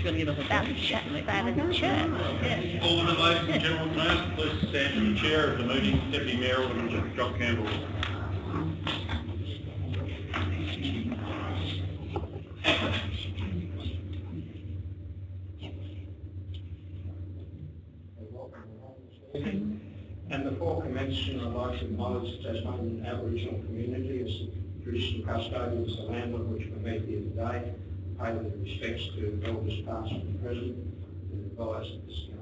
She's going to give us a That was the church. Yeah. Alderman, ladies and gentlemen, can I ask the police to stand for the chair of the meeting, Deputy Mayor Alderman Jock Campbell. And before commencing, I'd like to acknowledge the Tasmanian Aboriginal community as the traditional custodians of the land on which we meet here today, pay their respects to elders past and present, and advise that this council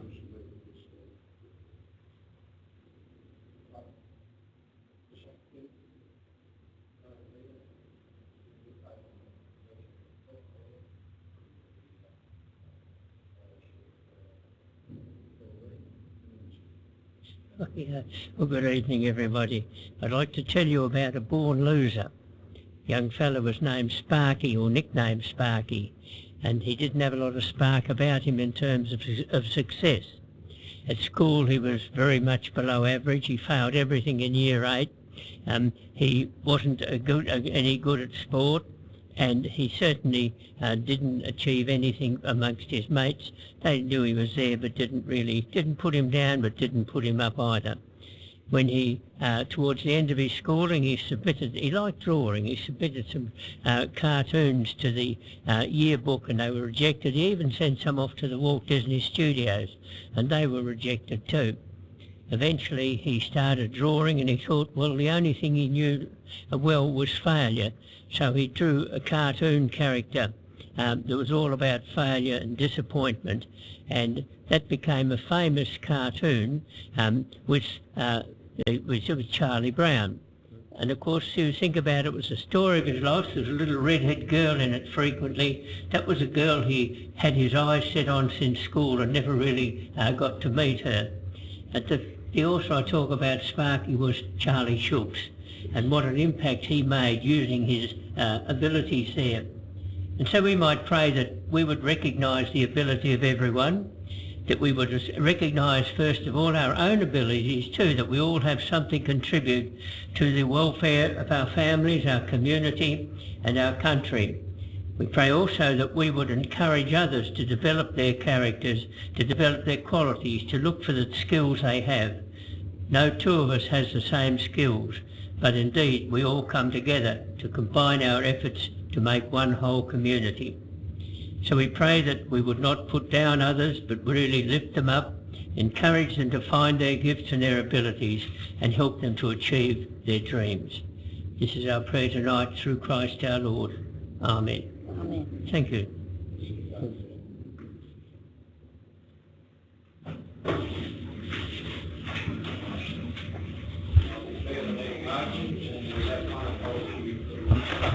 Yeah. Well, good evening, everybody. I'd like to tell you about a born loser. Young fellow was named Sparky, or nicknamed Sparky, and he didn't have a lot of spark about him in terms of success. At school he was very much below average. He failed everything in year 8. He wasn't any good at sport, and he certainly didn't achieve anything amongst his mates. They knew he was there, but didn't put him down, but didn't put him up either. When he, towards the end of his schooling, he liked drawing. He submitted some cartoons to the yearbook, and they were rejected. He even sent some off to the Walt Disney Studios, and they were rejected too. Eventually he started drawing, and he thought, well, the only thing he knew well was failure. So he drew a cartoon character that was all about failure and disappointment, and that became a famous cartoon, which was Charlie Brown. And of course, you think about it, it was the story of his life. There was a little red-haired girl in it frequently. That was a girl he had his eyes set on since school and never really got to meet her. And the author I talk about, Sparky, was Charlie Schultz, and what an impact he made using his abilities there. And so we might pray that we would recognise the ability of everyone, that we would recognise first of all our own abilities too, that we all have something to contribute to the welfare of our families, our community and our country. We pray also that we would encourage others to develop their characters, to develop their qualities, to look for the skills they have. No two of us has the same skills, but indeed we all come together to combine our efforts to make one whole community. So we pray that we would not put down others, but really lift them up, encourage them to find their gifts and their abilities, and help them to achieve their dreams. This is our prayer tonight through Christ our Lord. Amen. Amen. Thank you.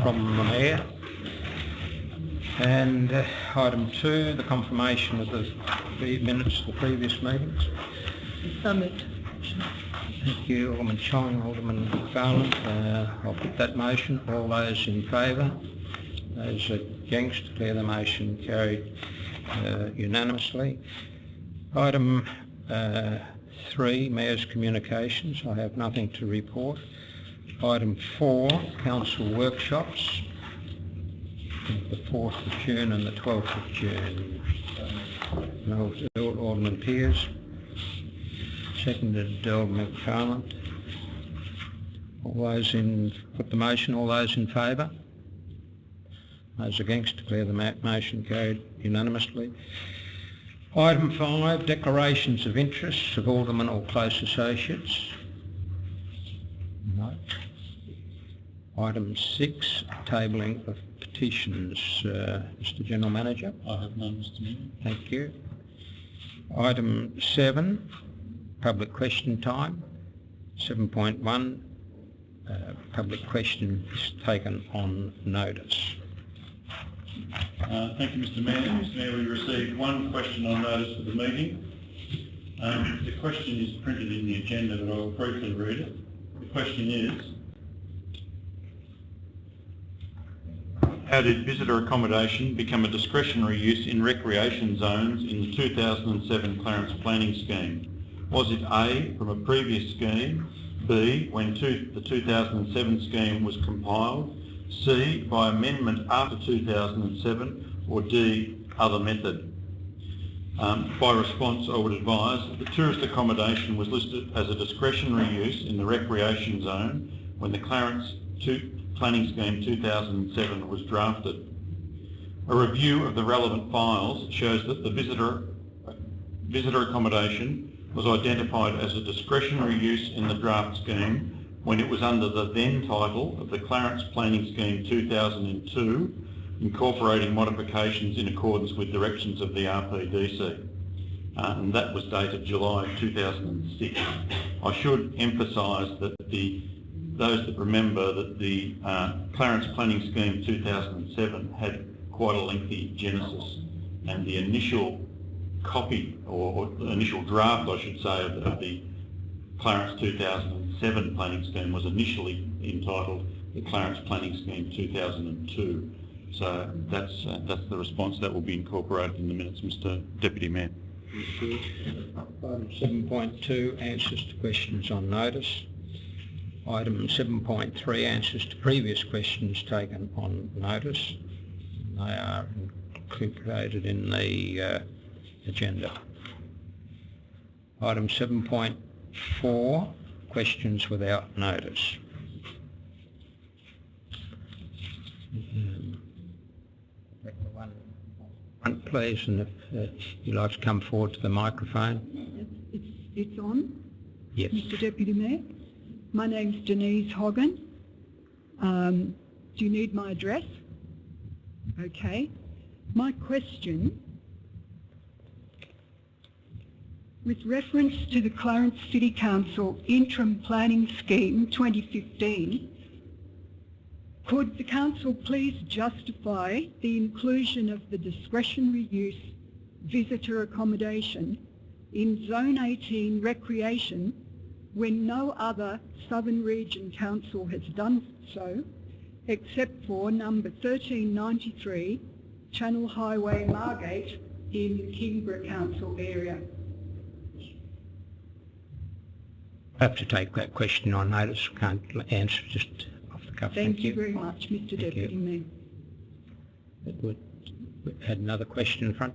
From the Mayor. And item 2, the confirmation of the minutes of the previous meetings. Summit. Thank you, Alderman Chong, Alderman Garland. I'll put that motion. All those in favour? Those against, declare the motion carried unanimously. Item 3, Mayor's Communications. I have nothing to report. Item 4, Council Workshops, the 4th of June and the 12th of June. Alderman Pearce, seconded Alderman Garland. Put the motion, all those in favour? Those against, declare the motion carried unanimously. Item 5, Declarations of Interests of Aldermen or Close Associates. No. Item 6, tabling of petitions. Mr General Manager. I have none, Mr Mayor. Thank you. Item 7, public question time. 7.1, public question is taken on notice. Thank you, Mr Mayor. Mr Mayor, we received one question on notice for the meeting. The question is printed in the agenda, but I'll briefly read it. The question is, how did visitor accommodation become a discretionary use in recreation zones in the 2007 Clarence planning scheme? Was it A, from a previous scheme, B, when the 2007 scheme was compiled, C, by amendment after 2007, or D, other method? By response, I would advise that the tourist accommodation was listed as a discretionary use in the recreation zone when the Clarence Planning Scheme 2007 was drafted. A review of the relevant files shows that the visitor accommodation was identified as a discretionary use in the draft scheme when it was under the then title of the Clarence Planning Scheme 2002, incorporating modifications in accordance with directions of the RPDC. And that was dated July 2006. I should emphasise that those that remember that the Clarence Planning Scheme 2007 had quite a lengthy genesis, and the initial copy, or the initial draft I should say, of the Clarence 2007 planning scheme was initially entitled the Clarence Planning Scheme 2002. So that's the response that will be incorporated in the minutes, Mr Deputy Mayor. Item 7.2, answers to questions on notice. Item 7.3, answers to previous questions taken on notice. They are incorporated in the agenda. Item 7.4, questions without notice. One, please, and if you'd like to come forward to the microphone. It's on? Yes. Mr Deputy Mayor? My name's Denise Hogan. Do you need my address? Okay. My question, with reference to the Clarence City Council Interim Planning Scheme 2015, could the Council please justify the inclusion of the discretionary use visitor accommodation in Zone 18 Recreation when no other Southern Region Council has done so, except for number 1393 Channel Highway Margate in the Kingborough Council area? I have to take that question on notice. Can't answer just off the cuff. Thank you very much, Mr Deputy Mayor. We had another question in front.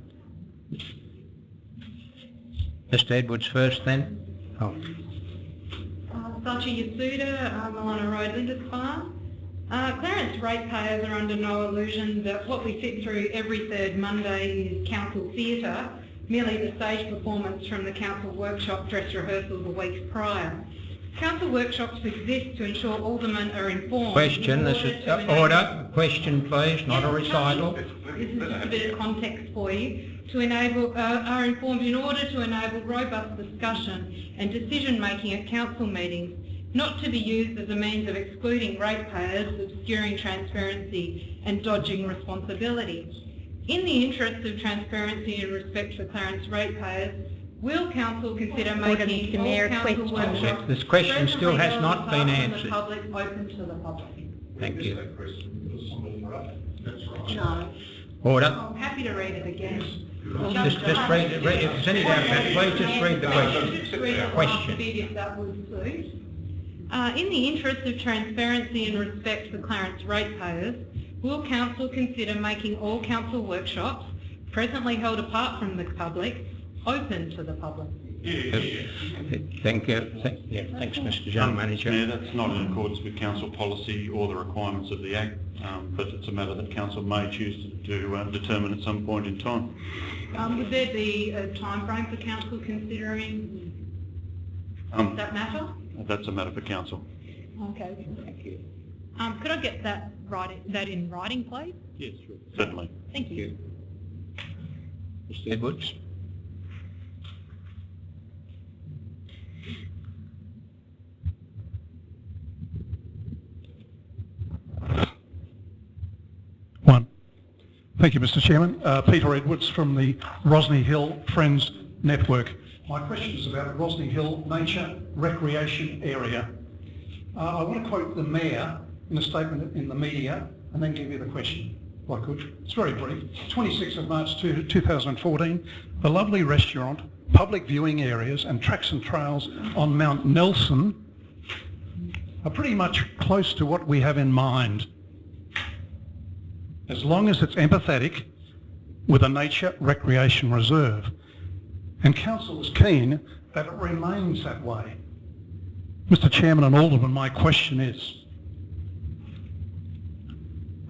Mr Edwards first then. Oh. Sachi Yasuda, Milano Road, Lindisfarne. Clarence ratepayers are under no illusion that what we sit through every third Monday is council theatre, merely the stage performance from the council workshop dress rehearsals a week prior. Council workshops exist to ensure aldermen are informed. Question, this is order. Question please, not a recital. This is just a bit of context for you. To enable, are informed in order to enable robust discussion and decision making at council meetings, not to be used as a means of excluding ratepayers, obscuring transparency and dodging responsibility. In the interest of transparency and respect for Clarence ratepayers, will council consider making all council workshops This question still has not been answered. the public open to the public? Thank you. No. Order. I'm happy to read it again. Just read it. If there's any doubt about it, please just read the question. Just read it Question. last bit if that would suit. In the interest of transparency and respect for Clarence ratepayers, will council consider making all council workshops, presently held apart from the public, open to the public? Thank you. Thanks, Mr General Manager. Yeah, that's not in accordance with council policy or the requirements of the Act, but it's a matter that council may choose to determine at some point in time. Would there be a time frame for council considering that matter? That's a matter for council. Okay, thank you. Could I get that in writing, please? Yes, sure. Certainly. Thank you. Mr Edwards. Thank you, Mr Chairman. Peter Edwards from the Rosny Hill Friends Network. My question is about Rosny Hill Nature Recreation Area. I want to quote the Mayor in a statement in the media and then give you the question, if I could. It's very brief. 26th of March 2014, the lovely restaurant, public viewing areas and tracks and trails on Mount Nelson are pretty much close to what we have in mind, as long as it's empathetic with a nature recreation reserve. and Council is keen that it remains that way. Mr Chairman and Alderman, my question is,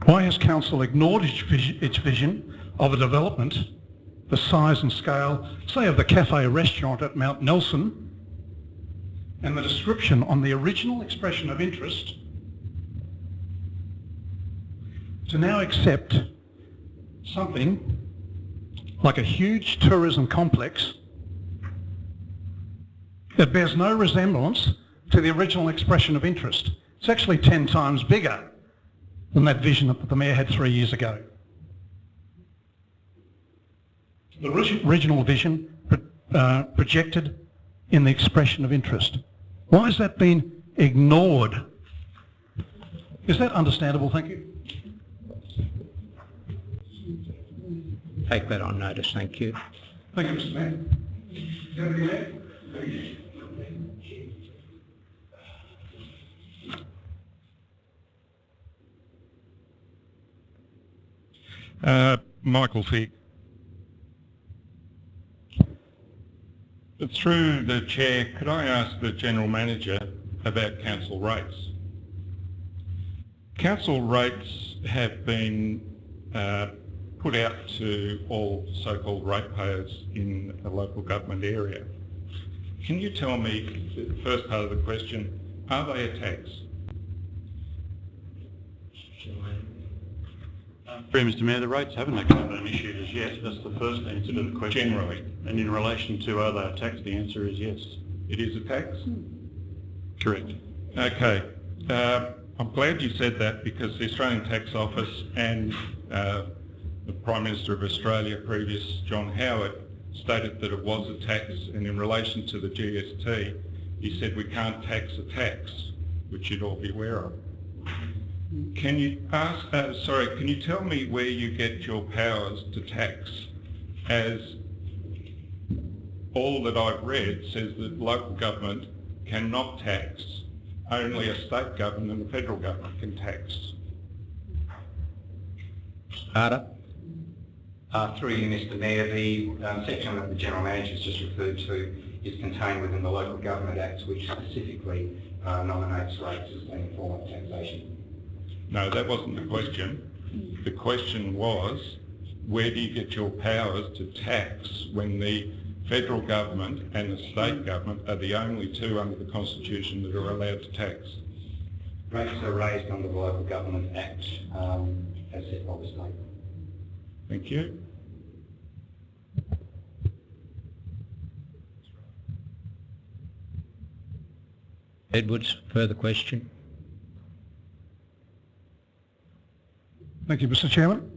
why has Council ignored its vision of a development the size and scale, say, of the cafe restaurant at Mount Nelson, and the description on the original expression of interest, to now accept something like a huge tourism complex that bears no resemblance to the original expression of interest? It's actually 10 times bigger than that vision that the Mayor had 3 years ago. The original vision projected in the expression of interest. Why has that been ignored? Is that understandable? Thank you. Take that on notice, thank you. Thank you, Mr Mayor. Deputy Mayor. Michael Fick. Through the Chair, could I ask the General Manager about council rates? Council rates have been put out to all so-called ratepayers in a local government area. Can you tell me, the first part of the question, are they a tax? Mr Mayor, the rates haven't actually been issued as yet. That's the first answer to the question. Generally. And in relation to are they a tax, the answer is yes. It is a tax? Correct. Okay. I'm glad you said that, because the Australian Tax Office and the Prime Minister of Australia, previous John Howard, stated that it was a tax, and in relation to the GST, he said we can't tax a tax, which you'd all be aware of. Can you can you tell me where you get your powers to tax, as all that I've read says that local government cannot tax, only a state government and the federal government can tax. Carter? Through you, Mr Mayor, the section that the General Manager has just referred to is contained within the Local Government Act, which specifically nominates rates as being a form of taxation. No, that wasn't the question. The question was, where do you get your powers to tax when the federal government and the state government are the only two under the Constitution that are allowed to tax? Rates are raised under the Local Government Act as set by the state. Thank you. Edwards, further question? Thank you, Mr Chairman.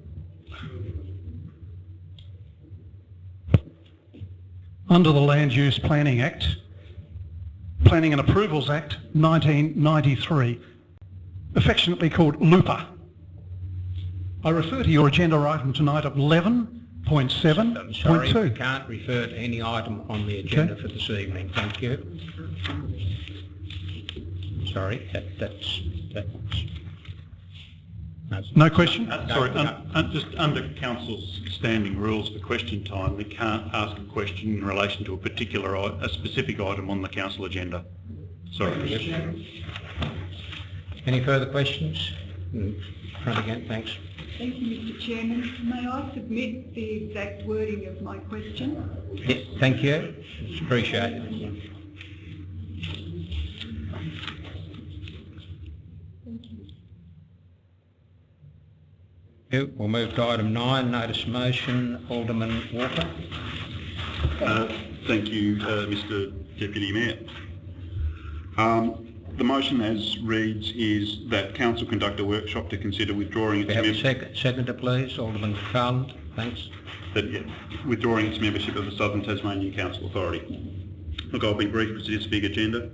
Under the Land Use Planning Act, Planning and Approvals Act 1993, affectionately called LUPA, I refer to your agenda item tonight of 11.7.2. I'm sorry, we can't refer to any item on the agenda for this evening, thank you. Sorry, that's no question? Just under Council's standing rules for question time, we can't ask a question in relation to a specific item on the Council agenda. Sorry. Any further questions? Front again, thanks. Thank you, Mr Chairman. May I submit the exact wording of my question? Yes, thank you. It's appreciated. We'll move to item 9, notice motion. Alderman Walker. Thank you, Mr Deputy Mayor. The motion as reads is that Council conduct a workshop to consider withdrawing its membership. Seconder, please. Alderman Garland. Thanks. Withdrawing its membership of the Southern Tasmanian Council Authority. Look, I'll be brief because it is a big agenda.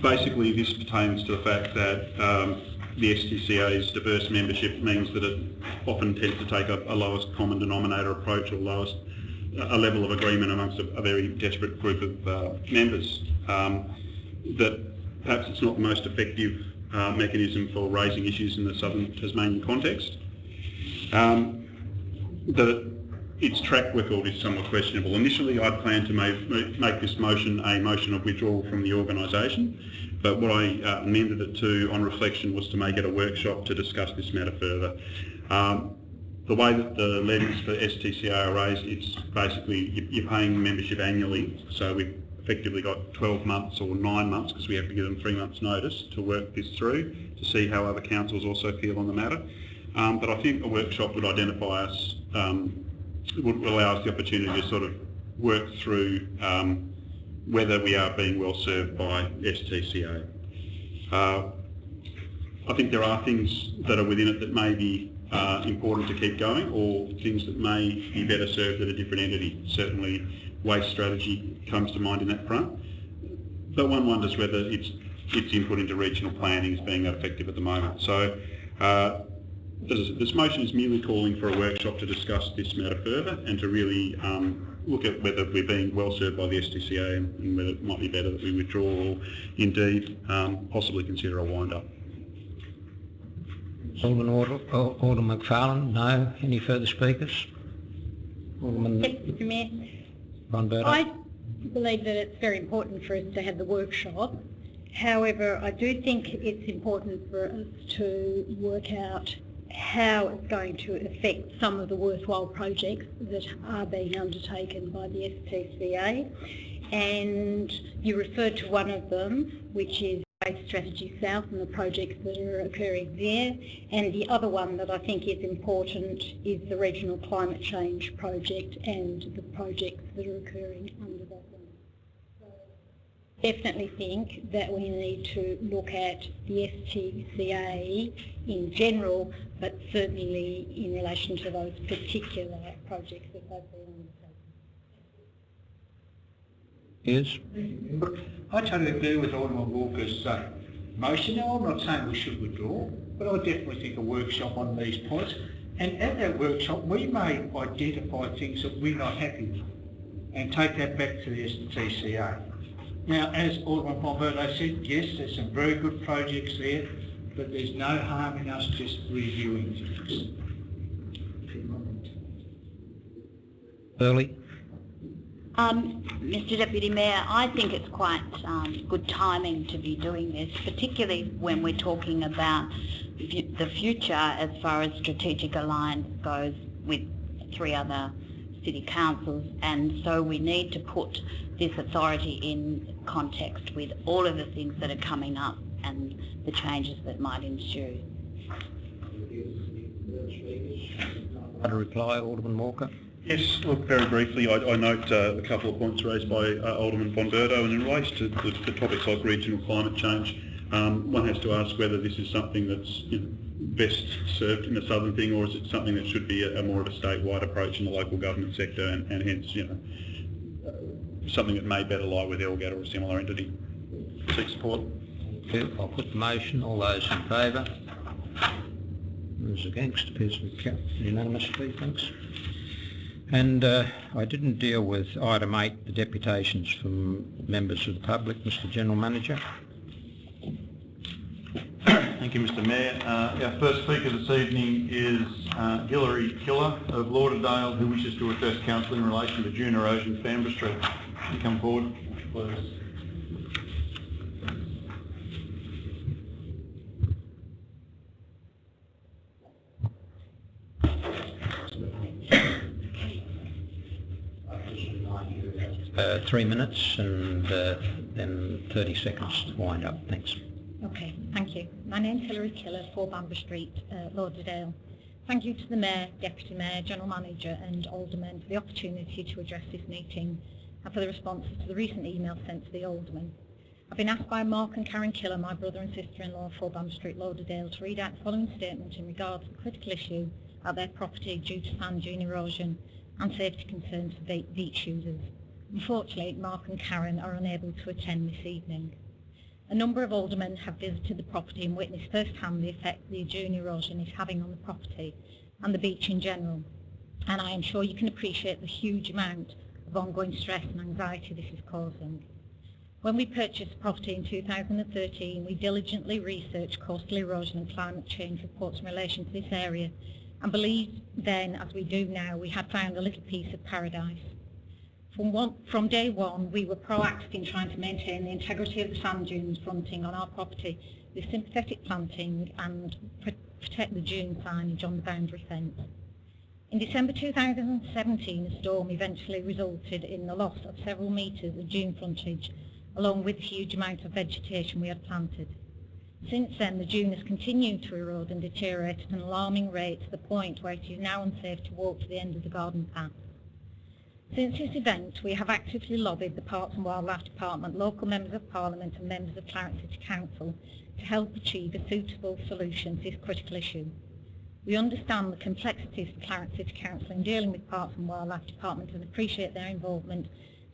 Basically, this pertains to the fact that the STCA's diverse membership means that it often tends to take a lowest common denominator approach, or a level of agreement amongst a very desperate group of members. That perhaps it's not the most effective mechanism for raising issues in the Southern Tasmanian context. That its track record is somewhat questionable. Initially, I planned to make this motion a motion of withdrawal from the organisation, but what I amended it to on reflection was to make it a workshop to discuss this matter further. The way that the levies for STCA are raised, it's basically you're paying membership annually, so we've effectively got 12 months or 9 months, because we have to give them 3 months notice to work this through, to see how other councils also feel on the matter. But I think a workshop would identify us, would allow us the opportunity to sort of work through whether we are being well served by STCA. I think there are things that are within it that may be important to keep going, or things that may be better served at a different entity. Certainly waste strategy comes to mind in that front, but one wonders whether its input into regional planning is being that effective at the moment. So this motion is merely calling for a workshop to discuss this matter further and to really look at whether we're being well served by the STCA and whether it might be better that we withdraw or indeed possibly consider a wind-up. Alderman McFarlane, no. Any further speakers? Alderman Mr. Mayor, Bonberto. I believe that it's very important for us to have the workshop. However, I do think it's important for us to work out how it's going to affect some of the worthwhile projects that are being undertaken by the STCA. And you referred to one of them, which is Waste Strategy South and the projects that are occurring there. And the other one that I think is important is the Regional Climate Change Project and the projects that are occurring under that one. So definitely think that we need to look at the STCA in general, but certainly in relation to those particular projects that they've been undertaken. Yes. I totally agree with Alderman Walker's motion. Now, I'm not saying we should withdraw, but I definitely think a workshop on these points. And at that workshop, we may identify things that we're not happy with and take that back to the STCA. Now, as Alderman Bonberto said, yes, there's some very good projects there, but there's no harm in us just reviewing things. Early. Mr Deputy Mayor, I think it's quite good timing to be doing this, particularly when we're talking about the future as far as strategic alliance goes with 3 other city councils, and so we need to put this authority in context with all of the things that are coming up and the changes that might ensue. A reply, Alderman Walker. Yes, look, very briefly, I note a couple of points raised by Alderman Bonberto, and in relation to the topics like regional climate change, one has to ask whether this is something that's best served in the southern thing, or is it something that should be a more of a statewide approach in the local government sector, and hence, something that may better lie with LGAT or a similar entity. Seek support. I'll put the motion. All those in favour? Those against? Appears to be unanimously. Thanks. And I didn't deal with item 8, the deputations from members of the public. Mr General Manager. Thank you, Mr Mayor. Our first speaker this evening is Hilary Killer of Lauderdale, who wishes to address Council in relation to dune erosion, Canberra Street. Can you come forward, please? Uh, 3 minutes and then 30 seconds to wind up. Thanks. Okay, thank you. My name's Hilary Killer, 4 Bamber Street, Lauderdale. Thank you to the Mayor, Deputy Mayor, General Manager and Aldermen for the opportunity to address this meeting and for the responses to the recent email sent to the Aldermen. I've been asked by Mark and Karen Killer, my brother and sister-in-law, 4 Bamber Street, Lauderdale, to read out the following statement in regards to the critical issue at their property due to sand dune erosion and safety concerns for beach users. Unfortunately, Mark and Karen are unable to attend this evening. A number of aldermen have visited the property and witnessed firsthand the effect the dune erosion is having on the property and the beach in general, and I am sure you can appreciate the huge amount of ongoing stress and anxiety this is causing. When we purchased the property in 2013, we diligently researched coastal erosion and climate change reports in relation to this area and believed then, as we do now, we had found a little piece of paradise. From day one, we were proactive in trying to maintain the integrity of the sand dunes fronting on our property with sympathetic planting and protect the dune signage on the boundary fence. In December 2017, a storm eventually resulted in the loss of several metres of dune frontage, along with the huge amount of vegetation we had planted. Since then, the dune has continued to erode and deteriorate at an alarming rate to the point where it is now unsafe to walk to the end of the garden path. Since this event, we have actively lobbied the Parks and Wildlife Department, local members of Parliament and members of Clarence City Council to help achieve a suitable solution to this critical issue. We understand the complexities of Clarence City Council in dealing with Parks and Wildlife Department and appreciate their involvement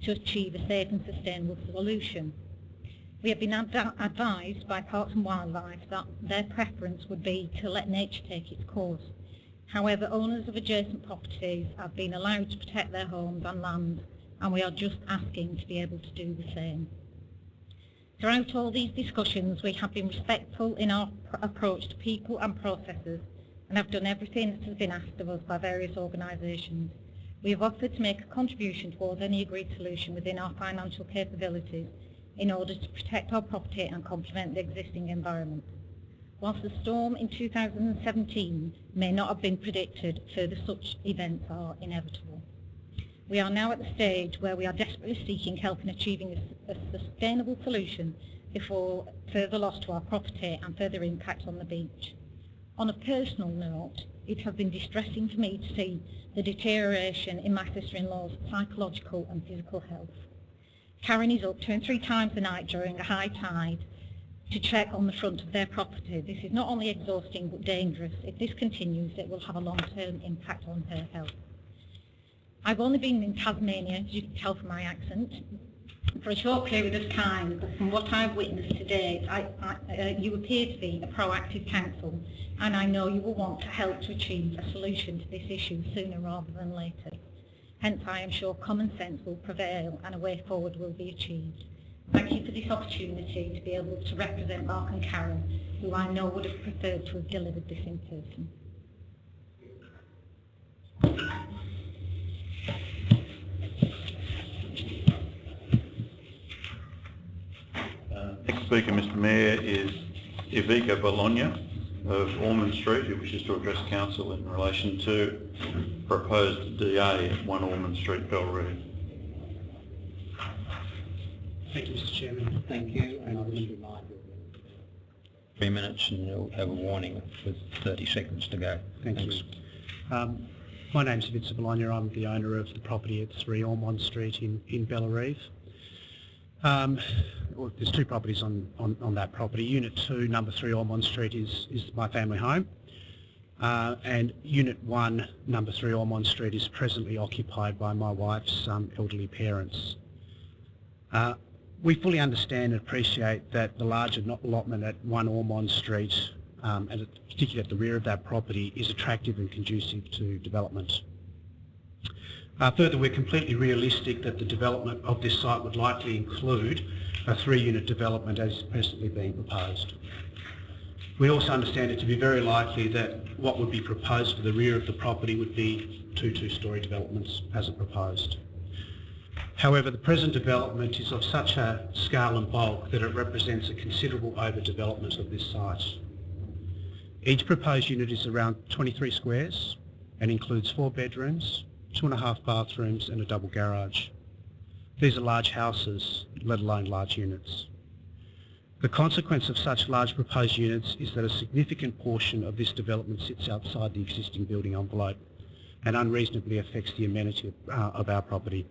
to achieve a safe and sustainable solution. We have been advised by Parks and Wildlife that their preference would be to let nature take its course. However, owners of adjacent properties have been allowed to protect their homes and land, and we are just asking to be able to do the same. Throughout all these discussions, we have been respectful in our approach to people and processes and have done everything that has been asked of us by various organisations. We have offered to make a contribution towards any agreed solution within our financial capabilities in order to protect our property and complement the existing environment. Whilst the storm in 2017 may not have been predicted, further such events are inevitable. We are now at the stage where we are desperately seeking help in achieving a sustainable solution before further loss to our property and further impact on the beach. On a personal note, it has been distressing for me to see the deterioration in my sister-in-law's psychological and physical health. Karen is up 2 and 3 times a night during a high tide to check on the front of their property. This is not only exhausting but dangerous. If this continues, it will have a long-term impact on her health. I've only been in Tasmania, as you can tell from my accent, for a short period of time, but from what I've witnessed today, you appear to be a proactive council, and I know you will want to help to achieve a solution to this issue sooner rather than later. Hence, I am sure common sense will prevail and a way forward will be achieved. Thank you for this opportunity to be able to represent Mark and Karen, who I know would have preferred to have delivered this in person. Next speaker, Mr Mayor, is Ivica Bologna of Ormond Street, who wishes to address Council in relation to proposed DA at 1 Ormond Street, Belrive. Thank you, Mr Chairman. Thank you, and I'll just remind you 3 minutes and you'll have a warning with 30 seconds to go. Thanks. My name's Ivica Bologna. I'm the owner of the property at 3 Ormond Street in Belrive. Well, there's 2 properties on that property. Unit 2, number 3 Ormond Street is my family home. And Unit 1, number 3 Ormond Street is presently occupied by my wife's elderly parents. We fully understand and appreciate that the larger allotment at 1 Ormond Street, and particularly at the rear of that property, is attractive and conducive to development. Further, we're completely realistic that the development of this site would likely include a 3-unit development as is presently being proposed. We also understand it to be very likely that what would be proposed for the rear of the property would be 2 2-storey developments as are proposed. However, the present development is of such a scale and bulk that it represents a considerable overdevelopment of this site. Each proposed unit is around 23 squares and includes 4 bedrooms, 2.5 bathrooms and a double garage. These are large houses, let alone large units. The consequence of such large proposed units is that a significant portion of this development sits outside the existing building envelope and unreasonably affects the amenity of our property.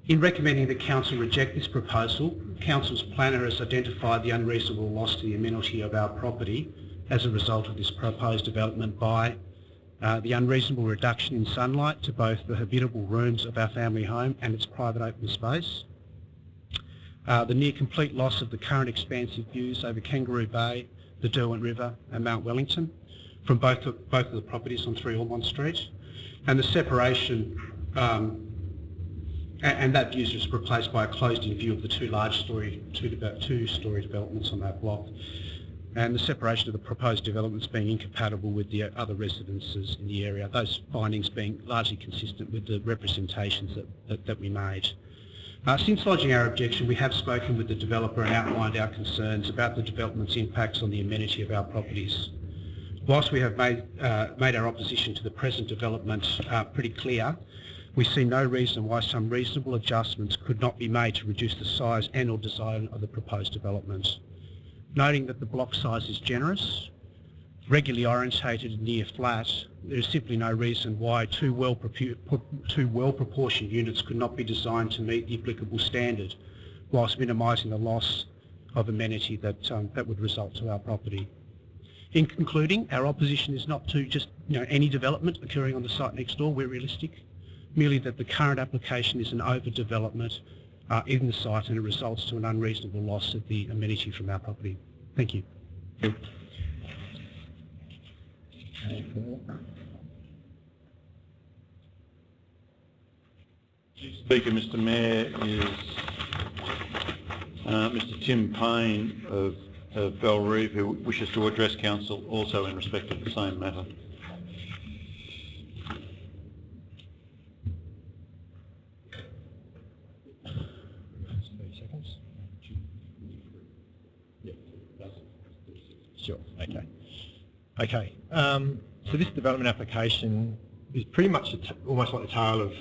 In recommending that Council reject this proposal, Council's planner has identified the unreasonable loss to the amenity of our property as a result of this proposed development by the unreasonable reduction in sunlight to both the habitable rooms of our family home and its private open space, the near complete loss of the current expansive views over Kangaroo Bay, the Derwent River and Mount Wellington from both of the properties on 3 Ormond Street, and the separation and that view is replaced by a closed-in view of the 2 large two-storey developments on that block. and the separation of the proposed developments being incompatible with the other residences in the area, those findings being largely consistent with the representations that we made. Since lodging our objection, we have spoken with the developer and outlined our concerns about the development's impacts on the amenity of our properties. Whilst we have made our opposition to the present development pretty clear, we see no reason why some reasonable adjustments could not be made to reduce the size and or design of the proposed development. Noting that the block size is generous, regularly orientated and near flat, there is simply no reason why two well-proportioned units could not be designed to meet the applicable standard whilst minimising the loss of amenity that would result to our property. In concluding, our opposition is not to just any development occurring on the site next door. We're realistic, merely that the current application is an overdevelopment in the site and it results to an unreasonable loss of the amenity from our property. Thank you. Speaker, Mr Mayor, is Mr Tim Payne of Belrive, who wishes to address Council also in respect of the same matter. Sure, okay. Okay, so this development application is pretty much almost like the tale of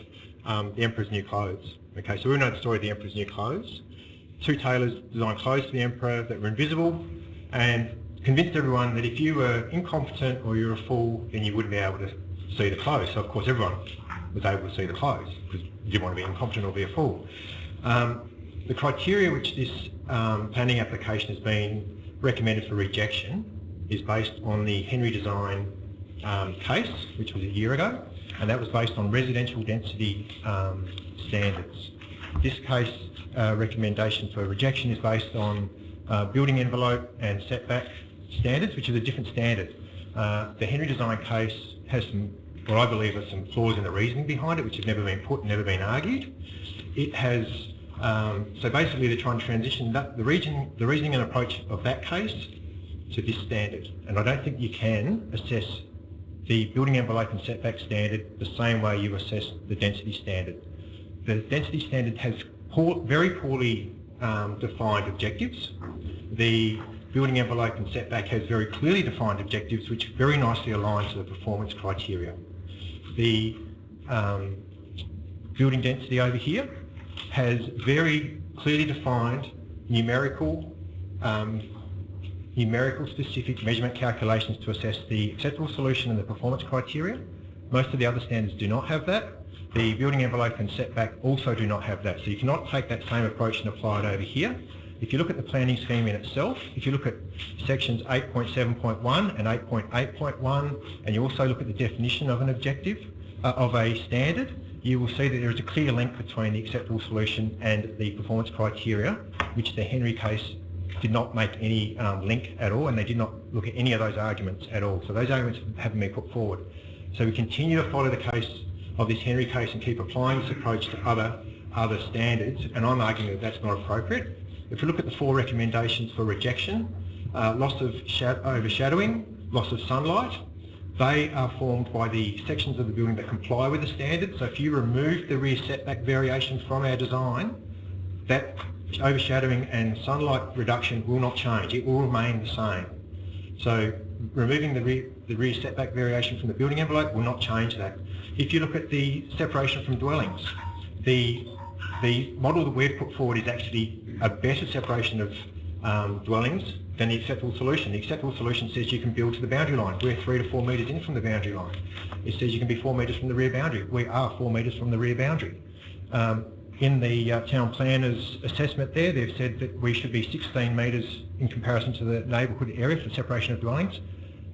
the Emperor's New Clothes. Okay, so we know the story of the Emperor's New Clothes. Two tailors designed clothes for the Emperor that were invisible and convinced everyone that if you were incompetent or you were a fool, then you wouldn't be able to see the clothes. So of course everyone was able to see the clothes because you didn't want to be incompetent or be a fool. The criteria which this planning application has been recommended for rejection is based on the Henry Design case, which was a year ago, and that was based on residential density standards. This case recommendation for rejection is based on building envelope and setback standards, which is a different standard. The Henry Design case has some, what I believe are some flaws in the reasoning behind it, which have never been put, never been argued. It has, so basically they're trying to transition the reasoning and approach of that case to this standard. And I don't think you can assess the building envelope and setback standard the same way you assess the density standard. The density standard has very poorly defined objectives. The building envelope and setback has very clearly defined objectives which very nicely align to the performance criteria. The building density over here has very clearly defined numerical specific measurement calculations to assess the acceptable solution and the performance criteria. Most of the other standards do not have that. The building envelope and setback also do not have that. So you cannot take that same approach and apply it over here. If you look at the planning scheme in itself, if you look at sections 8.7.1 and 8.8.1, and you also look at the definition of an objective, of a standard, you will see that there is a clear link between the acceptable solution and the performance criteria, which the Henry case did not make any link at all, and they did not look at any of those arguments at all. So those arguments haven't been put forward. So we continue to follow the case of this Henry case and keep applying this approach to other standards, and I'm arguing that that's not appropriate. If we look at the 4 recommendations for rejection, loss of overshadowing, loss of sunlight, they are formed by the sections of the building that comply with the standard. So if you remove the rear setback variation from our design, that overshadowing and sunlight reduction will not change. It will remain the same. So removing the rear setback variation from the building envelope will not change that. If you look at the separation from dwellings, the model that we've put forward is actually a better separation of dwellings than the acceptable solution. The acceptable solution says you can build to the boundary line. We're 3 to 4 metres in from the boundary line. It says you can be 4 metres from the rear boundary. We are 4 metres from the rear boundary. In the town planner's assessment there, they've said that we should be 16 metres in comparison to the neighbourhood area for separation of dwellings.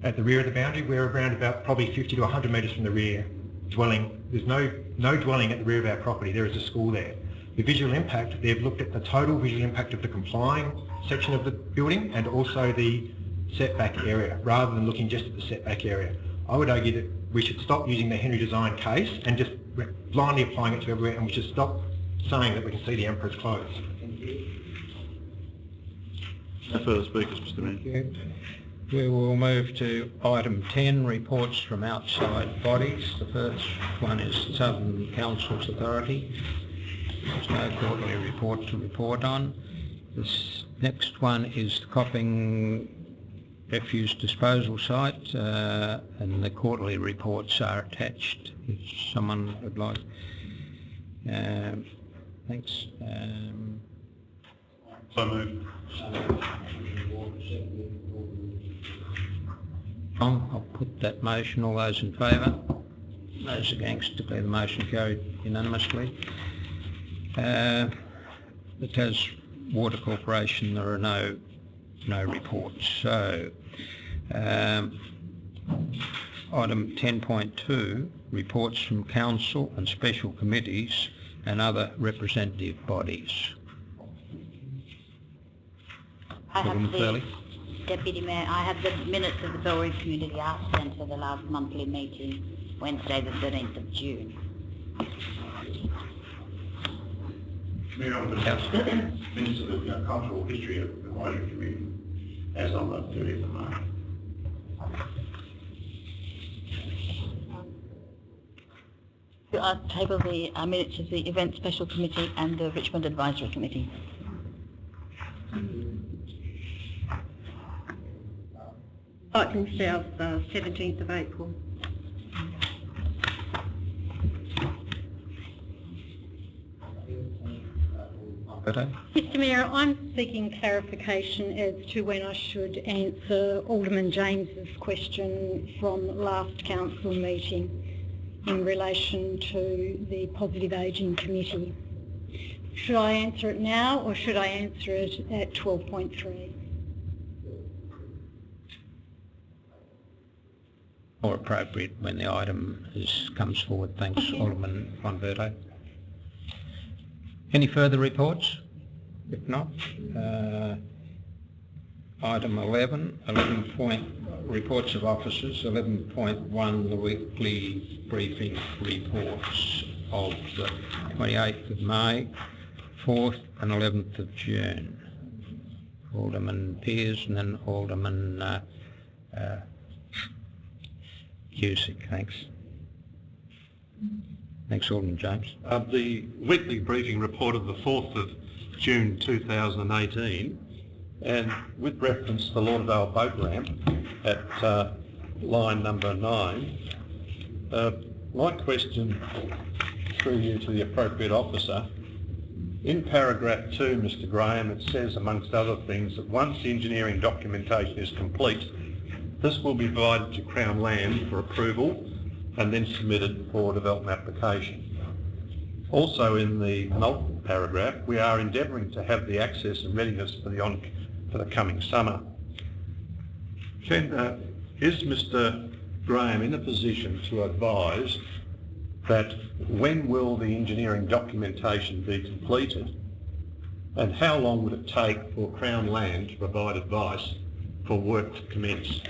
At the rear of the boundary, we're around about probably 50 to 100 metres from the rear dwelling. There's no dwelling at the rear of our property. There is a school there. The visual impact, they've looked at the total visual impact of the complying section of the building and also the setback area, rather than looking just at the setback area. I would argue that we should stop using the Henry Design case and just blindly applying it to everywhere, and we should stop saying that we can see the Emperor's clothes. No further speakers, Mr Mayor. Thank you. We will move to item 10, reports from outside bodies. The first one is Southern Councils Authority. There's no quarterly report to report on. This next one is the Copping refuse disposal site, and the quarterly reports are attached if someone would like. Thanks. So moved. I'll put that motion. All those in favour? Those against, declare the motion carried unanimously. The Tas Water Corporation, there are no reports. So, item 10.2, reports from council and special committees and other representative bodies. I have the Deputy Mayor, I have the minutes of the Belridge Community Arts Centre, the last monthly meeting, Wednesday the 13th of June. Mayor, on behalf of the Minister of the Cultural History Advisory Committee, as on the 30th of March. Table the minutes of the Event Special Committee and the Richmond Advisory Committee. Cycling South, 17th of April. Mr Mayor, I'm seeking clarification as to when I should answer Alderman James's question from last council meeting in relation to the Positive Ageing Committee. Should I answer it now or should I answer it at 12.3? More appropriate when the item comes forward. Thanks, Alderman Von Verto. Any further reports? If not, item 11 reports of officers, 11.1, the weekly briefing reports of the 28th of May, 4th and 11th of June. Alderman Pears and then Alderman Cusick, thanks. Thanks, Alderman James. The weekly briefing report of the 4th of June 2018, and with reference to the Lauderdale boat ramp at line number 9, my question through you to the appropriate officer, in paragraph 2, Mr Graham, it says, amongst other things, that once the engineering documentation is complete, this will be provided to Crown Land for approval and then submitted for development application. Also in the penultimate paragraph, we are endeavouring to have the access and readiness for the coming summer. Is Mr Graham in a position to advise that when will the engineering documentation be completed and how long would it take for Crown Land to provide advice for work to commence?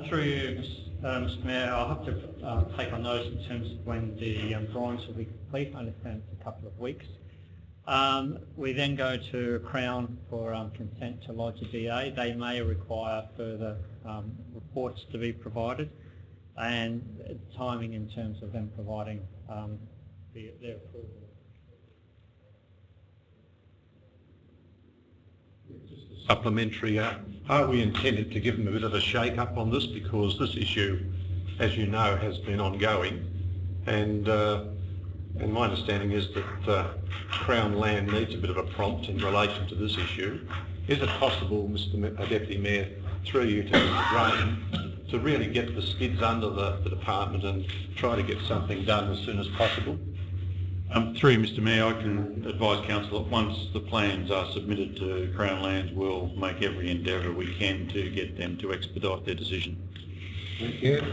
Through you, Mr Mayor, I'll have to take on notice in terms of when the drawings will be complete. I understand it's a couple of weeks. We then go to Crown for consent to lodge a DA. They may require further reports to be provided, and timing in terms of them providing their approval. Supplementary, are we intended to give them a bit of a shake-up on this, because this issue, as you know, has been ongoing, and my understanding is that Crown Land needs a bit of a prompt in relation to this issue. Is it possible, Mr Deputy Mayor, through you to Mr Graham, to really get the skids under the department and try to get something done as soon as possible? Through you, Mr Mayor, I can advise Council that once the plans are submitted to Crown Lands, we'll make every endeavour we can to get them to expedite their decision. Thank you.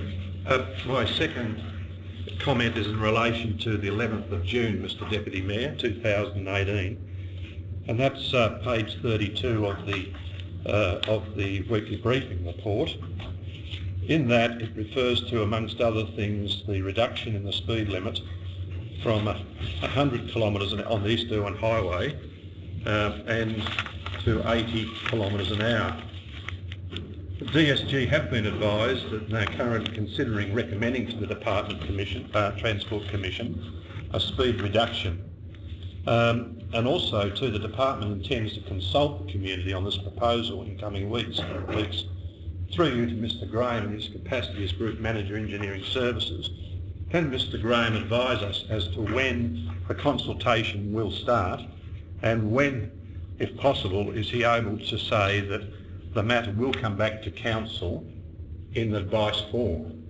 My second comment is in relation to the 11th of June, Mr Deputy Mayor, 2018, and that's page 32 of the weekly briefing report. In that, it refers to, amongst other things, the reduction in the speed limit from 100 kilometres on the East Irwin Highway and to 80 kilometres an hour. The DSG have been advised that they're currently considering recommending to the Transport Commission a speed reduction. And also too, the department intends to consult the community on this proposal in coming weeks. Through you to Mr Graham in his capacity as Group Manager Engineering Services, can Mr Graham advise us as to when the consultation will start, and when, if possible, is he able to say that the matter will come back to Council in advice form?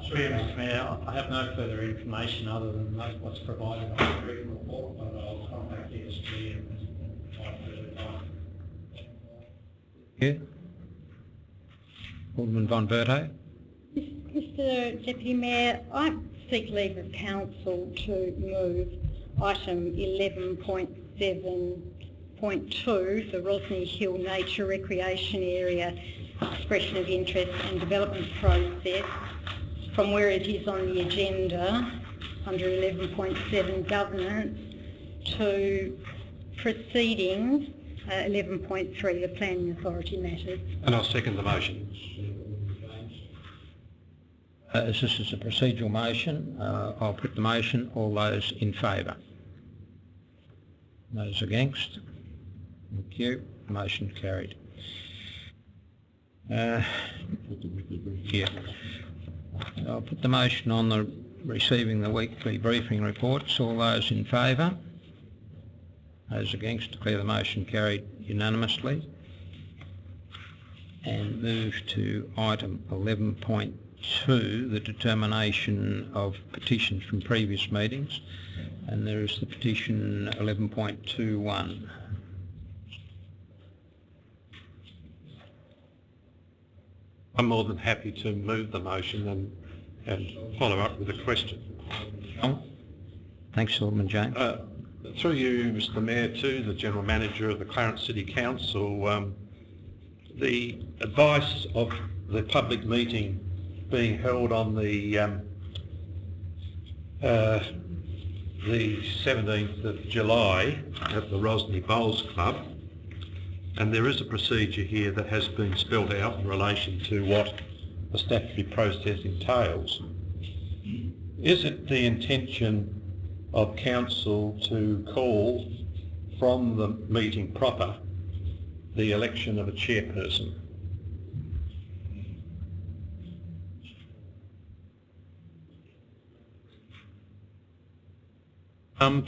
Through you, Mr Mayor, I have no further information other than what's provided on the written report, but I'll contact DSG and provide further advice. Yeah. Alderman von Berthe. Mr Deputy Mayor, I seek leave of council to move item 11.7.2, the Rosny Hill Nature Recreation Area Expression of Interest and Development Process, from where it is on the agenda under 11.7 Governance to proceedings 11.3, the Planning Authority matters. And I'll second the motion. As this is a procedural motion, I'll put the motion. All those in favour? Those against? Thank you. Motion carried. Yeah. I'll put the motion on the receiving the weekly briefing reports. All those in favour? Those against? Declare the motion carried unanimously. And move to item 11.2, the determination of petitions from previous meetings. And there is the petition 11.21. I'm more than happy to move the motion and follow up with a question. Thanks, Alderman James. Through you, Mr Mayor, to the General Manager of the Clarence City Council, the advice of the public meeting being held on the 17th of July at the Rosny Bowls Club, and there is a procedure here that has been spelled out in relation to what the statutory process entails. Is it the intention of Council to call from the meeting proper the election of a chairperson?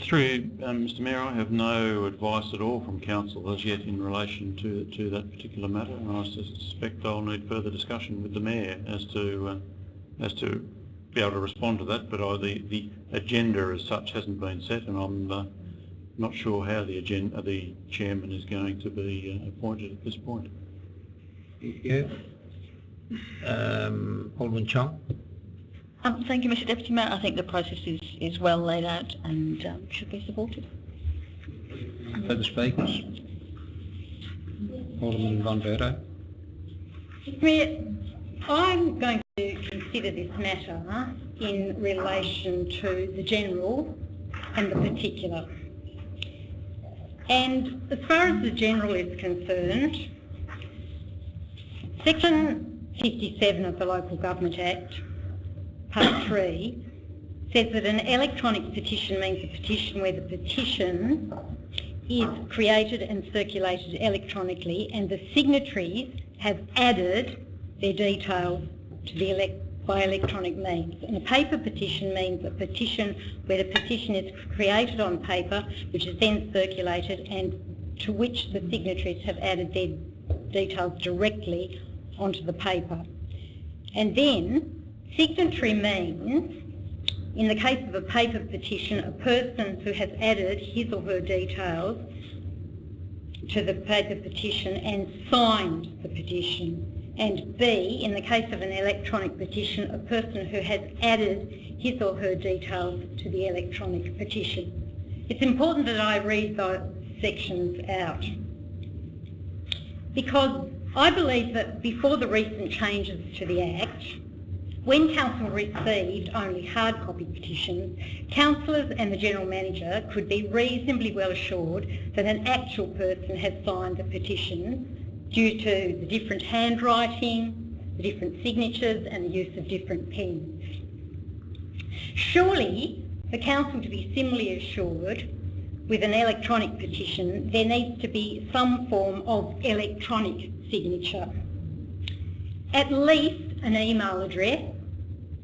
Through Mr Mayor, I have no advice at all from Council as yet in relation to that particular matter, and I suspect I'll need further discussion with the Mayor as to be able to respond to that. But the agenda as such hasn't been set, and I'm not sure how the chairman is going to be appointed at this point. Yeah. Alderman Chong. Thank you, Mr Deputy Mayor. I think the process is well laid out and should be supported. Further speakers? Alderman von Berthe. Mayor, I'm going to consider this matter in relation to the general and the particular. And as far as the general is concerned, Section 57 of the Local Government Act, Part 3, says that an electronic petition means a petition where the petition is created and circulated electronically and the signatories have added their details to by electronic means. And a paper petition means a petition where the petition is created on paper, which is then circulated and to which the signatories have added their details directly onto the paper. And then signatory means, in the case of a paper petition, a person who has added his or her details to the paper petition and signed the petition. And B, in the case of an electronic petition, a person who has added his or her details to the electronic petition. It's important that I read those sections out because I believe that before the recent changes to the Act, When council received only hard copy petitions, councillors and the General Manager could be reasonably well assured that an actual person had signed the petition due to the different handwriting, the different signatures and the use of different pens. Surely, for council to be similarly assured with an electronic petition, there needs to be some form of electronic signature. At least an email address,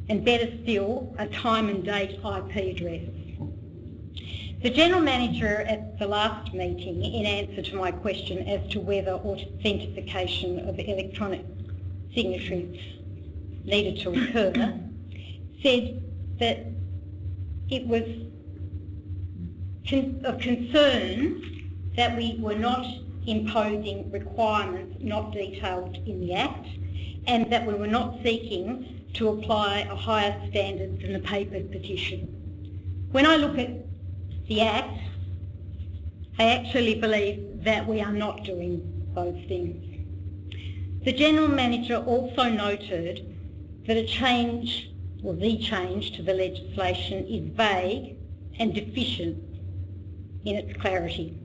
and better still, a time and date IP address. The General Manager at the last meeting, in answer to my question as to whether authentication of electronic signatories needed to occur, said that it was of concern that we were not imposing requirements not detailed in the Act, and that we were not seeking to apply a higher standard than the papered petition. When I look at the Act, I actually believe that we are not doing those things. The General Manager also noted that the change to the legislation is vague and deficient in its clarity.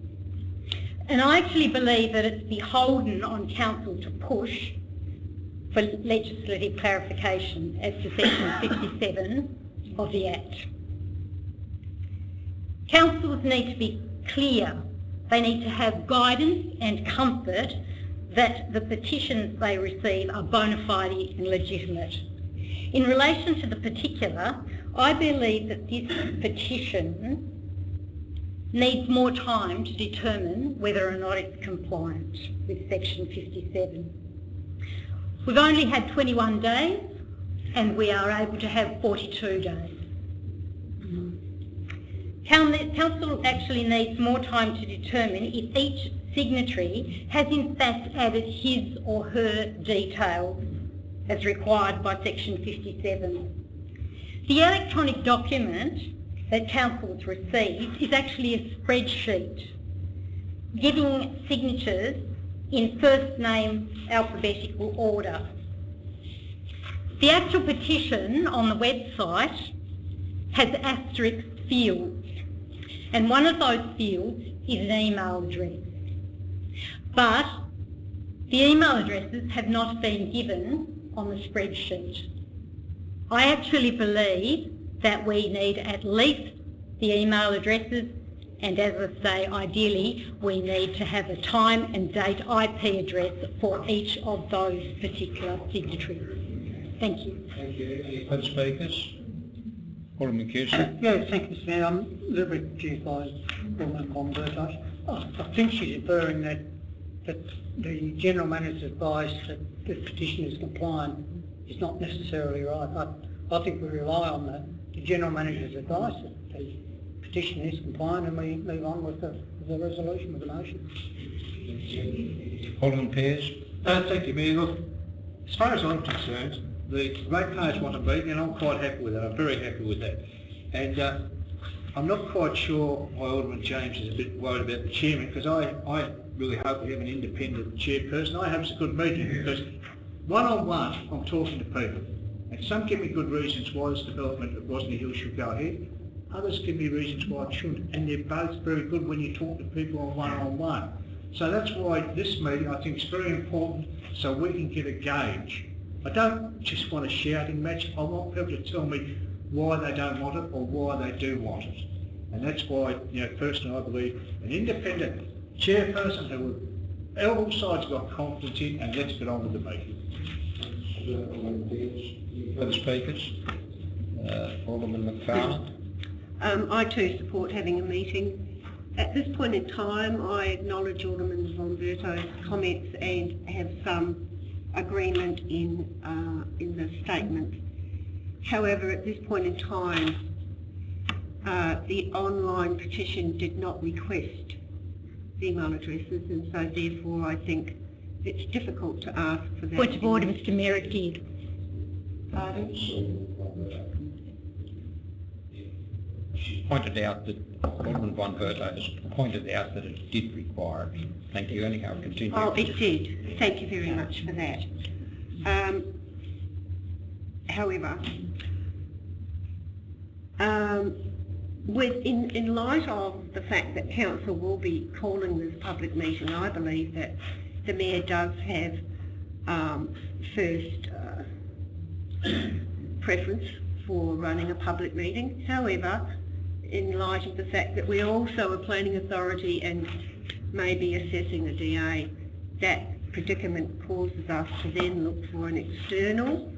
And I actually believe that it's beholden on Council to push for legislative clarification as to section 57 of the Act. Councils need to be clear. They need to have guidance and comfort that the petitions they receive are bona fide and legitimate. In relation to the particular, I believe that this petition needs more time to determine whether or not it's compliant with section 57. We've only had 21 days and we are able to have 42 days. Council actually needs more time to determine if each signatory has in fact added his or her details as required by section 57. The electronic document that Council has received is actually a spreadsheet giving signatures in first name alphabetical order. The actual petition on the website has asterisk fields, and one of those fields is an email address. But the email addresses have not been given on the spreadsheet. I actually believe that we need at least the email addresses, and as I say, ideally we need to have a time and date IP address for each of those particular signatories. Thank you. Thank you. Any further speakers? Alderman Kirsten. Yes, thank you, Mr Mayor. I'm a little bit confused by Alderman Converto. I think she's inferring that the General Manager's advice that the petition is compliant is not necessarily right. I think we rely on the General Manager's advice that the petition is compliant and we move on with the resolution, with the motion. Alderman Pearce. Thank you, Mayor. Look, as far as I'm concerned, the ratepayers want a meeting and I'm quite happy with that. I'm very happy with that. And I'm not quite sure why Alderman James is a bit worried about the chairman, because I really hope we have an independent chairperson. I hope it's a good meeting, because one-on-one I'm talking to people, and some give me good reasons why this development at Rosny Hill should go ahead. Others give me reasons why it shouldn't, and they're both very good when you talk to people on one-on-one. So that's why this meeting I think is very important, so we can get a gauge. I don't just want a shouting match. I want people to tell me why they don't want it or why they do want it. And that's why, personally I believe an independent chairperson who all sides got confidence in, and let's get on with the meeting. Further speakers? Alderman McFarlane. I too support having a meeting. At this point in time, I acknowledge Alderman Vonberto's comments and have some agreement in the statement. However, at this point in time, the online petition did not request email addresses, and so therefore I think it's difficult to ask for that. Point of order, Mr Mayor, it did. Pardon? Pointed out that Alderman Vonberto has pointed out that it did require it. Thank you. Anyhow, continue. Oh, it did. Thank you very much for that. However, in light of the fact that council will be calling this public meeting, I believe that the Mayor does have first preference for running a public meeting. However, in light of the fact that we're also a planning authority and maybe assessing a DA, that predicament causes us to then look for an external,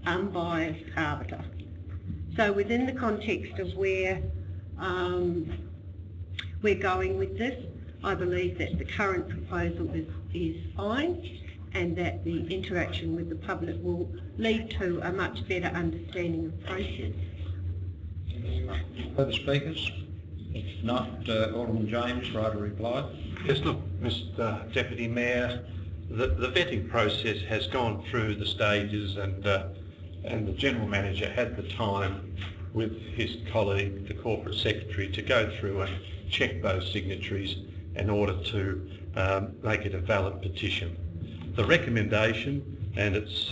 unbiased arbiter. So within the context of where we're going with this, I believe that the current proposal is fine, and that the interaction with the public will lead to a much better understanding of process. Further speakers? If not, Alderman James, right, a reply? Yes, look, Mr Deputy Mayor, the vetting process has gone through the stages, and the General Manager had the time with his colleague, the Corporate Secretary, to go through and check those signatories in order to make it a valid petition. The recommendation, and it's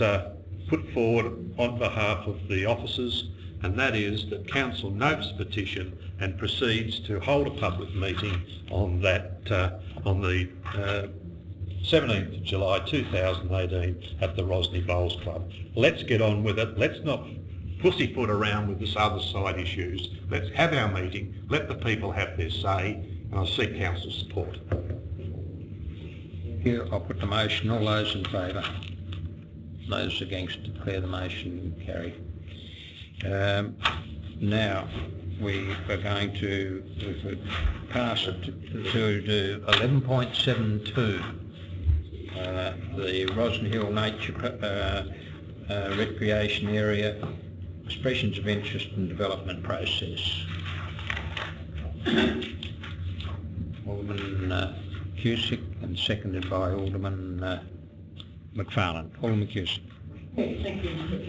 put forward on behalf of the officers, and that is that Council notes the petition and proceeds to hold a public meeting on that on the 17th of July 2018 at the Rosny Bowls Club. Let's get on with it. Let's not pussyfoot around with this other side issues. Let's have our meeting, let the people have their say, and I seek Council support. Here, I'll put the motion. All those in favour? Those against, declare the motion carried. Now, we are going to pass it to 11.72, the Rosny Hill Nature Recreation Area, Expressions of Interest and Development Process. Alderman Cusick, and seconded by Alderman McFarlane. Alderman Cusick. Yes, thank you, Mr.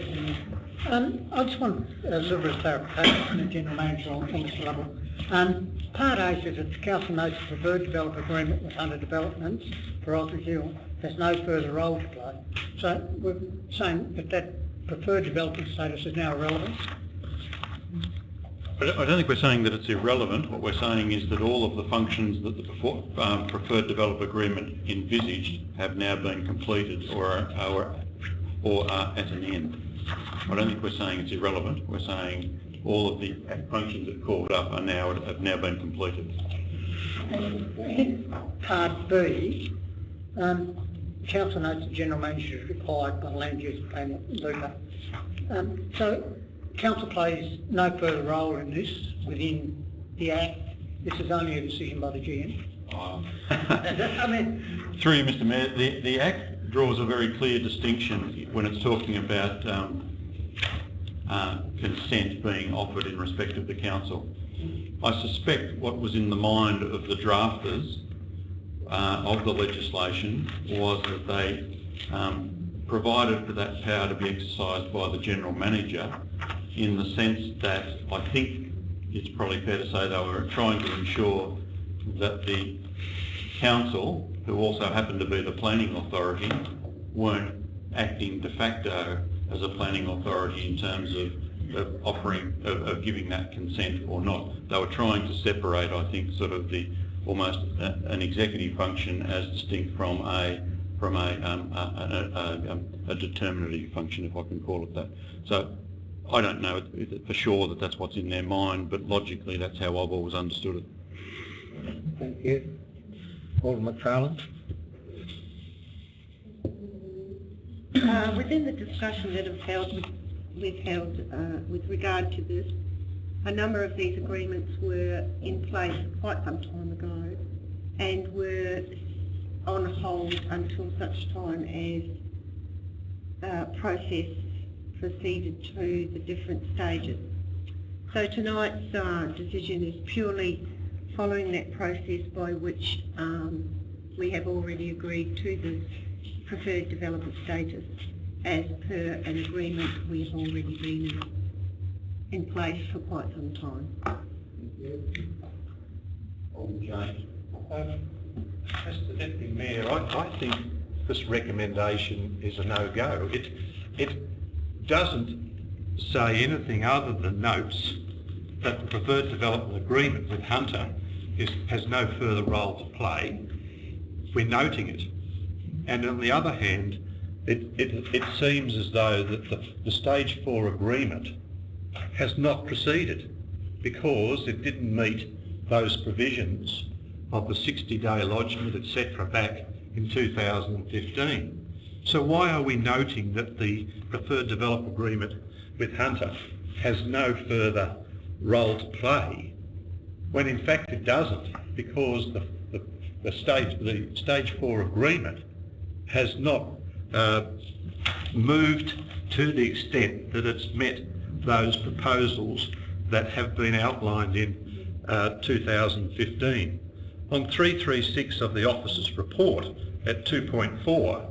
Chairman. I just want a little bit of clarification from the General Manager on this level. Part A says that the Council notes the preferred developer agreement with under developments for Rosny Hill has no further role to play. So we're saying that that preferred developer status is now irrelevant? I don't think we're saying that it's irrelevant. What we're saying is that all of the functions that the preferred developer agreement envisaged have now been completed or are at an end. I don't think we're saying it's irrelevant. We're saying all of the functions that called up have now been completed. Part B, Council notes the General Manager is required by the Land Use Plan Lupa. So Council plays no further role in this within the Act. This is only a decision by the GM. I mean, through you, Mr Mayor, the Act draws a very clear distinction when it's talking about consent being offered in respect of the Council. I suspect what was in the mind of the drafters of the legislation was that they provided for that power to be exercised by the General Manager, in the sense that I think it's probably fair to say they were trying to ensure that the Council, who also happened to be the planning authority, weren't acting de facto as a planning authority in terms of giving that consent or not. They were trying to separate, I think, sort of the almost an executive function as distinct from a determinative function, if I can call it that. So I don't know for sure that that's what's in their mind, but logically that's how I've always understood it. Thank you. Alderman McFarlane. Within the discussion that we've held with regard to this, a number of these agreements were in place quite some time ago and were on hold until such time as process proceeded to the different stages. So tonight's decision is purely following that process by which we have already agreed to the preferred developer status as per an agreement we've already been in place for quite some time. Mr Deputy Mayor, I think this recommendation is a no-go. It doesn't say anything other than notes that the preferred development agreement with Hunter has no further role to play. We're noting it. And on the other hand, it seems as though that the stage 4 agreement has not proceeded because it didn't meet those provisions of the 60-day lodgement, etc., back in 2015. So why are we noting that the preferred development agreement with Hunter has no further role to play when in fact it doesn't, because the stage 4 agreement has not moved to the extent that it's met those proposals that have been outlined in 2015. On 336 of the officer's report at 2.4,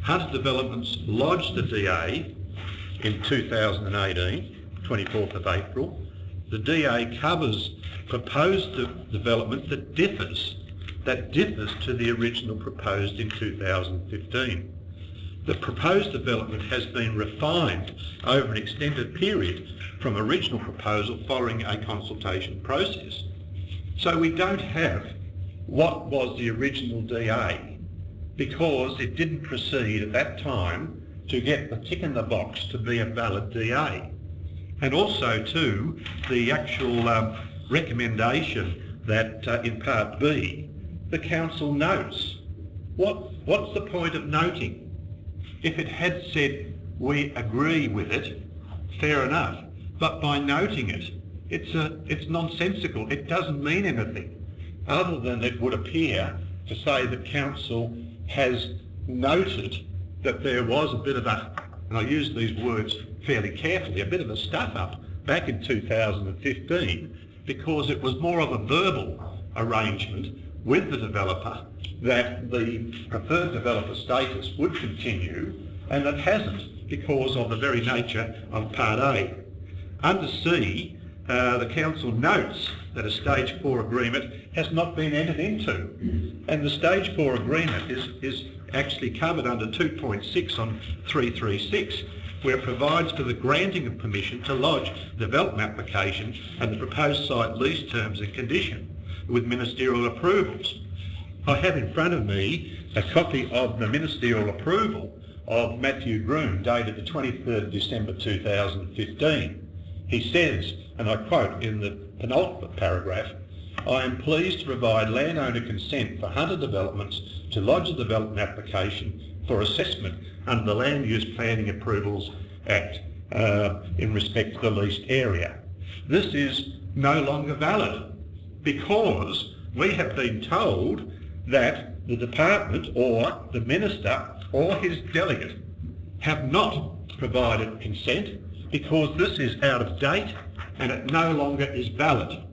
Hunter Developments lodged the DA in 2018, 24th of April. The DA covers proposed development that differs to the original proposed in 2015. The proposed development has been refined over an extended period from original proposal following a consultation process. So we don't have what was the original DA because it didn't proceed at that time to get the tick in the box to be a valid DA. And also too, the actual recommendation that in Part B, the Council notes. What's the point of noting? If it had said, we agree with it, fair enough. But by noting it, it's nonsensical. It doesn't mean anything other than it would appear to say that Council has noted that there was a bit of a, and I use these words fairly carefully, a bit of a stuff-up back in 2015 because it was more of a verbal arrangement with the developer that the preferred developer status would continue, and it hasn't because of the very nature of Part A. Under C, the Council notes that a Stage 4 agreement has not been entered into, and the Stage 4 agreement is actually covered under 2.6 on 336, where it provides for the granting of permission to lodge the development application and the proposed site lease terms and condition with ministerial approvals. I have in front of me a copy of the ministerial approval of Matthew Groom dated the 23rd of December 2015. He says, and I quote in the penultimate paragraph, I am pleased to provide landowner consent for Hunter Developments to lodge a development application for assessment under the Land Use Planning Approvals Act in respect to the leased area. This is no longer valid because we have been told that the department or the minister or his delegate have not provided consent because this is out of date and it no longer is valid.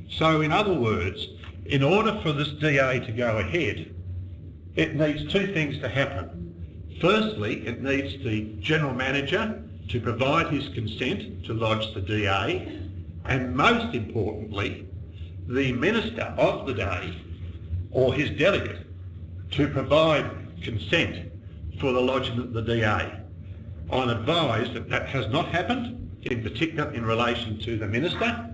So in other words, in order for this DA to go ahead, it needs two things to happen. Firstly, it needs the General Manager to provide his consent to lodge the DA, and most importantly, the Minister of the day or his delegate to provide consent for the lodgement of the DA. I'm advised that that has not happened, in particular in relation to the Minister,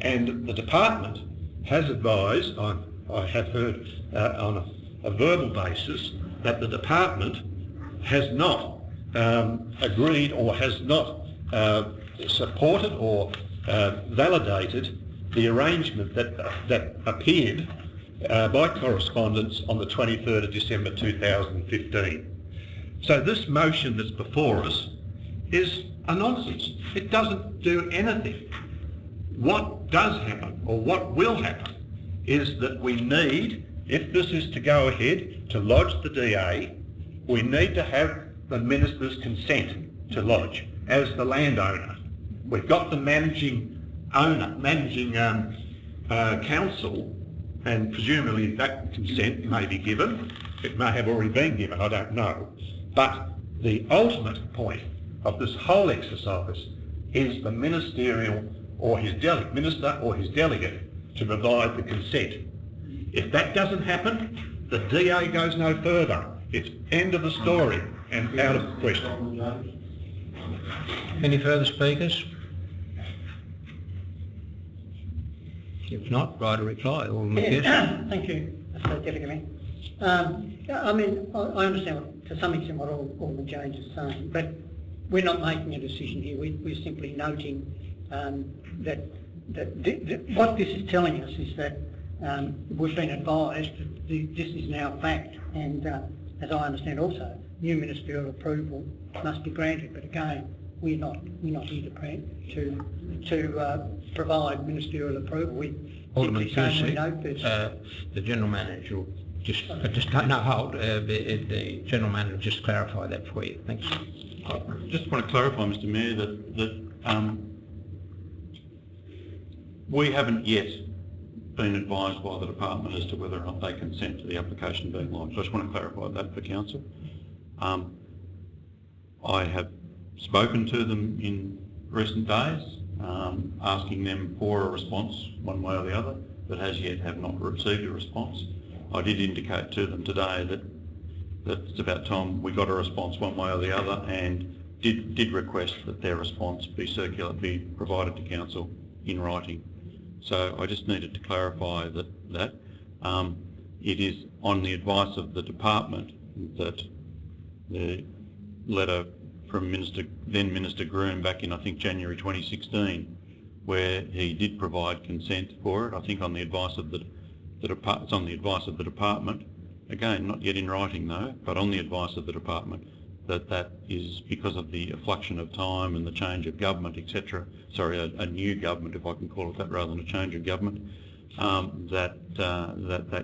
and the Department has advised, I have heard on a verbal basis, that the Department has not agreed or has not supported or validated the arrangement that appeared by correspondence on the 23rd of December 2015. So this motion that's before us is a nonsense. It doesn't do anything. What does happen, or what will happen, is that we need, if this is to go ahead, to lodge the DA, we need to have the Minister's consent to lodge as the landowner. We've got the managing council, and presumably that consent may be given. It may have already been given, I don't know. But the ultimate point of this whole exercise is the ministerial or his minister or his delegate to provide the consent. If that doesn't happen, the DA goes no further. It's end of the story and out of question. Any further speakers? If not, write a reply. Alderman Pearson. Thank you, Mr. Deputy Mayor. I mean, I understand to some extent what Alderman Jones is saying, but we're not making a decision here. We're simply noting that what this is telling us is that we've been advised that this is now fact, and as I understand also, new ministerial approval must be granted. But again, we're not here to provide ministerial approval. Alderman Simply Piercy, the General Manager will just hold. The General Manager will just clarify that for you. Thanks. I just want to clarify, Mr Mayor, that we haven't yet been advised by the department as to whether or not they consent to the application being lodged. I just want to clarify that for Council. I have spoken to them in recent days, asking them for a response one way or the other, but as yet have not received a response. I did indicate to them today that it's about time we got a response one way or the other, and did request that their response be provided to Council in writing. So I just needed to clarify that it is on the advice of the department that the letter from then Minister Groom back in, I think, January 2016, where he did provide consent for it. I think on the advice of it's on the advice of the department, again, not yet in writing though, but on the advice of the department, that is because of the affluction of time and the change of government, etc. Sorry, a new government, if I can call it that, rather than a change of government, that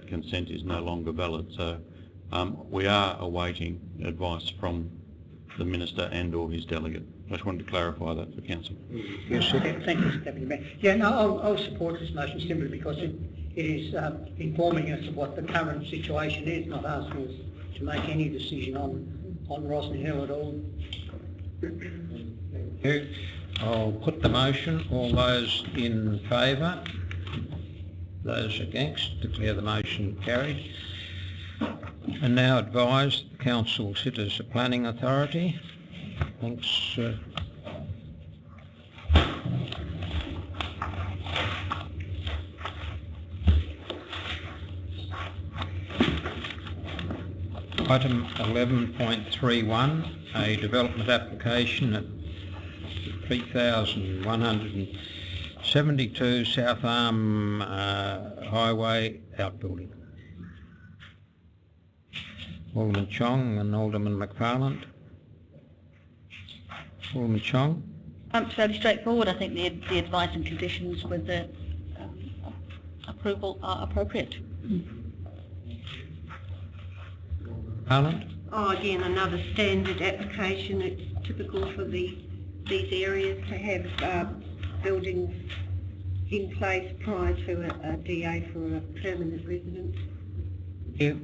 consent is no longer valid. So we are awaiting advice from the Minister and or his delegate. I just wanted to clarify that for Council. Yes, thank you, Mr Deputy Mayor. Yeah, no, I'll support this motion simply because it is informing us of what the current situation is, not asking us to make any decision on Rosny Hill at all. Thank you. I'll put the motion. All those in favour? Those against? Declare the motion carried. And now advise the Council sit as a planning authority. Thanks. Item 11.31, a development application at 3172 South Arm Highway outbuilding. Alderman Chong and Alderman McFarland. Alderman Chong. Fairly straightforward. I think the advice and conditions with the approval are appropriate. Parliament? Oh, again, another standard application. It's typical for these areas to have buildings in place prior to a DA for a permanent residence. Thank you.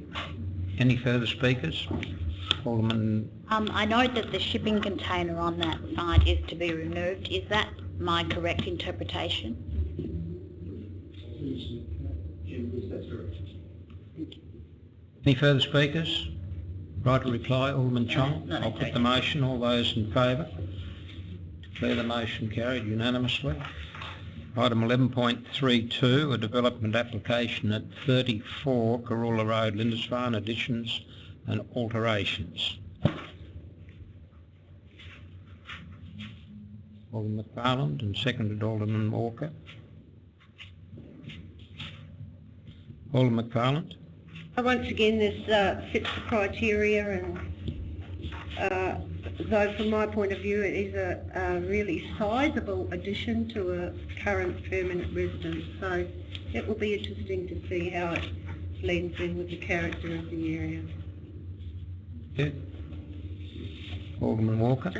Any further speakers? Alderman. I note that the shipping container on that site is to be removed. Is that my correct interpretation? Any further speakers? Right to reply, Alderman Chong. I'll put the motion. All those in favour? Declare the motion carried unanimously. Item 11.32, a development application at 34 Corula Road, Lindisfarne, additions and alterations. Alderman McFarland and seconded Alderman Walker. Alderman McFarland. Once again, this fits the criteria, and though from my point of view it is a really sizeable addition to a current permanent residence, so it will be interesting to see how it blends in with the character of the area. Yeah. Alderman Walker.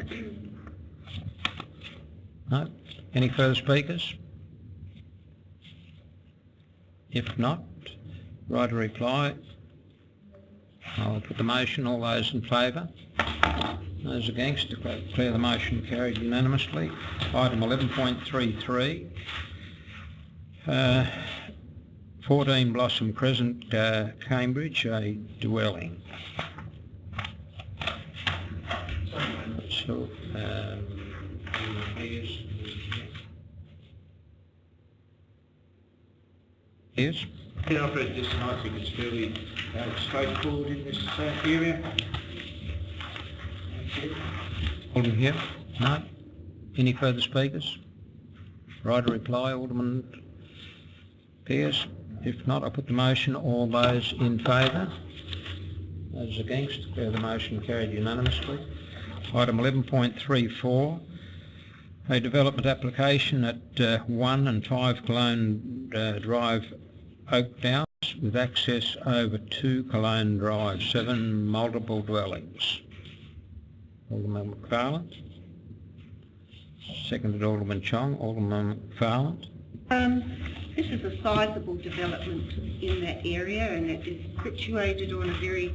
No? Any further speakers? If not, right to reply. I'll put the motion. All those in favour? Those against? Declare the motion carried unanimously. Item 11.33. 14 Blossom Crescent, Cambridge, a dwelling. So, Yes? Yeah, I've read this and I think it's fairly straightforward in this area. Alderman here? No? Any further speakers? Right to reply, Alderman Pearce? If not, I put the motion. All those in favour? Those against? Declare the motion carried unanimously. Item 11.34, a development application at 1 and 5 Cologne Drive, Oakdale, with access over 2 Cologne Drive, 7 multiple dwellings. Alderman McFarland. Seconded Alderman Chong. Alderman McFarland. This is a sizable development in that area, and it is situated on a very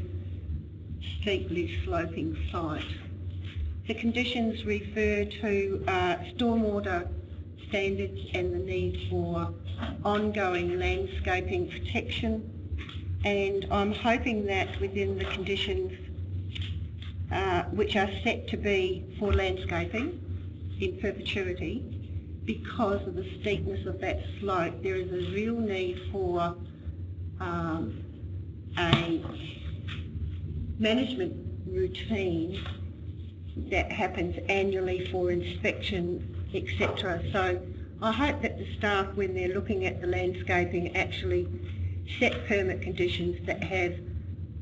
steeply sloping site. The conditions refer to stormwater standards and the need for ongoing landscaping protection, and I'm hoping that within the conditions which are set to be for landscaping in perpetuity, because of the steepness of that slope, there is a real need for a management routine that happens annually for inspection, etc. So I hope that the staff, when they're looking at the landscaping, actually set permit conditions that have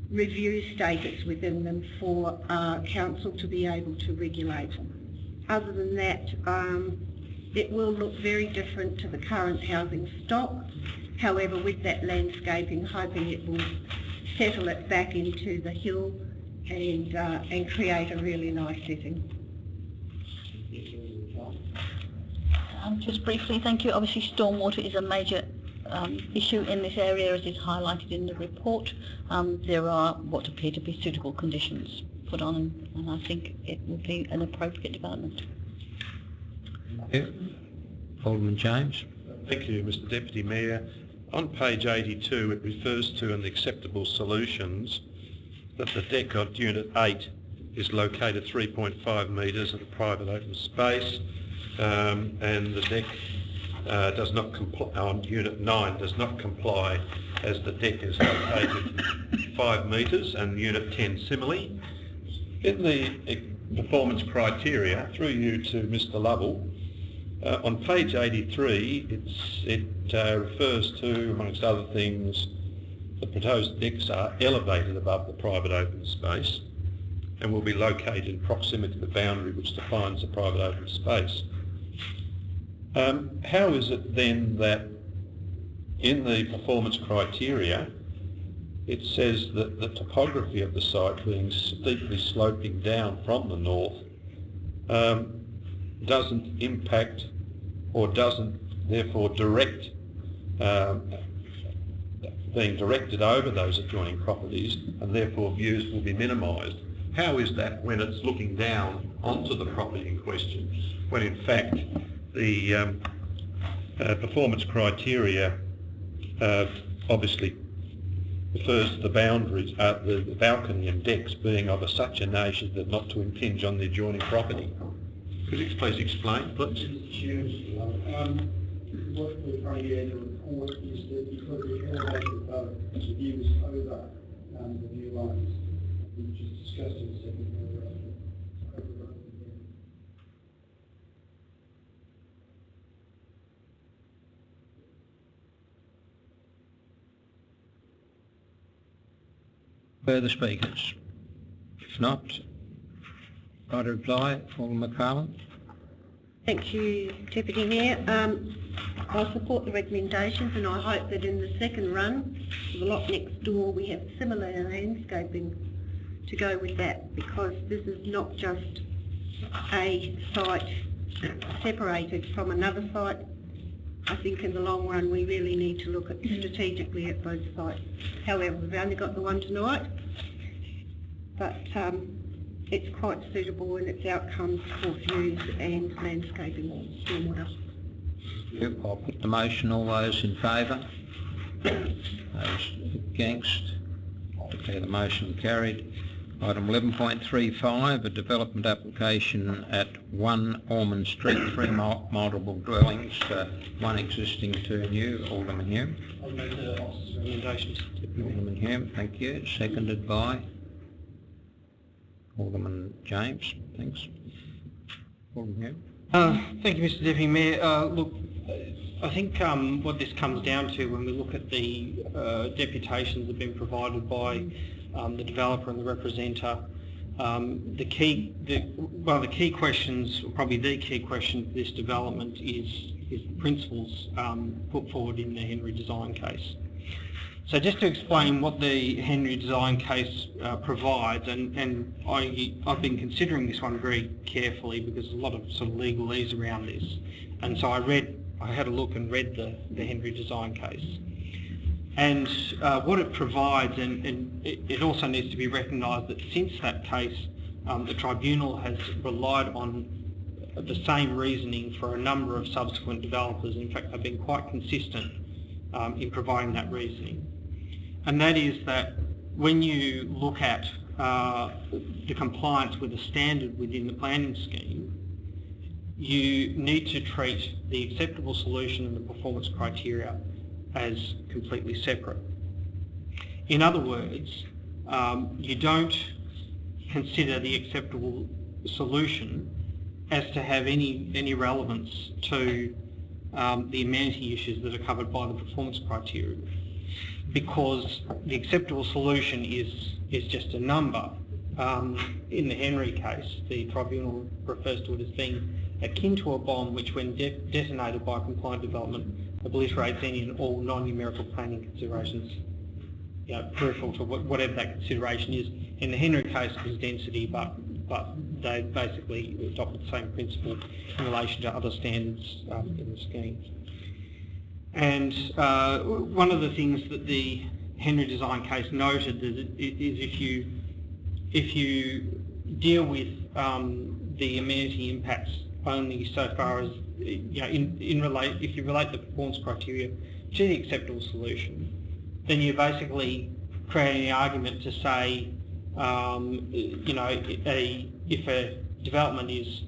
review status within them for council to be able to regulate. Other than that, it will look very different to the current housing stock. However, with that landscaping, hoping it will settle it back into the hill and create a really nice setting. Just briefly, thank you. Obviously, stormwater is a major issue in this area, as is highlighted in the report. There are what appear to be suitable conditions put on, and I think it would be an appropriate development. Yeah. Alderman James. Thank you, Mr Deputy Mayor. On page 82, it refers to an acceptable solutions that the deck on Unit 8 is located 3.5 metres in a private open space, and the deck does not comply, on Unit 9 does not comply, as the deck is located 5 metres and Unit 10 similarly. In the performance criteria, through you to Mr Lovell, on page 83, it refers to, amongst other things, the proposed decks are elevated above the private open space and will be located in proximity to the boundary which defines the private open space. How is it then that in the performance criteria it says that the topography of the site, being steeply sloping down from the north, doesn't impact or doesn't therefore direct, being directed over those adjoining properties, and therefore views will be minimised? How is that when it's looking down onto the property in question, when in fact the performance criteria obviously refers to the boundaries, the balcony and decks being of such a nature that not to impinge on the adjoining property? Could you please explain, please? What we're trying to get in the report is that because the elevation above the view is over the view lines, we just discussed in the second paragraph. Further speakers? If not, right to reply, Alderman McFarland. Thank you, Deputy Mayor. I support the recommendations, and I hope that in the second run, for the lot next door, we have similar landscaping to go with that, because this is not just a site separated from another site. I think in the long run we really need to look at strategically at both sites. However, we've only got the one tonight, but it's quite suitable in its outcomes for views and landscaping and stormwater. I'll put the motion. All those in favour? Those against? Declare the motion carried. Item 11.35, a development application at 1 Ormond Street, 3 multiple dwellings, 1 existing, 2 new. Alderman Hume. I'll move the officer's recommendations. Alderman Hume, thank you. Seconded by Alderman James. Thanks. Alderman Hume. Thank you, Mr Deputy Mayor. Look, I think what this comes down to when we look at the deputations that have been provided by the developer and the representative, one of the key questions, or probably the key question for this development is the principles put forward in the Henry design case. So just to explain what the Henry design case provides, and I've been considering this one very carefully because there's a lot of sort of legalese around this, and so I had a look and read the Henry design case. And what it provides, and it also needs to be recognised that since that case, the tribunal has relied on the same reasoning for a number of subsequent developers. In fact, they've been quite consistent in providing that reasoning. And that is that when you look at the compliance with the standard within the planning scheme, you need to treat the acceptable solution and the performance criteria as completely separate. In other words, you don't consider the acceptable solution as to have any relevance to the amenity issues that are covered by the performance criteria, because the acceptable solution is just a number. In the Henry case, the tribunal refers to it as being akin to a bomb which, when detonated by compliant development, obliterates any and all non-numerical planning considerations, peripheral to whatever that consideration is. In the Henry case, it was density, but they basically adopted the same principle in relation to other standards in the scheme. And one of the things that the Henry design case noted is if you deal with the amenity impacts only so far as if you relate the performance criteria to the acceptable solution, then you're basically creating an argument to say, if a development is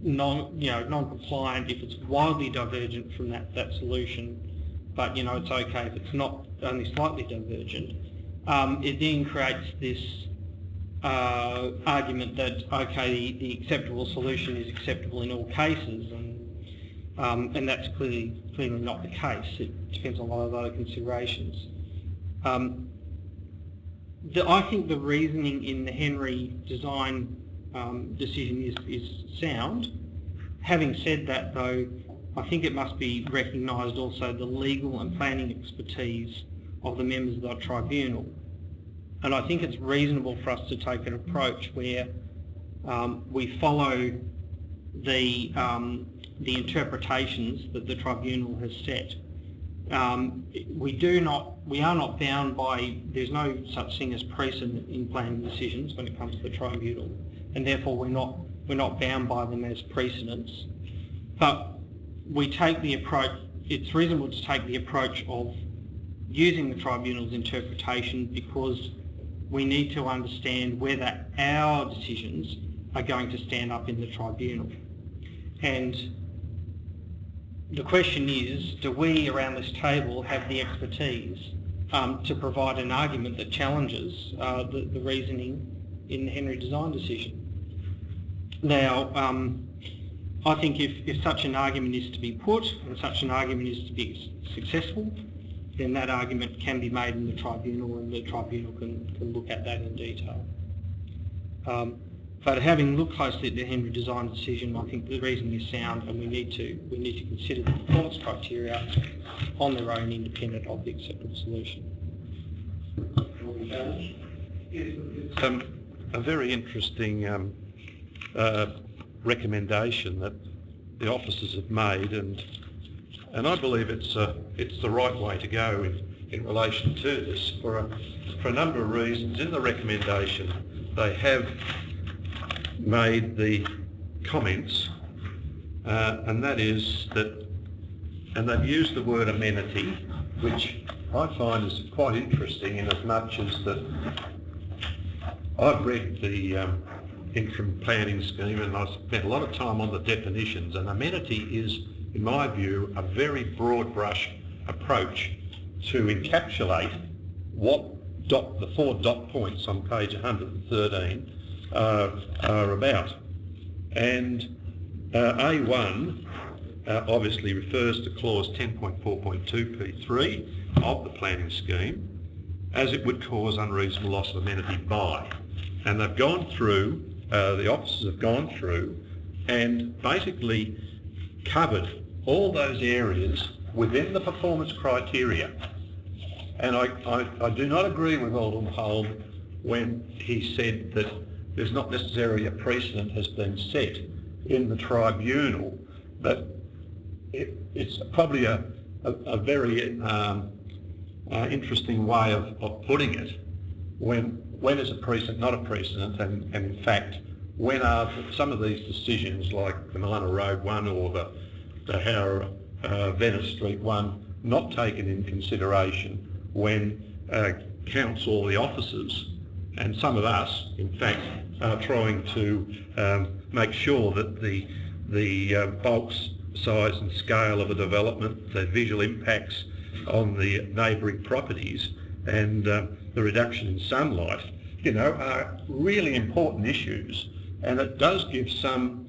non-compliant, if it's wildly divergent from that solution, but it's okay if it's not only slightly divergent, it then creates this argument that the acceptable solution is acceptable in all cases, and that's clearly not the case. It depends on a lot of other considerations. I think the reasoning in the Henry design decision is sound. Having said that, though, I think it must be recognised also the legal and planning expertise of the members of the tribunal. And I think it's reasonable for us to take an approach where we follow the interpretations that the tribunal has set. We are not bound by, there's no such thing as precedent in planning decisions when it comes to the tribunal, and therefore we're not bound by them as precedents. But we take the approach, it's reasonable to take the approach of using the tribunal's interpretation because we need to understand whether our decisions are going to stand up in the tribunal. And the question is, do we around this table have the expertise to provide an argument that challenges the reasoning in the Henry design decision? Now, I think if such an argument is to be put and such an argument is to be successful, then that argument can be made in the tribunal and the tribunal can look at that in detail. But having looked closely at the Henry design decision, I think the reasoning is sound, and we need to consider the performance criteria on their own, independent of the acceptable solution. It's a very interesting recommendation that the officers have made, and I believe it's the right way to go in relation to this for a number of reasons. In the recommendation, they have made the comments, and that is that, and they've used the word amenity, which I find is quite interesting in as much as that I've read the interim planning scheme, and I've spent a lot of time on the definitions, and amenity is, in my view, a very broad brush approach to encapsulate what the 4 dot points on page 113 are about. And A1 obviously refers to clause 10.4.2p3 of the planning scheme, as it would cause unreasonable loss of amenity by. And they've gone through, the officers have gone through and basically covered all those areas within the performance criteria. And I do not agree with Alderman Holm when he said that there's not necessarily a precedent has been set in the tribunal, but it's probably a very interesting way of putting it. When is a precedent not a precedent, and in fact, when are some of these decisions, like the Milana Road one or the Howrah Venice Street one, not taken in consideration when council, the officers, and some of us, in fact, are trying to make sure that the bulk size and scale of a development, the visual impacts on the neighbouring properties, and the reduction in sunlight, are really important issues. And it does give some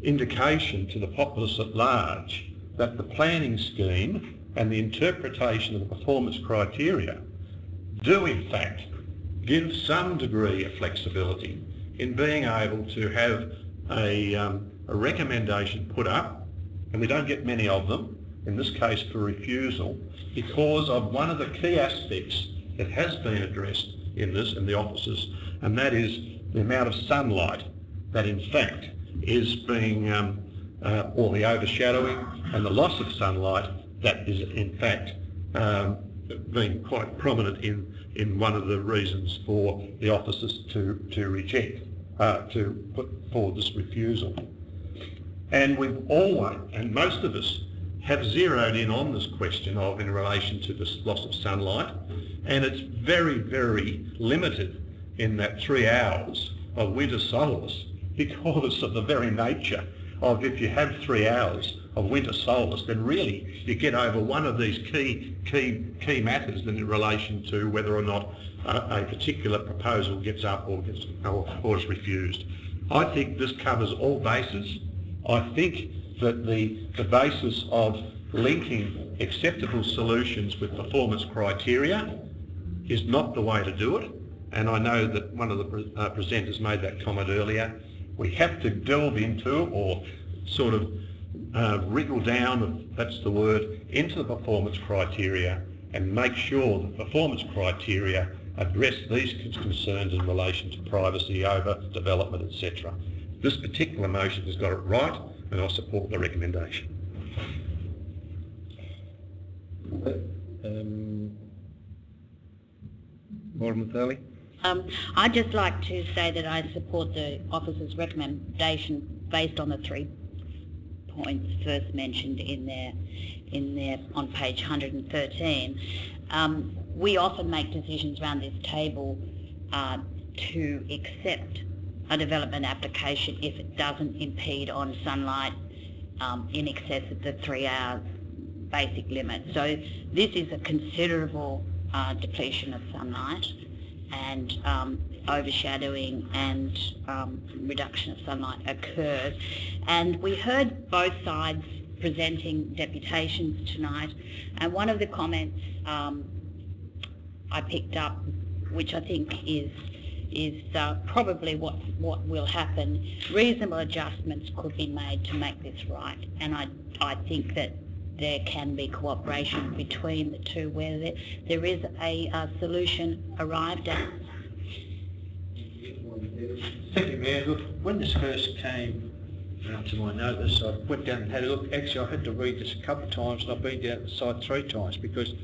indication to the populace at large that the planning scheme and the interpretation of the performance criteria do in fact give some degree of flexibility in being able to have a recommendation put up, and we don't get many of them, in this case for refusal, because of one of the key aspects that has been addressed in this and the officers, and that is the amount of sunlight that in fact is being, or the overshadowing and the loss of sunlight that is in fact being quite prominent in one of the reasons for the officers to reject, to put forward this refusal. And we've always, and most of us, have zeroed in on this question of in relation to this loss of sunlight, and it's very, very limited in that 3 hours of winter solace, because of the very nature of, if you have 3 hours of winter solace, then really you get over one of these key matters in relation to whether or not a particular proposal gets up or is refused. I think this covers all bases. I think that the basis of linking acceptable solutions with performance criteria is not the way to do it. And I know that one of the presenters made that comment earlier. We have to delve into, or sort of wriggle down, if that's the word, into the performance criteria and make sure the performance criteria address these concerns in relation to privacy, over development, etc. This particular motion has got it right, and I support the recommendation. Alderman Thurley. I'd just like to say that I support the officer's recommendation based on the 3 points first mentioned in there on page 113. We often make decisions around this table to accept a development application if it doesn't impede on sunlight in excess of the 3 hours basic limit. So this is a considerable depletion of sunlight, and overshadowing and reduction of sunlight occurs. And we heard both sides presenting deputations tonight, and one of the comments I picked up, which I think is probably what will happen, reasonable adjustments could be made to make this right. And I think that there can be cooperation between the two where there is a solution arrived at. Thank you, Mayor. Look, when this first came to my notice, I went down and had a look. Actually, I had to read this a couple of times, and I've been down to the site 3 times because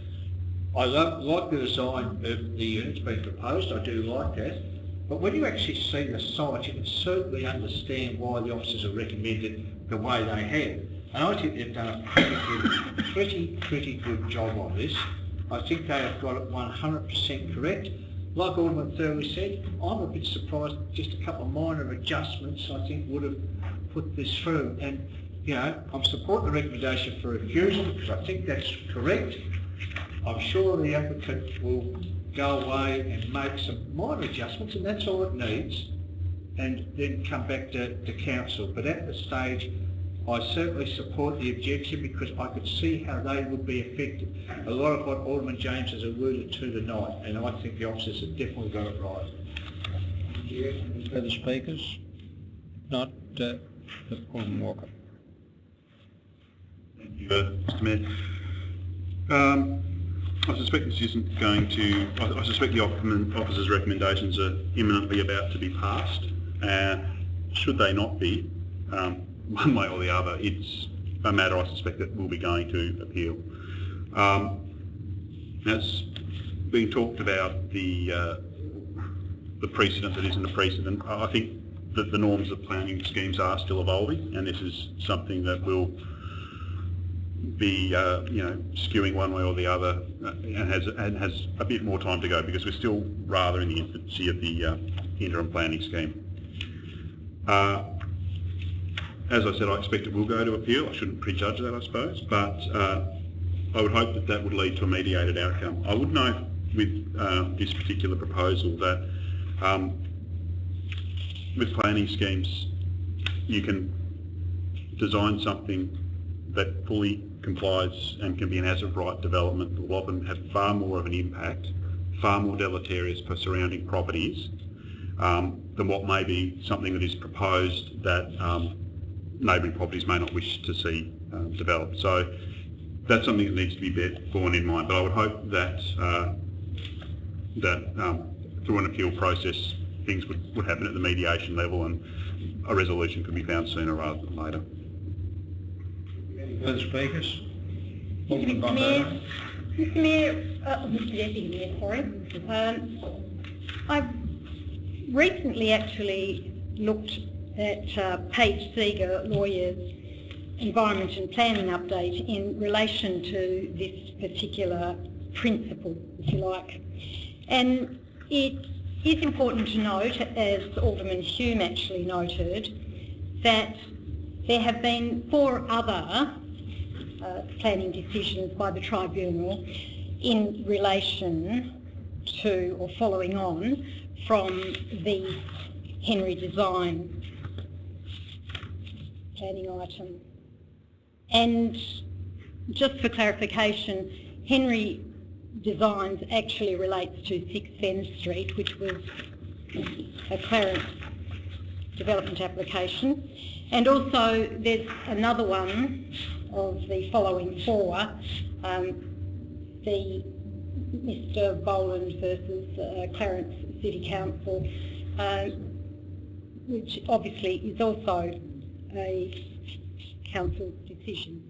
I like the design of the units being proposed. I do like that. But when you actually see the site, you can certainly understand why the officers have recommended the way they have. And I think they've done a pretty good job on this. I think they have got it 100% correct. like Alderman Thurley said, I'm a bit surprised just a couple of minor adjustments I think would have put this through. And, you know, I'm supporting the recommendation for refusal because I think that's correct. I'm sure the applicant will go away and make some minor adjustments, and that's all it needs, and then come back to council. But at this stage, I certainly support the objection because I could see how they would be affected. A lot of what Alderman James has alluded to tonight, and I think the officers have definitely got it right. Further speakers? Not Alderman Walker. Thank you, Mr Mayor. I suspect this isn't going to... I suspect the officer's recommendations are imminently about to be passed. Should they not be, one way or the other, it's a matter I suspect that we'll be going to appeal. As being talked about, the precedent that isn't a precedent, I think that the norms of planning schemes are still evolving, and this is something that will be skewing one way or the other, and has a bit more time to go because we're still rather in the infancy of the interim planning scheme. As I said, I expect it will go to appeal. I shouldn't prejudge that, I suppose, but I would hope that that would lead to a mediated outcome. I would note with this particular proposal that with planning schemes you can design something that fully complies and can be an as-of-right development that will often have far more of an impact, far more deleterious for surrounding properties than what may be something that is proposed that neighbouring properties may not wish to see developed. So that's something that needs to be borne in mind. But I would hope that through an appeal process things would happen at the mediation level and a resolution could be found sooner rather than later. Further speakers? Mr Deputy Mayor, sorry. I've recently actually looked at Page Seeger Lawyers' Environment and Planning Update in relation to this particular principle, if you like. And it is important to note, as Alderman Hume actually noted, that there have been 4 other planning decisions by the Tribunal in relation to or following on from the Henry Design planning item. And just for clarification, Henry Designs actually relates to 6 Fen Street, which was a Clarence development application. And also there's another one of the following 4, the Mr Boland versus Clarence City Council, which obviously is also a council decision.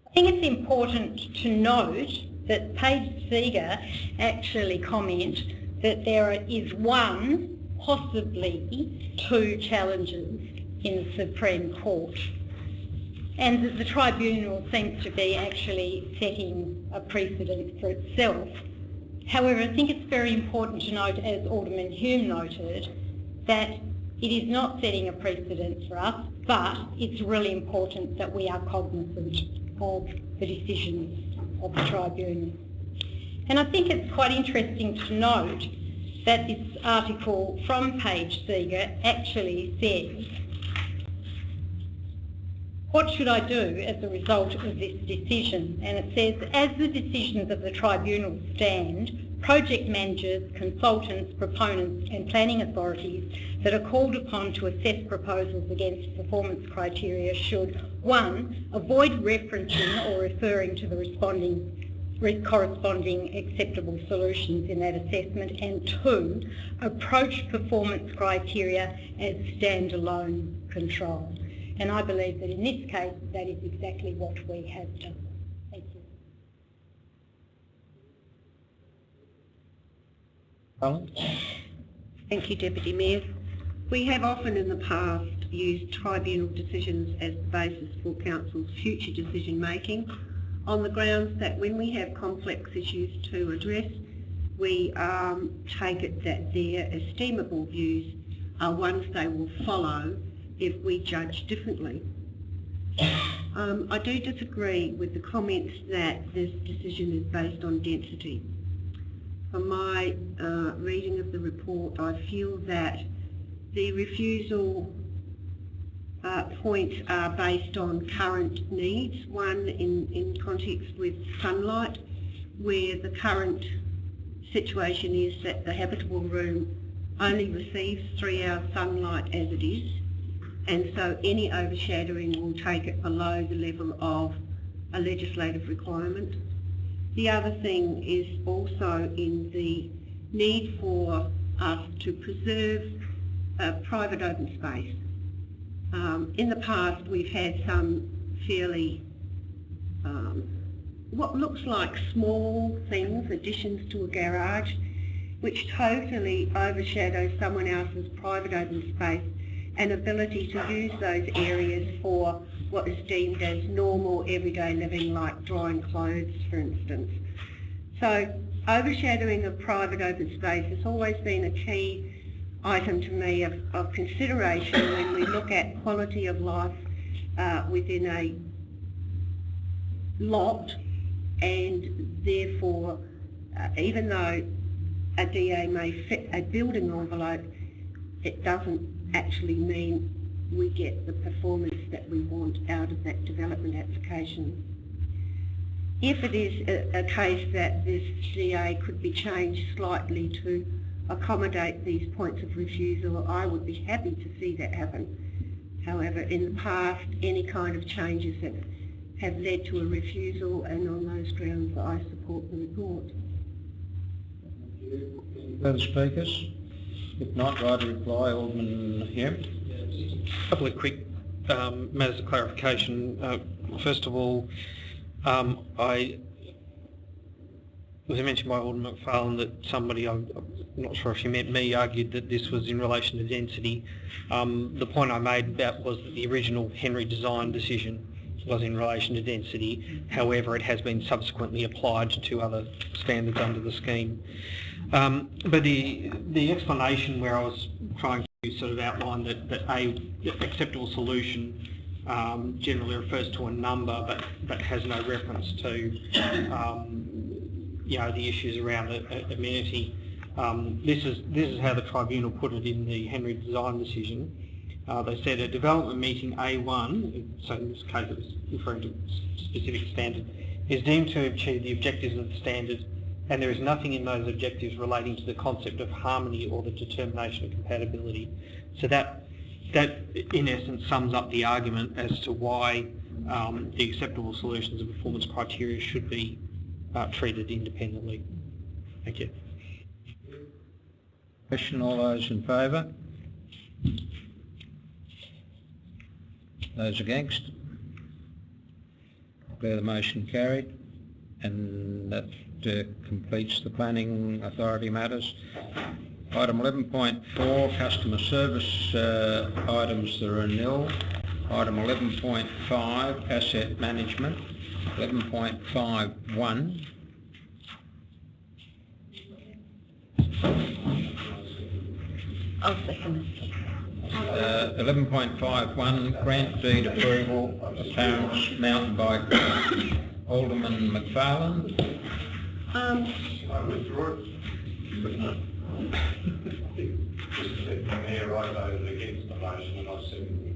I think it's important to note that Page Seeger actually comment that there is 1, possibly 2 challenges in the Supreme Court, and that the Tribunal seems to be actually setting a precedent for itself. However, I think it's very important to note, as Alderman Hume noted, that it is not setting a precedent for us, but it's really important that we are cognizant of the decisions of the Tribunal. And I think it's quite interesting to note that this article from Page Seeger actually says, what should I do as a result of this decision? And it says, as the decisions of the Tribunal stand, project managers, consultants, proponents and planning authorities that are called upon to assess proposals against performance criteria should 1. Avoid referencing or referring to the corresponding acceptable solutions in that assessment, and 2. Approach performance criteria as standalone control. And I believe that in this case that is exactly what we have done. Thank you. Thank you, Deputy Mayor. We have often in the past used tribunal decisions as the basis for Council's future decision making on the grounds that when we have complex issues to address, we take it that their estimable views are ones they will follow if we judge differently. I do disagree with the comments that this decision is based on density. From my reading of the report, I feel that the refusal points are based on current needs. One in context with sunlight, where the current situation is that the habitable room only receives 3 hours sunlight as it is, and so any overshadowing will take it below the level of a legislative requirement. The other thing is also in the need for us to preserve private open space. In the past we've had some fairly what looks like small things, additions to a garage, which totally overshadows someone else's private open space and ability to use those areas for what is deemed as normal everyday living, like drying clothes, for instance. So overshadowing of private open space has always been a key item to me of consideration when we look at quality of life within a lot, and therefore even though a DA may fit a building envelope, it doesn't actually mean we get the performance that we want out of that development application. If it is a case that this DA could be changed slightly to accommodate these points of refusal, I would be happy to see that happen. However, in the past, any kind of changes that have led to a refusal, and on those grounds I support the report. Any further speakers? If not, right to reply, Alderman Hume. A couple of quick matters of clarification. First of all, as I mentioned by Alderman McFarlane, that somebody, I'm not sure if you meant me, argued that this was in relation to density. The point I made about was that the original Henry design decision was in relation to density. However, it has been subsequently applied to other standards under the scheme. But the explanation where I was trying to sort of outline that a acceptable solution generally refers to a number, but has no reference to the issues around amenity. This is how the tribunal put it in the Henry design decision. They said a development meeting A1, so in this case it was referring to a specific standard, is deemed to achieve the objectives of the standard, and there is nothing in those objectives relating to the concept of harmony or the determination of compatibility. So that in essence sums up the argument as to why the acceptable solutions and performance criteria should be treated independently. Thank you. Question, all those in favour? Those against? Declare the motion carried, and that completes the planning authority matters. Item 11.4, customer service items that are nil. Item 11.5, asset management. 11.51. I'll second it. 11.51, grant deed approval of Clarence mountain bike. Alderman McFarlane. I withdraw it. Mayor, I voted against the motion and I seconded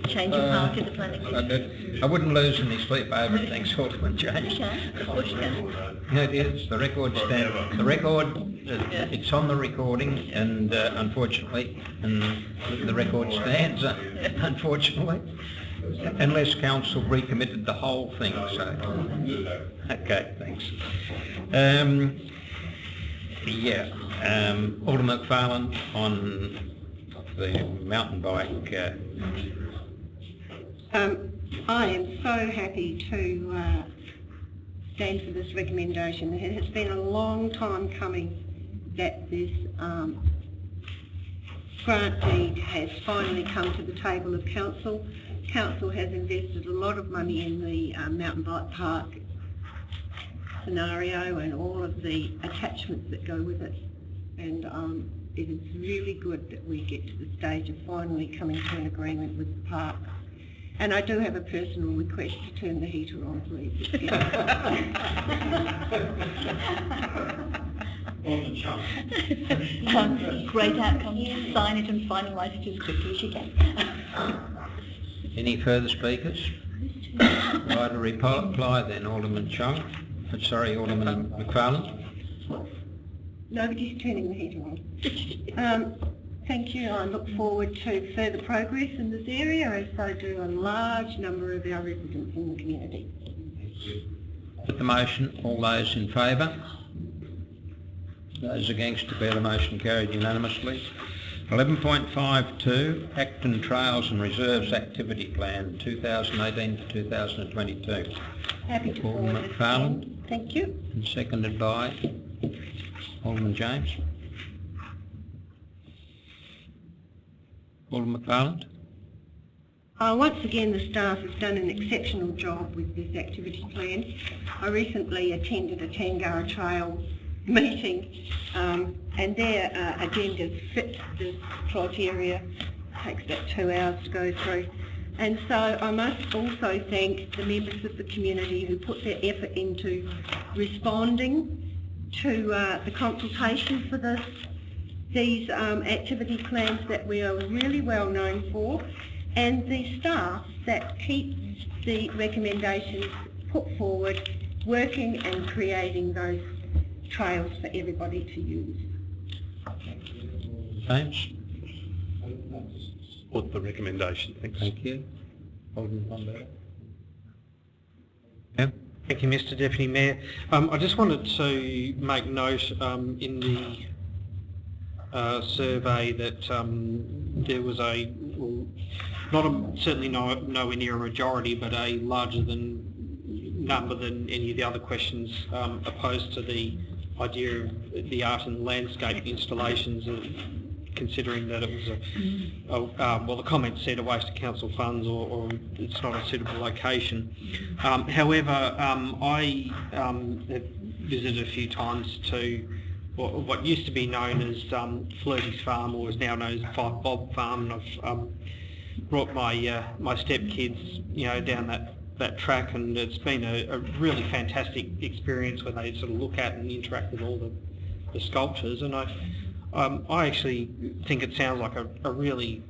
Change of heart in the planning. I wouldn't lose any sleep over it, thanks, Alderman James. Okay, of course you can. No, it is. The record stands. The record, it's on the recording, and unfortunately, and the record stands, unfortunately, unless council recommitted the whole thing. So, okay, thanks. Alderman McFarlane on the mountain bike. I am so happy to stand for this recommendation. It has been a long time coming that this grant deed has finally come to the table of council. Council has invested a lot of money in the mountain bike park scenario and all of the attachments that go with it. And it is really good that we get to the stage of finally coming to an agreement with the park. And I do have a personal request to turn the heater on, please. Great outcome. Sign it and finalise it as quickly as you can. Any further speakers? Right, a reply then, Alderman Alderman McFarlane. Nobody's turning the heater on. Thank you. I look forward to further progress in this area, as so do a large number of our residents in the community. Put the motion. All those in favour? Those against, declare the motion carried unanimously. 11.52, Acton Trails and Reserves Activity Plan 2018 to 2022. Happy to Alderman forward this McFarlane. on. Thank you. And seconded by Alderman James. Alderman McFarlane. Once again, the staff has done an exceptional job with this activity plan. I recently attended a Tangara Trail meeting and their agendas fit this criteria. It takes about 2 hours to go through. And so I must also thank the members of the community who put their effort into responding to the consultation for these activity plans that we are really well known for, and the staff that keep the recommendations put forward, working and creating those trails for everybody to use. James? Support the recommendation. Thanks. Thank you. Alderman Lambert. Thank you, Mr Deputy Mayor. I just wanted to make note in the survey that there was certainly nowhere near a majority, but a larger number than any of the other questions opposed to the idea of the art and landscape installations, considering that it was well, the comment said a waste of council funds or it's not a suitable location. However, I have visited a few times to what used to be known as Flirty's Farm, or is now known as Five Bob Farm, and I've brought my my stepkids, down that track, and it's been a really fantastic experience where they sort of look at and interact with all the sculptures, and I actually think it sounds like a really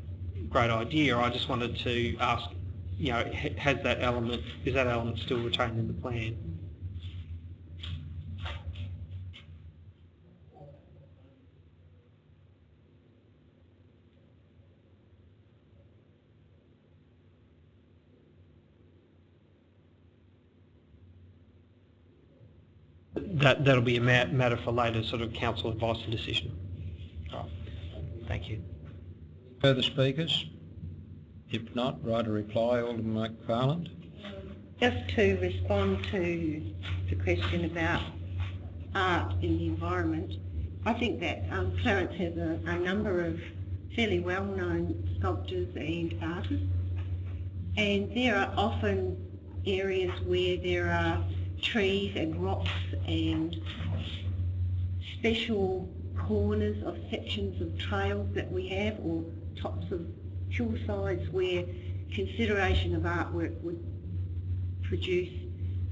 great idea. I just wanted to ask, is that element still retained in the plan? That'll be a matter for later sort of council advice and decision. Oh, thank you. Further speakers? If not, write a reply, Alderman McFarlane. Just to respond to the question about art in the environment, I think that Clarence has a number of fairly well-known sculptors and artists, and there are often areas where there are trees and rocks and special corners of sections of trails that we have, or tops of hillsides where consideration of artwork would produce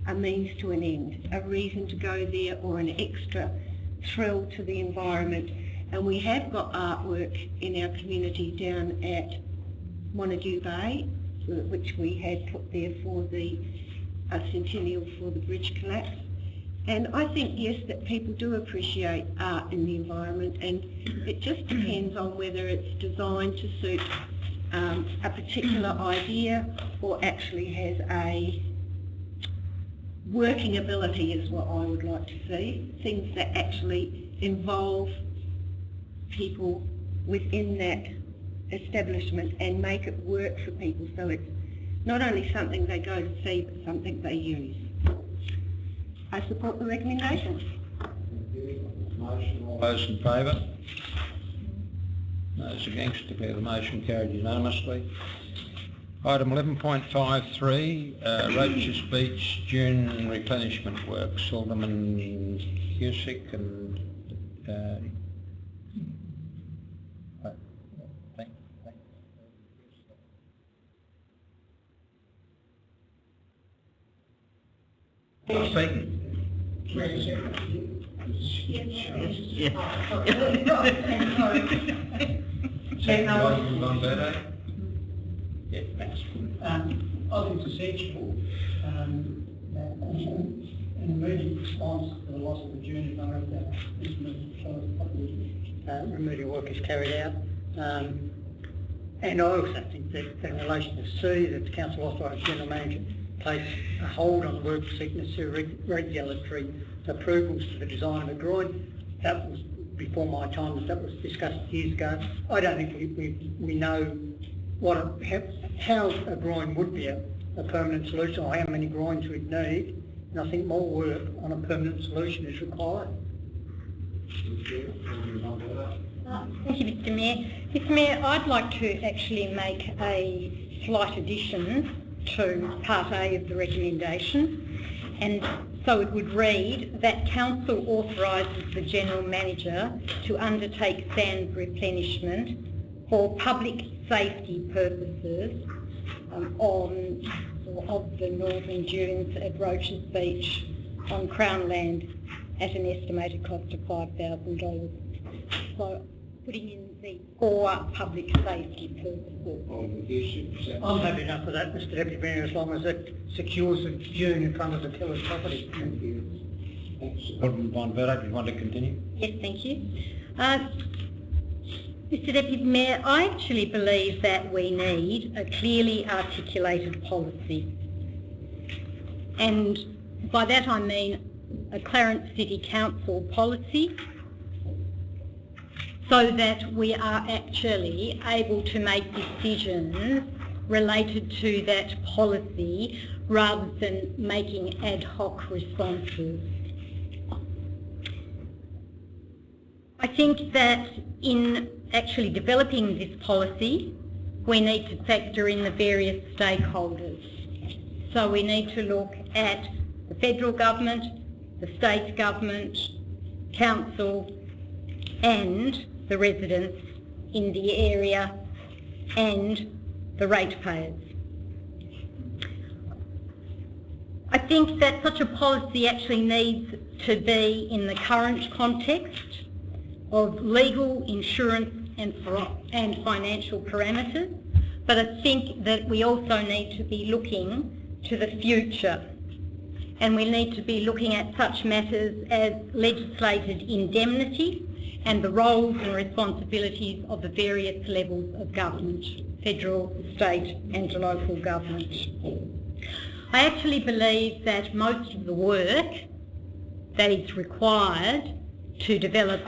a means to an end, a reason to go there, or an extra thrill to the environment. And we have got artwork in our community down at Montague Bay, which we had put there for the centennial for the bridge collapse. And I think, yes, that people do appreciate art in the environment, and it just depends on whether it's designed to suit a particular idea or actually has a working ability, is what I would like to see. Things that actually involve people within that establishment and make it work for people, so it's not only something they go to see, but something they use. I support the recommendations. All those in favour? Those against, declare the motion carried unanimously. Item 11.53, Roaches Beach dune replenishment works. Alderman Cusick and speaking. I think it's essential an immediate response to the loss of the junior bar remedial work is carried out. And I also think that in relation to C, that the council authorise general manager place a hold on the work seeking necessary regulatory approvals for the design of a groin. That was before my time, that was discussed years ago. I don't think we know how a groin would be a permanent solution, or how many groins we'd need, and I think more work on a permanent solution is required. Thank you, Mr Mayor. Mr Mayor, I'd like to actually make a slight addition to Part A of the recommendation, and so it would read that Council authorises the General Manager to undertake sand replenishment for public safety purposes of the northern dunes at Roaches Beach on Crown land at an estimated cost of $5,000. So putting in the for public safety purposes. I'm happy enough for that, Mr Deputy Mayor, as long as it secures the dune in front of the killer's property. Thank you. Thanks. Alderman Von Verda, do you want to continue? Yes, thank you. Mr Deputy Mayor, I actually believe that we need a clearly articulated policy. And by that I mean a Clarence City Council policy, so that we are actually able to make decisions related to that policy rather than making ad hoc responses. I think that in actually developing this policy, we need to factor in the various stakeholders. So we need to look at the federal government, the state government, council, and the residents in the area and the ratepayers. I think that such a policy actually needs to be in the current context of legal, insurance and financial parameters, but I think that we also need to be looking to the future, and we need to be looking at such matters as legislated indemnity and the roles and responsibilities of the various levels of government, federal, state and local government. I actually believe that most of the work that is required to develop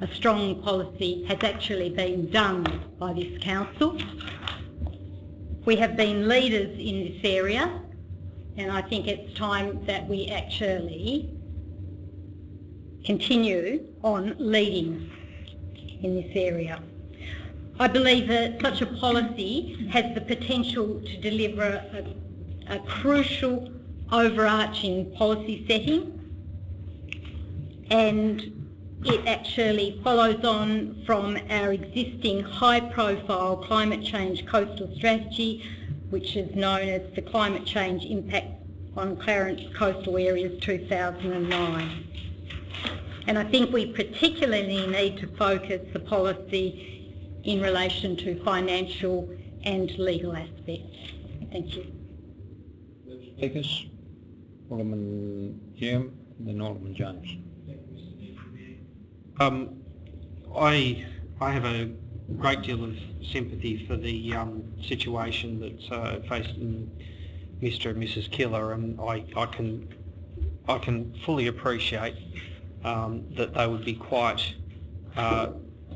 a strong policy has actually been done by this council. We have been leaders in this area, and I think it's time that we actually continue on leading in this area. I believe that such a policy has the potential to deliver a crucial overarching policy setting, and it actually follows on from our existing high-profile climate change coastal strategy, which is known as the Climate Change Impact on Clarence Coastal Areas 2009. And I think we particularly need to focus the policy in relation to financial and legal aspects. Thank you. Speakers, Alderman Hume and then Alderman Jones. I have a great deal of sympathy for the situation that's facing Mr. and Mrs. Killer, and I can fully appreciate that they would be quite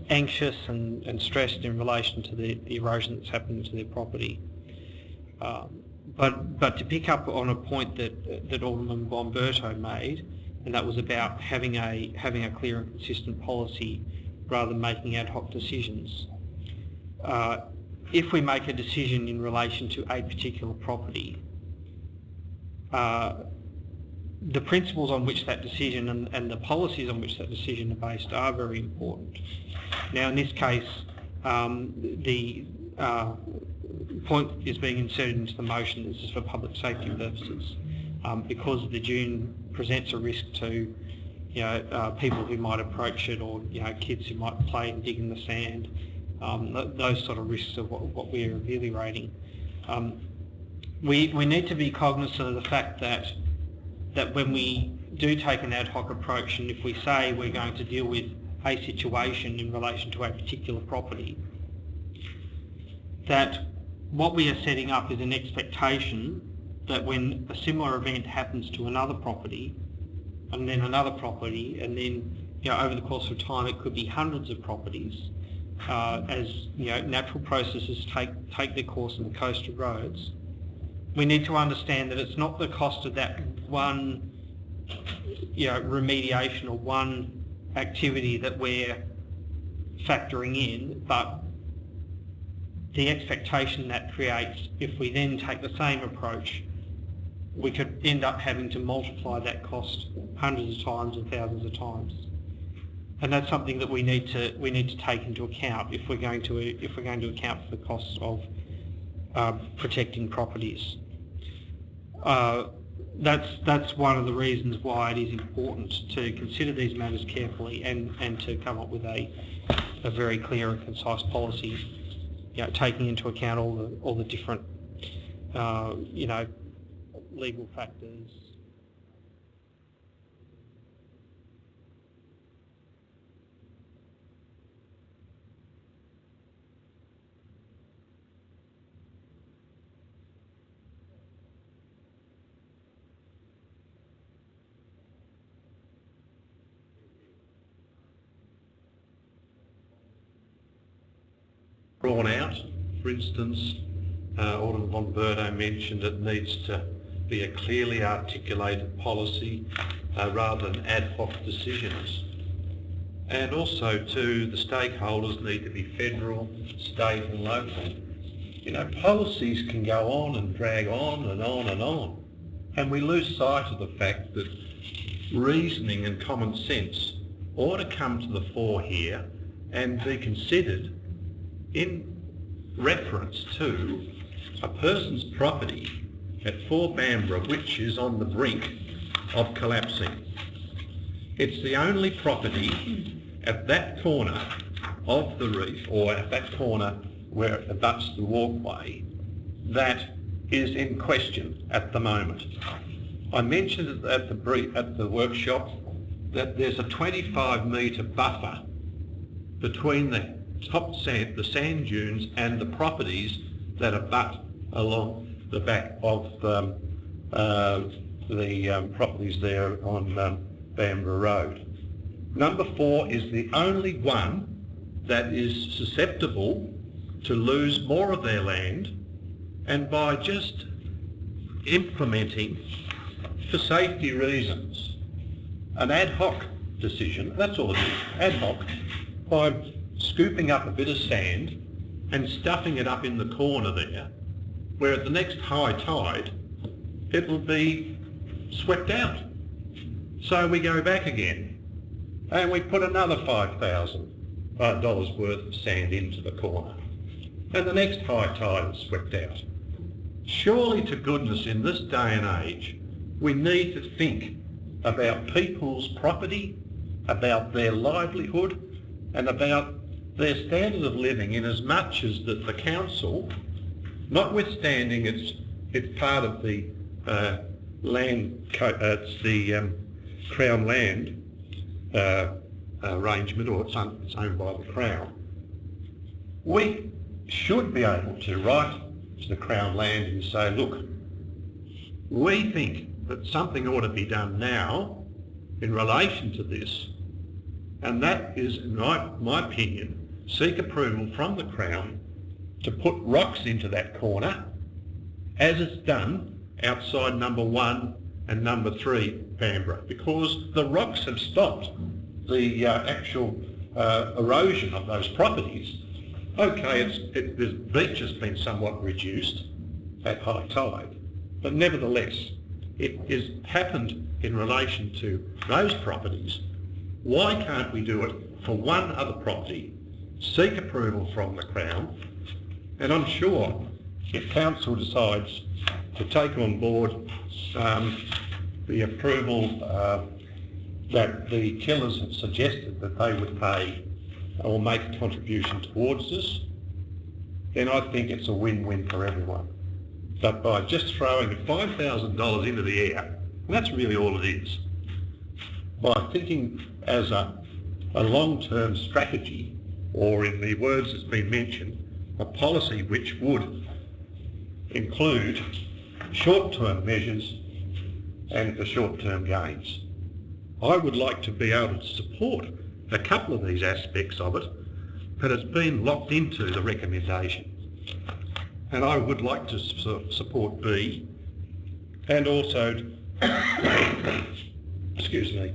anxious and stressed in relation to the erosion that's happened to their property. But to pick up on a point that Alderman Bomberto made, and that was about having a clear and consistent policy rather than making ad hoc decisions. if we make a decision in relation to a particular property, the principles on which that decision and the policies on which that decision are based are very important. Now, in this case, the point is being inserted into the motion. This is for public safety purposes, because the dune presents a risk to, people who might approach it, or kids who might play and dig in the sand. Those sort of risks are what we're ameliorating. We need to be cognizant of the fact that when we do take an ad hoc approach, and if we say we're going to deal with a situation in relation to a particular property, that what we are setting up is an expectation that when a similar event happens to another property, and then another property, and then over the course of time it could be hundreds of properties, as natural processes take their course in the coastal roads, we need to understand that it's not the cost of that one remediation or one activity that we're factoring in, but the expectation that creates. If we then take the same approach, we could end up having to multiply that cost hundreds of times and thousands of times, and that's something that we need to take into account if we're going to account for the costs of protecting properties. That's one of the reasons why it is important to consider these matters carefully and to come up with a very clear and concise policy, taking into account all the different legal factors. Drawn out. For instance, Alderman von Berto mentioned it needs to be a clearly articulated policy rather than ad hoc decisions. And also too, the stakeholders need to be federal, state and local. Policies can go on and drag on and on and on, and we lose sight of the fact that reasoning and common sense ought to come to the fore here and be considered in reference to a person's property at 4 Bamborough, which is on the brink of collapsing. It's the only property at that corner of the reef, or at that corner where it abuts the walkway, that is in question at the moment. I mentioned at the workshop that there's a 25-metre buffer between the the sand dunes and the properties that abut along the back of the properties there on Bamborough Road. Number 4 is the only one that is susceptible to lose more of their land, and by just implementing, for safety reasons, an ad hoc decision, that's all it is, ad hoc, by scooping up a bit of sand and stuffing it up in the corner there, where at the next high tide it will be swept out. So we go back again and we put another $5,000 worth of sand into the corner, and the next high tide is swept out. Surely to goodness, in this day and age, we need to think about people's property, about their livelihood, and about their standard of living, in as much as that the council, notwithstanding it's part of the Crown land arrangement, or it's owned by the Crown, we should be able to write to the Crown land and say, look, we think that something ought to be done now in relation to this, and that is, in my opinion, seek approval from the Crown to put rocks into that corner, as it's done outside number 1 and number 3 Bamborough, because the rocks have stopped the actual erosion of those properties, Okay, the beach has been somewhat reduced at high tide, but nevertheless, it has happened in relation to those properties. Why can't we do it for one other property, seek approval from the Crown, and I'm sure if Council decides to take on board the approval that the Killers have suggested that they would pay or make a contribution towards this, then I think it's a win-win for everyone. But by just throwing $5,000 into the air, and that's really all it is, by thinking as a long-term strategy, or in the words that's been mentioned, a policy which would include short-term measures and for short-term gains. I would like to be able to support a couple of these aspects of it, but it's been locked into the recommendation. And I would like to support B, and also, excuse me,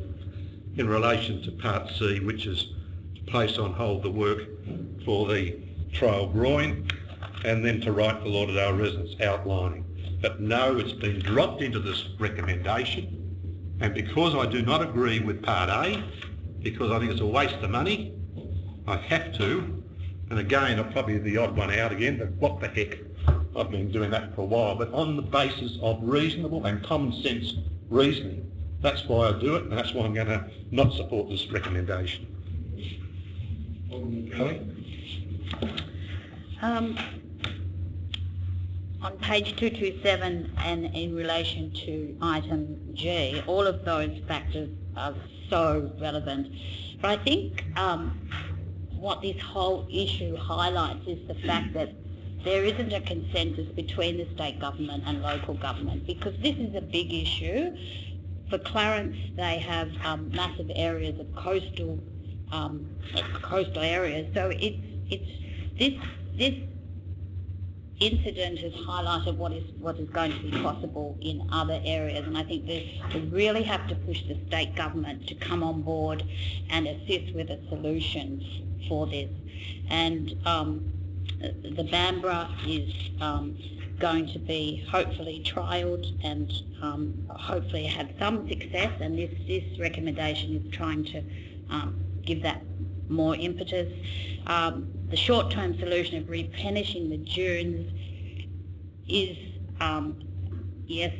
in relation to Part C, which is to place on hold the work for the Trail Groin, and then to write the Lauderdale residents outlining. But no, it's been dropped into this recommendation, and because I do not agree with Part A, because I think it's a waste of money, I have to, and again, I'll probably be the odd one out again, but what the heck, I've been doing that for a while, but on the basis of reasonable and common sense reasoning, that's why I do it, and that's why I'm going to not support this recommendation. On page 227 and in relation to item G, all of those factors are so relevant. But I think what this whole issue highlights is the fact that there isn't a consensus between the state government and local government, because this is a big issue. For Clarence, they have massive areas of coastal areas, so this incident has highlighted what is going to be possible in other areas, and I think we really have to push the state government to come on board and assist with a solution for this. And the Bambara is going to be hopefully trialled and hopefully have some success, and this recommendation is trying to give that more impetus. The short-term solution of replenishing the dunes is, yes,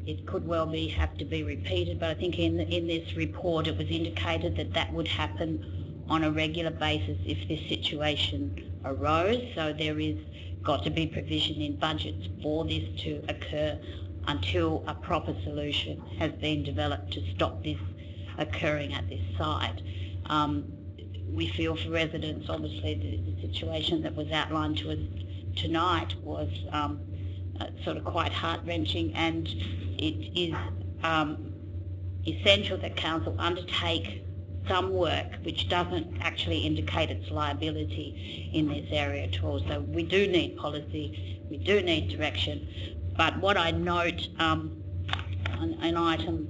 it could well have to be repeated, but I think in this report it was indicated that that would happen on a regular basis if this situation arose, so there is got to be provision in budgets for this to occur until a proper solution has been developed to stop this occurring at this site. We feel for residents, obviously the situation that was outlined to us tonight was sort of quite heart-wrenching, and it is essential that Council undertake some work which doesn't actually indicate its liability in this area at all. So we do need policy, we do need direction, but what I note on item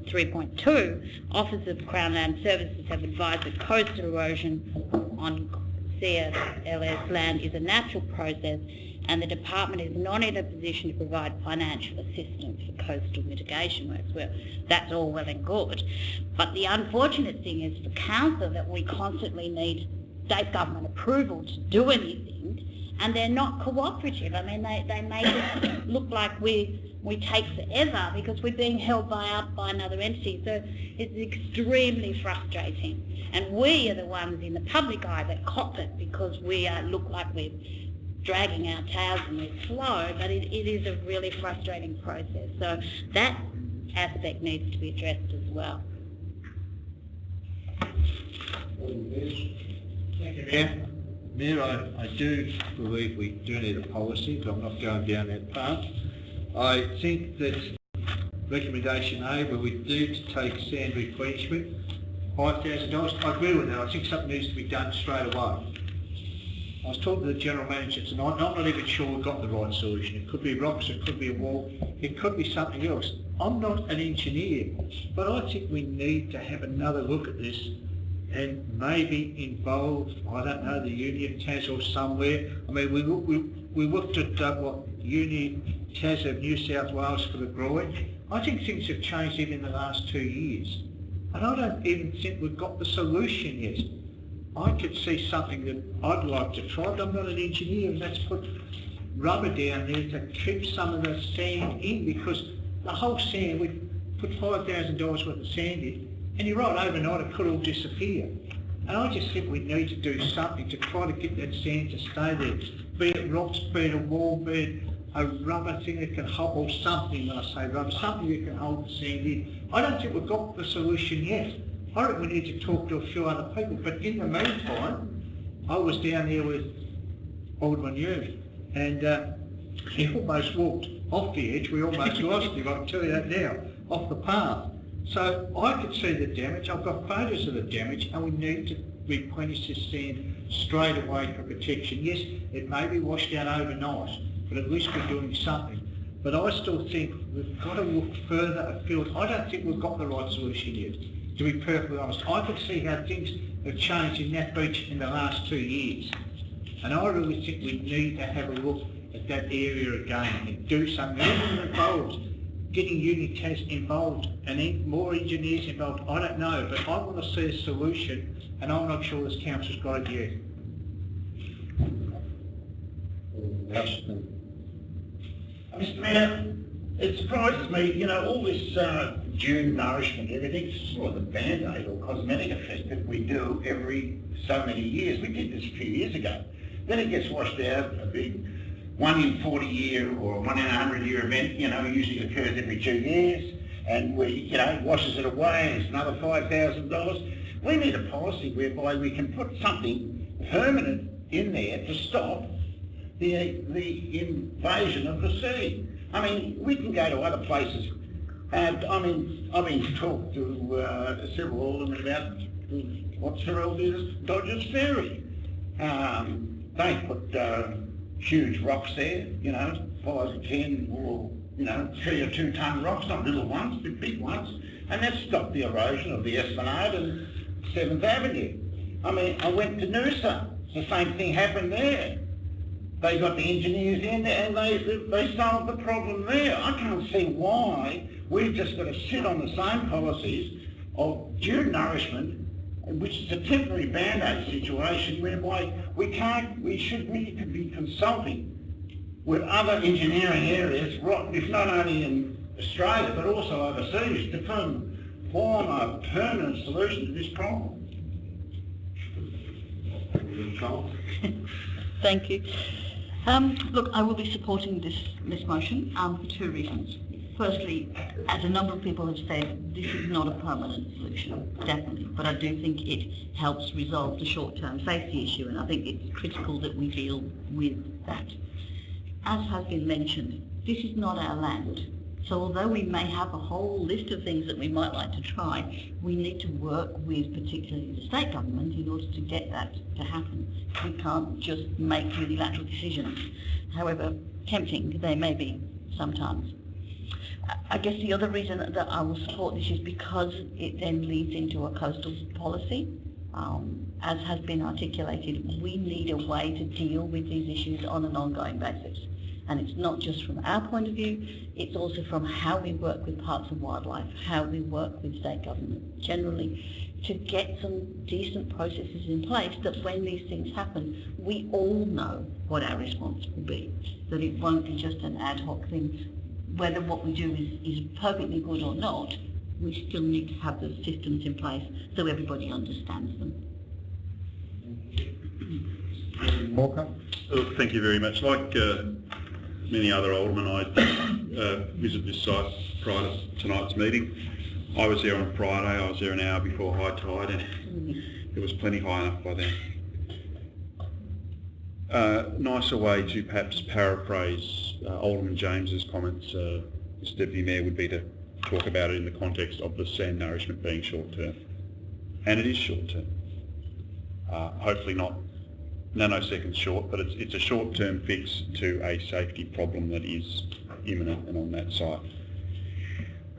3.2, Office of Crown Land Services have advised that coastal erosion on CLS land is a natural process, and the department is not in a position to provide financial assistance for coastal mitigation works. Well, that's all well and good, but the unfortunate thing is for Council that we constantly need state government approval to do anything, and they're not cooperative. I mean, they make it look like we take forever because we're being held by another entity. So it's extremely frustrating, and we are the ones in the public eye that cop it because we look like we're dragging our tails and we're slow, but it is a really frustrating process. So that aspect needs to be addressed as well. Thank you, Mayor. Mayor, I do believe we do need a policy, but I'm not going down that path. I think that recommendation A, where we do take sand replenishment, $5,000, I agree with that. I think something needs to be done straight away. I was talking to the General Manager tonight, and I'm not even sure we've got the right solution. It could be rocks, it could be a wall, it could be something else. I'm not an engineer, but I think we need to have another look at this and maybe involve, I don't know, the Union TAS or somewhere. I mean, we looked at what Union TAS of New South Wales for the groin. I think things have changed even in the last 2 years. And I don't even think we've got the solution yet. I could see something that I'd like to try, but I'm not an engineer, and that's put rubber down there to keep some of the sand in, because the whole sand, we put $5,000 worth of sand in, and you're right, overnight it could all disappear. And I just think we need to do something to try to get that sand to stay there. Be it rocks, be it a wall, be it a rubber thing that can hold, or something, when I say rubber, something that can hold the sand in. I don't think we've got the solution yet. I reckon we need to talk to a few other people, but in the meantime, I was down there with Alderman Hume, and he almost walked off the edge. We almost lost him, I can tell you that now, off the path. So I could see the damage. I've got photos of the damage, and we need to replenish this sand straight away for protection. Yes, it may be washed out overnight, but at least we're doing something. But I still think we've got to look further afield. I don't think we've got the right solution yet, to be perfectly honest. I could see how things have changed in that beach in the last 2 years. And I really think we need to have a look at that area again and do something. Everyone involved, getting UniTAS involved and then more engineers involved, I don't know, but I want to see a solution, and I'm not sure this council's got it yet. Mr Mayor, it surprises me, you know, all this dune nourishment, everything, it's sort of a band-aid or cosmetic effect that we do every so many years. We did this a few years ago. Then it gets washed out, a big 1 in 40 year or 1 in 100 year event, you know, usually occurs every 2 years, and we, you know, washes it away, and it's another $5,000. We need a policy whereby we can put something permanent in there to stop the invasion of the sea. I mean, we can go to other places, and I mean, I've been talked to several aldermen about what Sorrel did, Dodgers Ferry. They put huge rocks there, you know, 5 or 10 or, you know, 3 or 2 ton rocks, not little ones, but big ones, and that stopped the erosion of the Esplanade and 7th Avenue. I mean, I went to Noosa, the same thing happened there. They got the engineers in there and they solved the problem there. I can't see why we've just got to sit on the same policies of due nourishment, which is a temporary band-aid situation whereby we should need to be consulting with other engineering areas, if not only in Australia but also overseas, to form a permanent solution to this problem. Thank you. Look, I will be supporting this motion for 2 reasons. Firstly, as a number of people have said, this is not a permanent solution, definitely, but I do think it helps resolve the short-term safety issue, and I think it's critical that we deal with that. As has been mentioned, this is not our land, so although we may have a whole list of things that we might like to try, we need to work with particularly the state government in order to get that to happen. We can't just make unilateral decisions, however tempting they may be sometimes. I guess the other reason that I will support this is because it then leads into a coastal policy. As has been articulated, we need a way to deal with these issues on an ongoing basis. And it's not just from our point of view, it's also from how we work with parks and wildlife, how we work with state government generally, to get some decent processes in place that when these things happen, we all know what our response will be, that it won't be just an ad hoc thing. Whether what we do is perfectly good or not, we still need to have those systems in place so everybody understands them. Walker? Thank you very much. Like many other aldermen, I visited this site prior to tonight's meeting. I was there on Friday. I was there an hour before high tide, and it was plenty high enough by then. Nicer way to perhaps paraphrase Alderman James's comments, Mr Deputy Mayor, would be to talk about it in the context of the sand nourishment being short-term. And it is short-term. Hopefully not nanoseconds short, but it's a short-term fix to a safety problem that is imminent and on that site.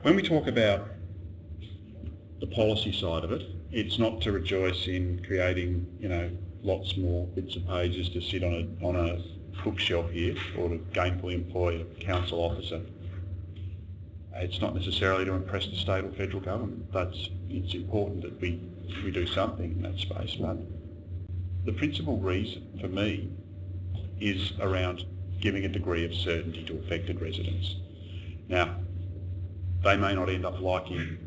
When we talk about the policy side of it, it's not to rejoice in creating, lots more bits of pages to sit on a bookshelf here or to gainfully employ a council officer. It's not necessarily to impress the state or federal government, but it's important that we do something in that space. But the principal reason for me is around giving a degree of certainty to affected residents. Now, they may not end up liking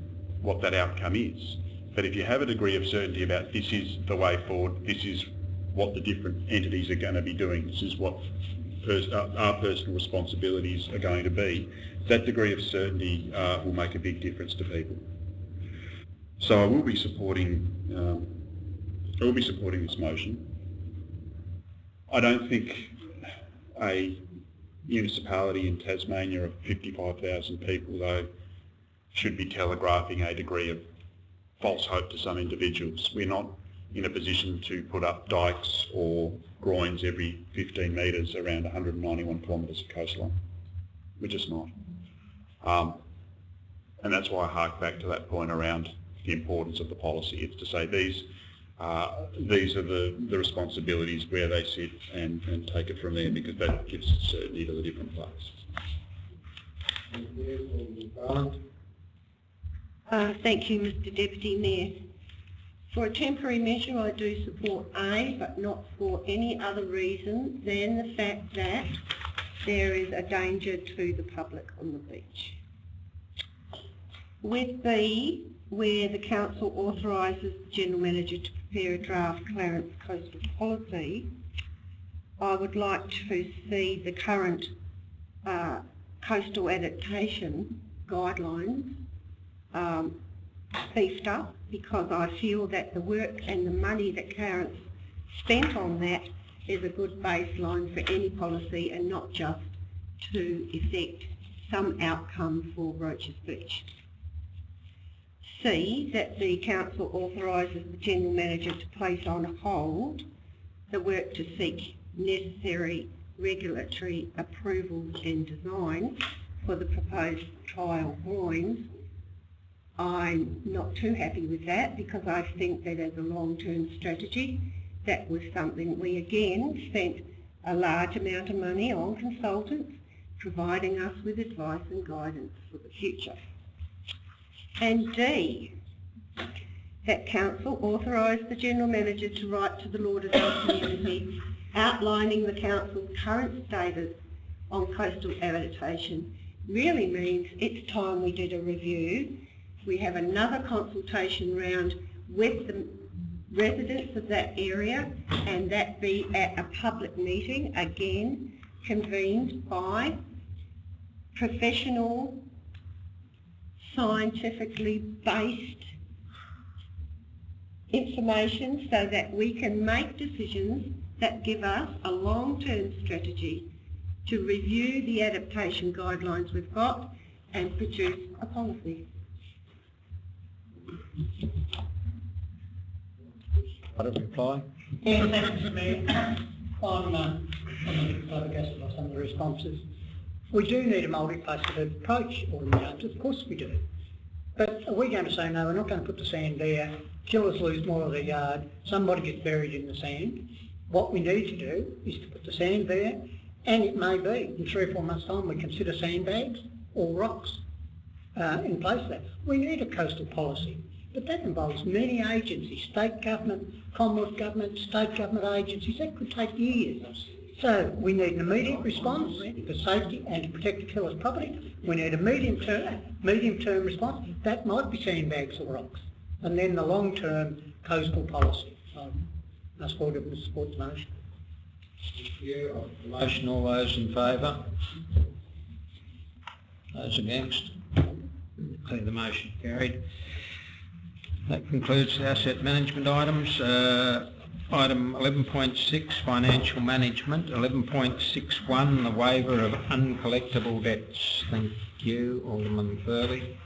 what that outcome is, but if you have a degree of certainty about this is the way forward, this is what the different entities are going to be doing, this is what our personal responsibilities are going to be, that degree of certainty will make a big difference to people. So I will be supporting this motion. I don't think a municipality in Tasmania of 55,000 people, though, should be telegraphing a degree of false hope to some individuals. We're not in a position to put up dikes or groins every 15 metres around 191 kilometres of coastline. We're just not. And that's why I hark back to that point around the importance of the policy. It's to say these are the responsibilities where they sit and take it from there, because that gives certainty to the different players. Thank you, Mr Deputy Mayor. For a temporary measure, I do support A, but not for any other reason than the fact that there is a danger to the public on the beach. With B, where the Council authorises the General Manager to prepare a draft Clarence coastal policy, I would like to see the current coastal adaptation guidelines beefed up, because I feel that the work and the money that Clarence spent on that is a good baseline for any policy and not just to effect some outcome for Roaches Beach. C, that the Council authorises the General Manager to place on hold the work to seek necessary regulatory approvals and design for the proposed trial groins. I'm not too happy with that, because I think that as a long-term strategy, that was something we again spent a large amount of money on consultants providing us with advice and guidance for the future. And D, that Council authorise the General Manager to write to the Lauderdale community outlining the Council's current status on coastal adaptation. Really means it's time we did a review. We have another consultation round with the residents of that area, and that be at a public meeting, again convened by professional, scientifically based information, so that we can make decisions that give us a long-term strategy to review the adaptation guidelines we've got and produce a policy. What a reply. Yeah, thanks, Mayor. I'm a bit flabbergasted by some of the responses. We do need a multifaceted approach, of course we do. But are we going to say, no, we're not going to put the sand there, killers lose more of their yard, somebody gets buried in the sand? What we need to do is to put the sand there, and it may be in 3 or 4 months' time we consider sandbags or rocks in place of that. We need a coastal policy, but that involves many agencies, state government, Commonwealth government, state government agencies. That could take years. So we need an immediate response for safety and to protect the killer's property. We need a medium-term response. That might be sandbags or rocks. And then the long-term coastal policy. I support the motion. Thank you. Motion, all those in favour? Those against? Declare the motion carried. That concludes the asset management items. Item 11.6, financial management. 11.61, the waiver of uncollectible debts. Thank you, Alderman Thurley.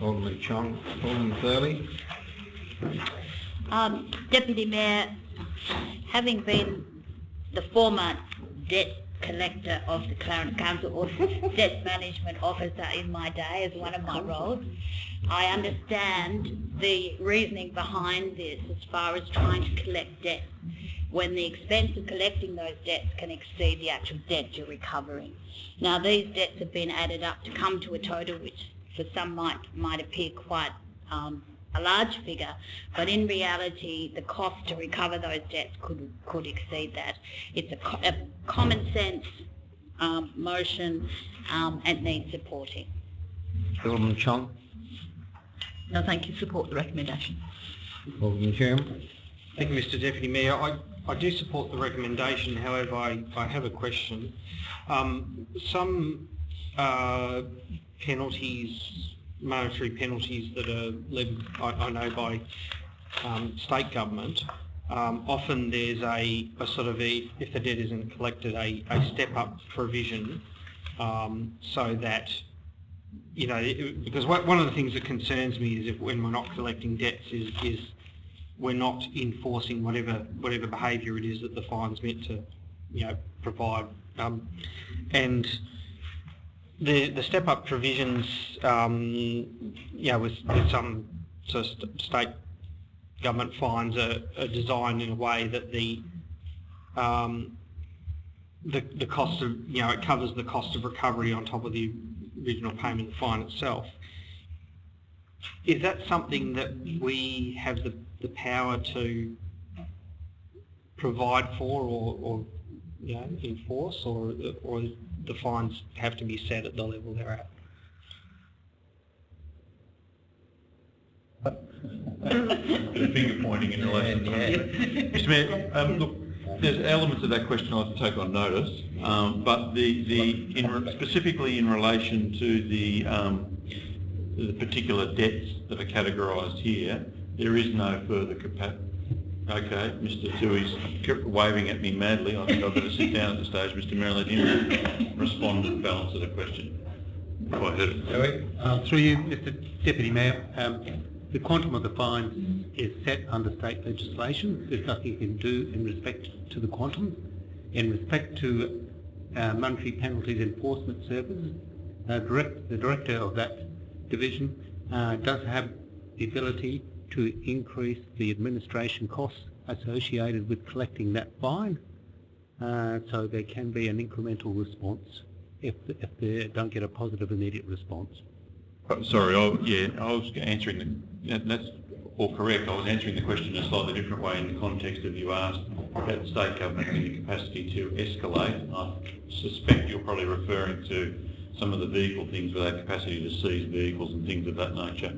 Alderman Chong. Alderman Thurley. Deputy Mayor, having been the former debt collector of the Clarence Council or debt management officer in my day as one of my roles. I understand the reasoning behind this as far as trying to collect debts when the expense of collecting those debts can exceed the actual debt you're recovering. Now, these debts have been added up to come to a total which for some might appear quite a large figure, but in reality the cost to recover those debts could exceed that. It's a common sense motion and needs supporting. Alderman Chong. No, thank you. Support the recommendation. Alderman Chairman. Thank you, Mr Deputy Mayor. I do support the recommendation, however I have a question. Some penalties, monetary penalties that are levied, I know, by state government, often there's a sort of if the debt isn't collected, a step-up provision so that, you know, because one of the things that concerns me is if when we're not collecting debts is we're not enforcing whatever behaviour it is that the fine's meant to, you know, provide. And the step-up provisions, you know, with some sort of state government fines are designed in a way that the cost of, you know, it covers the cost of recovery on top of the original payment of the fine itself. Is that something that we have the power to provide for or you know, enforce, or the fines have to be set at the level they're at? The finger pointing in relation to Mr Mayor, look, there's elements of that question I'll take on notice, but specifically in relation to the particular debts that are categorised here, there is no further capacity. Okay, Mr Tui's waving at me madly. I think I've got to sit down at the stage, Mr Mayor, and let him respond to the balance of the question, if I heard it. Through you, Mr Deputy Mayor, the quantum of the fine is set under state legislation. There's nothing you can do in respect to the quantum. In respect to monetary penalties enforcement services, the director of that division does have the ability to increase the administration costs associated with collecting that fine, so there can be an incremental response if they don't get a positive immediate response. Sorry, I was answering that's all correct. I was answering the question in a slightly different way in the context of you asked about the state government having the capacity to escalate. I suspect you're probably referring to some of the vehicle things with our capacity to seize vehicles and things of that nature.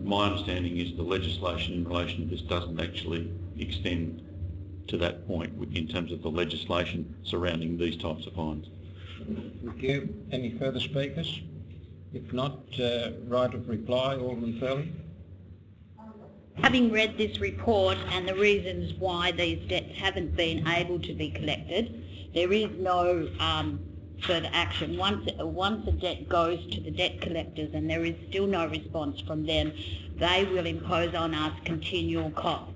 My understanding is the legislation in relation to this doesn't actually extend to that point in terms of the legislation surrounding these types of fines. Thank you. Any further speakers? If not, right of reply, Alderman Fairley. Having read this report and the reasons why these debts haven't been able to be collected, there is no further action. Once a debt goes to the debt collectors and there is still no response from them, they will impose on us continual costs.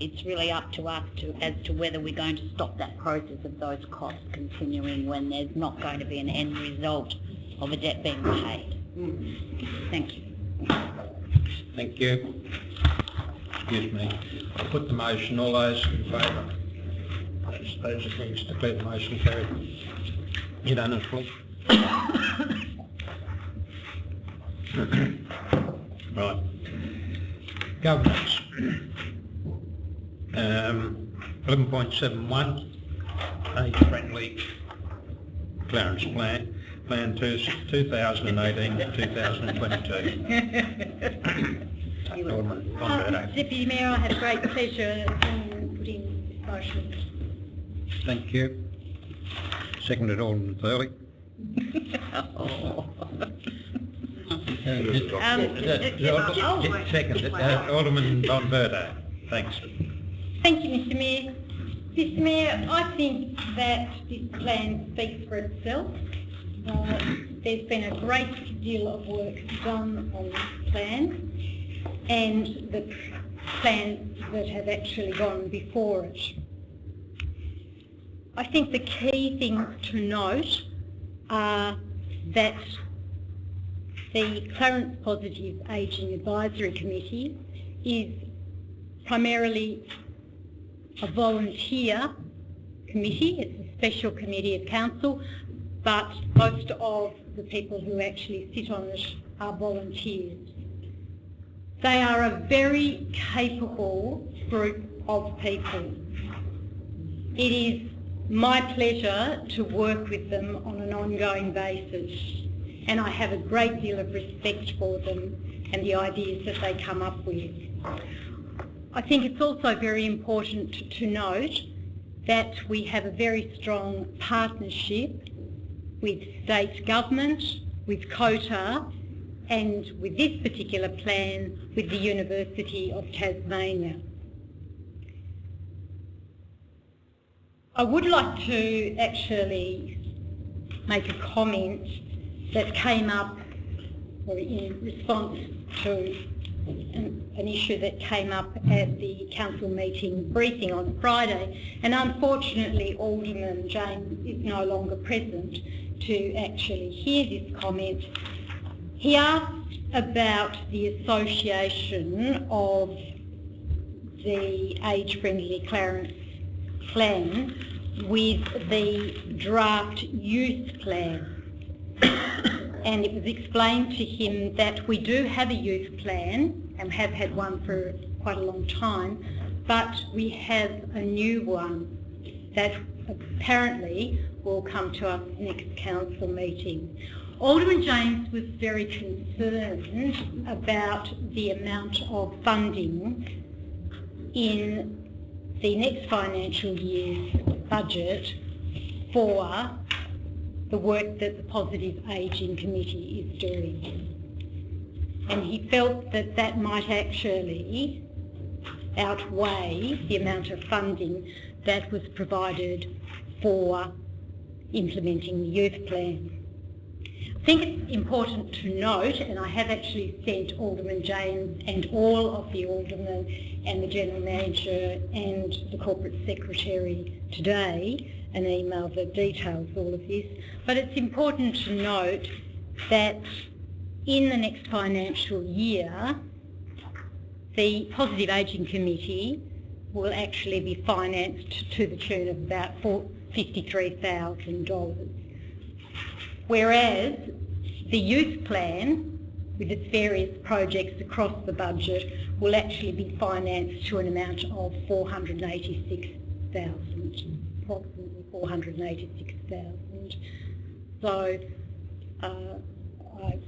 It's really up to us as to whether we're going to stop that process of those costs continuing when there's not going to be an end result of a debt being paid. Thank you. Thank you. Excuse me. I'll put the motion. All those in favour? Those against, declare the motion carried unanimously. Right. Governance. 11.71, age-friendly Clarence Plan. Plan 2018 to 2022. Deputy Mayor, I have great pleasure in putting this motion. Thank you. Seconded, Alderman Fairley. Seconded, Alderman Bonverto. Thanks. Thank you, Mr Mayor. Mr Mayor, I think that this plan speaks for itself. There's been a great deal of work done on this plan and the plans that have actually gone before it. I think the key things to note are that the Clarence Positive Ageing Advisory Committee is primarily a volunteer committee. It's a special committee of council, but most of the people who actually sit on it are volunteers. They are a very capable group of people. It is my pleasure to work with them on an ongoing basis, and I have a great deal of respect for them and the ideas that they come up with. I think it's also very important to note that we have a very strong partnership with state government, with COTA, and with this particular plan with the University of Tasmania. I would like to actually make a comment that came up or in response to an issue that came up at the council meeting briefing on Friday, and unfortunately Alderman James is no longer present to actually hear this comment. He asked about the association of the age-friendly Clarence plan with the draft youth plan. And it was explained to him that we do have a youth plan and have had one for quite a long time, but we have a new one that apparently will come to us next council meeting. Alderman James was very concerned about the amount of funding in the next financial year's budget for the work that the Positive Ageing Committee is doing. And he felt that that might actually outweigh the amount of funding that was provided for implementing the youth plan. I think it's important to note, and I have actually sent Alderman James and all of the aldermen and the General Manager and the Corporate Secretary today an email that details all of this, but it's important to note that in the next financial year, the Positive Ageing Committee will actually be financed to the tune of about $53,000. Whereas the youth plan, with its various projects across the budget, will actually be financed to an amount of $486,000, approximately $486,000. So I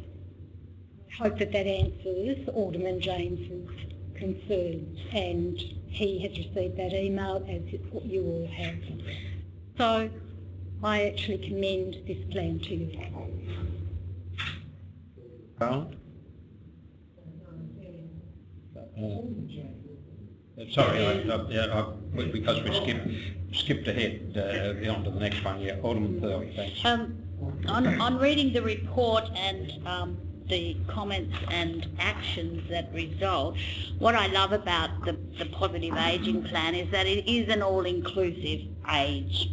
hope that that answers Alderman James's concerns, and he has received that email as you all have. So I actually commend this plan to you. Sorry, because we skipped ahead on to the next one. Yeah, Alderman Thurley, thanks. On reading the report and the comments and actions that result, what I love about the Positive Ageing Plan is that it is an all-inclusive age.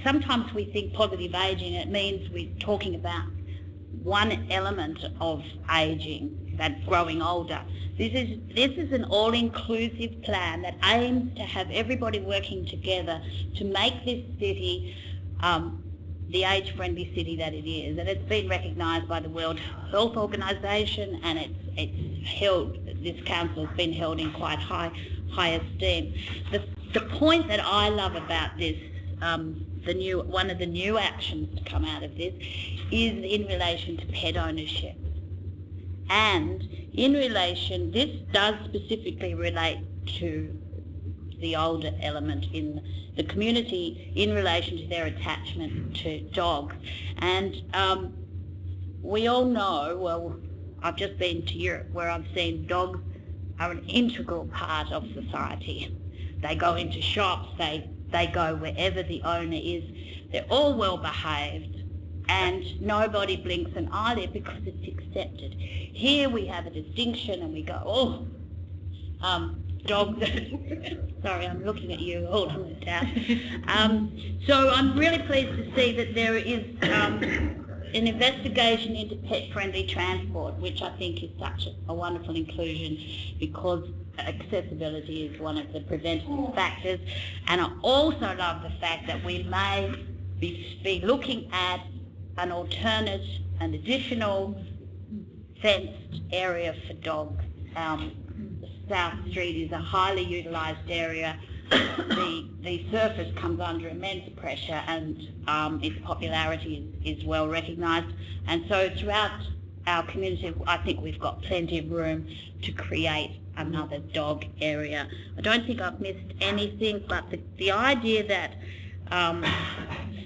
Sometimes we think positive ageing, it means we're talking about one element of ageing, that's growing older. This is an all-inclusive plan that aims to have everybody working together to make this city the age-friendly city that it is. And it's been recognised by the World Health Organisation, and this council has been held in quite high esteem. The point that I love about this, one of the new actions to come out of this, is in relation to pet ownership. And in relation, this does specifically relate to the older element in the community in relation to their attachment to dogs. And we all know, well, I've just been to Europe where I've seen dogs are an integral part of society. They go into shops, they go wherever the owner is. They're all well behaved, and nobody blinks an eyelid because it's accepted. Here we have a distinction and we go, oh, dogs. Sorry, I'm looking at you, Alderman Dow. So I'm really pleased to see that there is an investigation into pet-friendly transport, which I think is such a wonderful inclusion because accessibility is one of the preventative factors. And I also love the fact that we may be looking at an alternate, an additional fenced area for dogs. South Street is a highly utilised area. The surface comes under immense pressure and its popularity is well recognised. And so throughout our community, I think we've got plenty of room to create another dog area. I don't think I've missed anything, but the idea that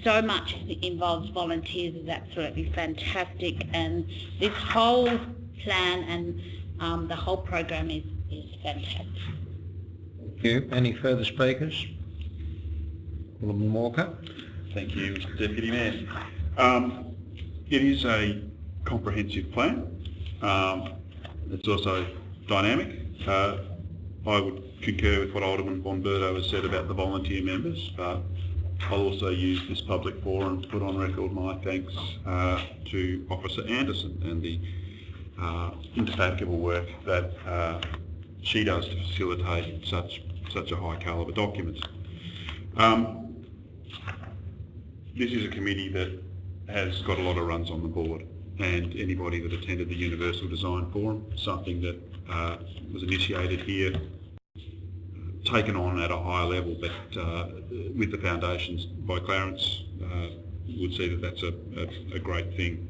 so much involves volunteers is absolutely fantastic, and this whole plan and the whole program is fantastic. Thank you. Any further speakers? Alderman Walker. Thank you, Mr Deputy Mayor. It is a comprehensive plan. It's also dynamic. I would concur with what Alderman Bonberto has said about the volunteer members, but I'll also use this public forum to put on record my thanks to Officer Anderson and the indefatigable work that she does to facilitate such a high calibre document. This is a committee that has got a lot of runs on the board, and anybody that attended the Universal Design Forum, something that was initiated here, taken on at a higher level, but with the foundations by Clarence, would see that that's a great thing.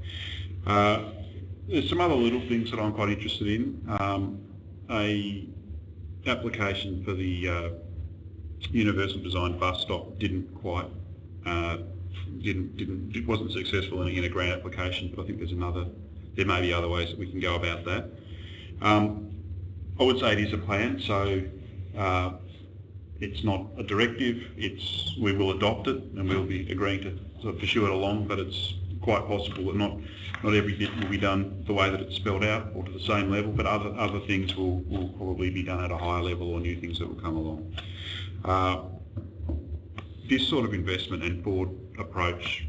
There's some other little things that I'm quite interested in. A application for the Universal Design bus stop didn't quite, it wasn't successful in a grant application, but I think there may be other ways that we can go about that. I would say it is a plan, so it's not a directive, we will adopt it and we'll be agreeing to sort of pursue it along, but it's quite possible that not every bit will be done the way that it's spelled out or to the same level, but other things will probably be done at a higher level, or new things that will come along. This sort of investment and board approach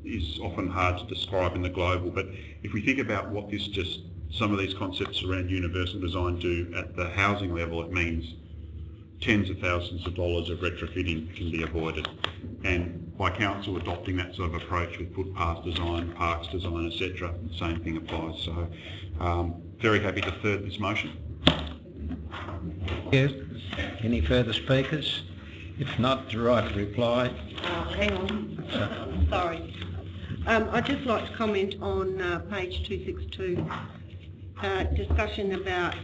is often hard to describe in the global, but if we think about what some of these concepts around universal design do at the housing level, it means tens of thousands of dollars of retrofitting can be avoided. And by council adopting that sort of approach with footpath design, parks design, etc., the same thing applies. So very happy to third this motion. Thank you. Any further speakers? If not, the right to reply. Hang on. Sorry. I'd just like to comment on page 262, discussion about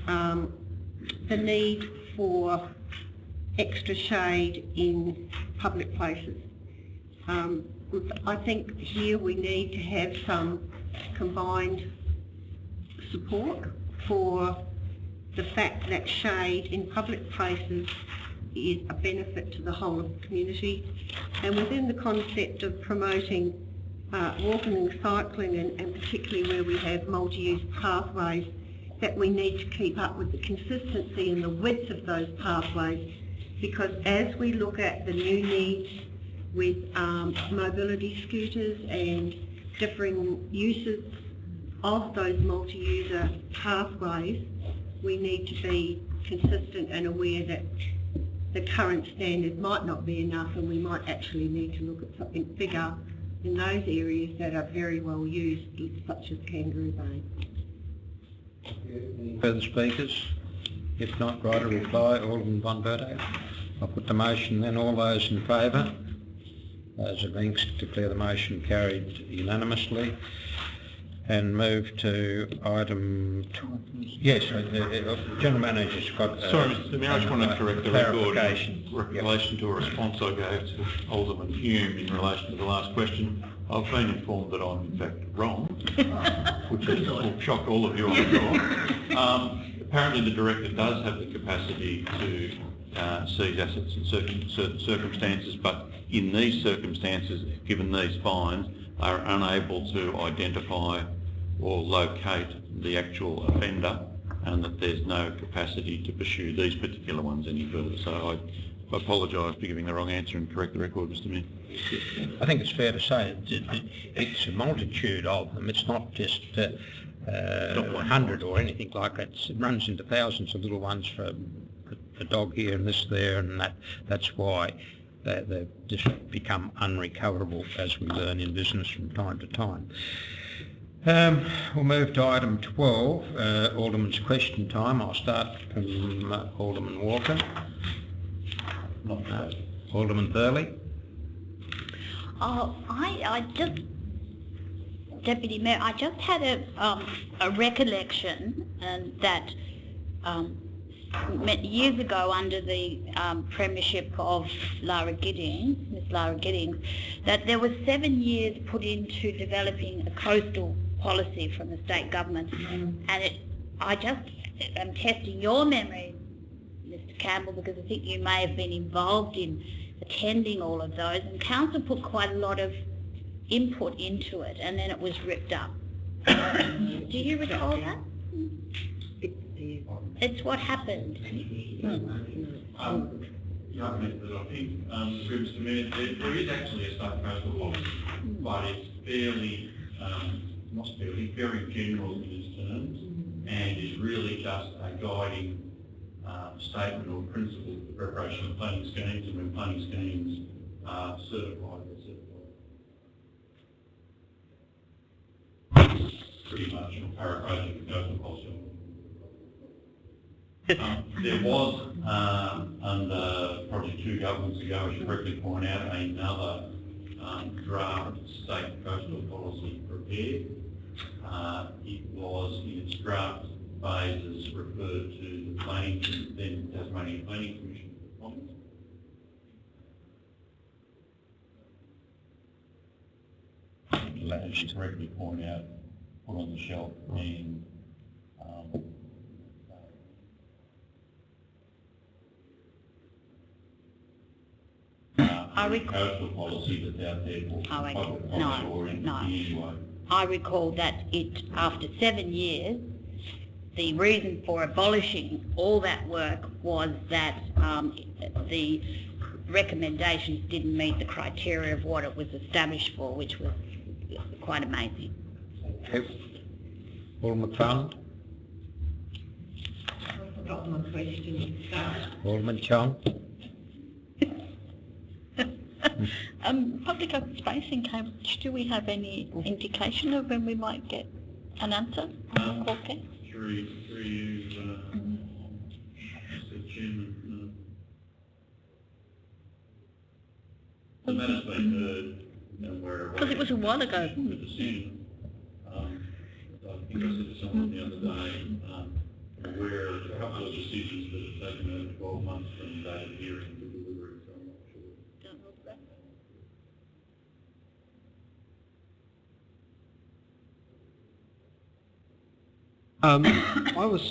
the need for extra shade in public places. I think here we need to have some combined support for the fact that shade in public places is a benefit to the whole of the community, and within the concept of promoting walking and cycling, and particularly where we have multi-use pathways, that we need to keep up with the consistency and the width of those pathways, because as we look at the new needs with mobility scooters and differing uses of those multi-user pathways, we need to be consistent and aware that the current standard might not be enough, and we might actually need to look at something bigger in those areas that are very well used, such as Kangaroo Bay. Any further speakers? If not, right to reply. Alderman Bonberto. I'll put the motion then. All those in favour? Those against, declare the motion carried unanimously. And move to item... Yes, the General Manager's got... Sorry, Mr Mayor, I just want to correct the record in relation to a response I gave to Alderman Hume in relation to the last question. I've been informed that I'm in fact wrong, which will shock all of you, I'm sure. Apparently the Director does have the capacity to seize assets in certain circumstances, but in these circumstances, given these fines, they are unable to identify or locate the actual offender, and that there's no capacity to pursue these particular ones any further. So I apologise for giving the wrong answer and correct the record, Mr Mayor. I think it's fair to say it's a multitude of them. It's not just 100 or anything like that. It runs into thousands of little ones for a dog here and this there, and that's why they've just become unrecoverable, as we learn in business from time to time. We'll move to item 12, Alderman's question time. I'll start from Alderman Walker. Alderman Burley. Deputy Mayor, I just had a recollection that years ago under the premiership of Miss Lara Giddings, that there was 7 years put into developing a coastal policy from the state government, and I'm testing your memory, Mr Campbell, because I think you may have been involved in attending all of those, and council put quite a lot of input into it, and then it was ripped up. Do you recall that? It's what happened. The argument that I think, Mr Mayor, there is actually a state coastal policy, but it's fairly, very general in its terms, and is really just a guiding statement or principle for the preparation of planning schemes, and when planning schemes are certified, they're certified. Pretty much, paraphrasing the coastal policy. There was, under probably 2 governments ago, as you correctly point out, another draft state coastal policy prepared. It was in its draft phases referred to the then Tasmanian Planning Commission for comment. As you correctly point out, put on the shelf, and coastal policy that's out there for public policy or in any way. I recall that after 7 years, the reason for abolishing all that work was that the recommendations didn't meet the criteria of what it was established for, which was quite amazing. Alderman McFarland. I've forgotten my question. Alderman Chong. Public open space in Cambridge, do we have any indication of when we might get an answer on the court case? Through you, Mr Chairman, the matter's been heard and we're away. Because it was a while ago. The decision. I think I said to someone the other day, I'm aware of a couple of decisions that have taken over 12 months from the date of hearing to delivery, so I'm not sure. Don't know that. I was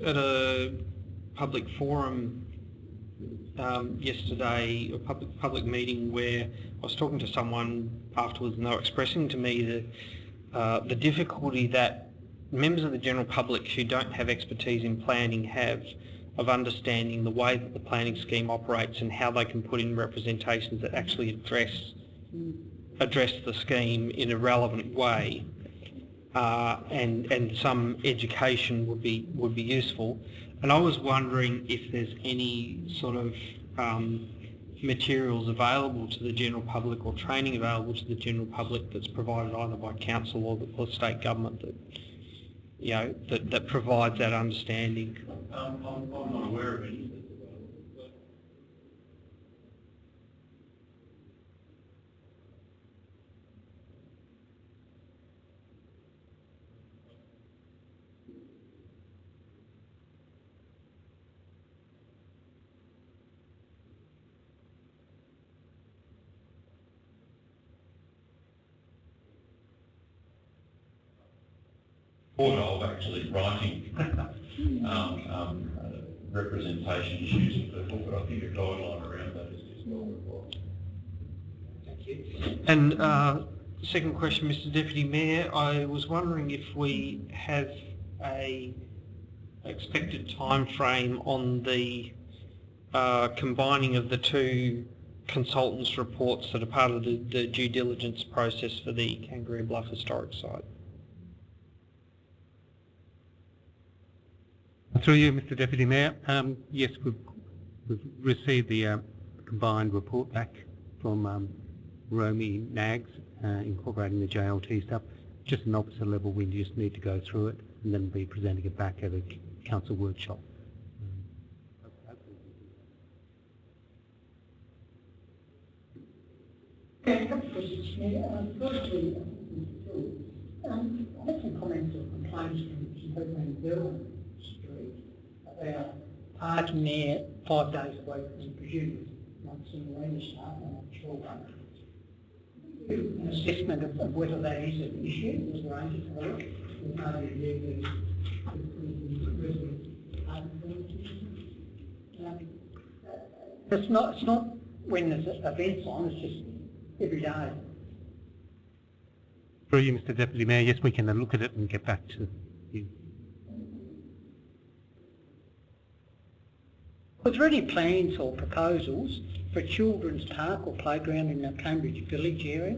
at a public forum yesterday, a public meeting, where I was talking to someone afterwards, and they were expressing to me the difficulty that members of the general public who don't have expertise in planning have of understanding the way that the planning scheme operates and how they can put in representations that actually address the scheme in a relevant way. And some education would be useful. And I was wondering if there's any sort of materials available to the general public or training available to the general public that's provided either by council or the state government that that provides that understanding. I'm not aware of any. Thought of actually writing representation issues for people, but I think a guideline around that is well required. Thank you. And second question, Mr Deputy Mayor, I was wondering if we have a expected time frame on the combining of the two consultants' reports that are part of the due diligence process for the Kangaroo Bluff Historic Site? Through you, Mr Deputy Mayor, yes, we've received the combined report back from Romy Nags, incorporating the JLT stuff. Just an officer level, we just need to go through it and then be presenting it back at a council workshop. A couple of questions here. Firstly, I had some comments or complaints from some people in Bellman Street about parking there 5 days a week, and presumably not some arena staff, I'm not sure. An assessment of whether that is an issue was arranged for it. It's not when there's events on, it's just every day. Through you, Mr Deputy Mayor, yes, we can look at it and get back to you. Was there any plans or proposals for a children's park or playground in the Cambridge Village area?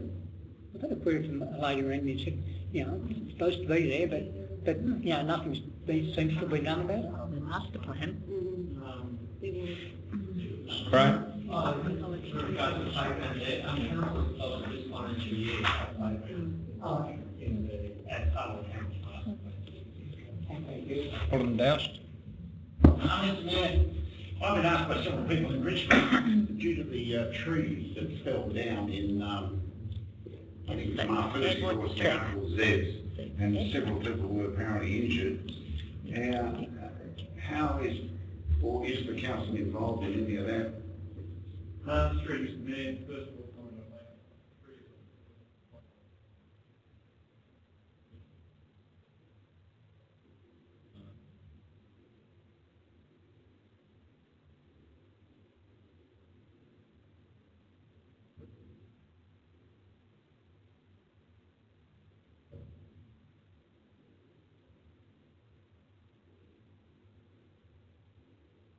I got a query from a lady around me who said, you know, it's supposed to be there, but you know, nothing seems to be done about it. The master plan. Right. Alderman Doust. I've been asked by several people in Richmond, due to the trees that fell down in, I think from our first floor down towards theirs, and several people were apparently injured. How is, or is the council involved in any of that? Through Mr Mayor, first of all, comment on that.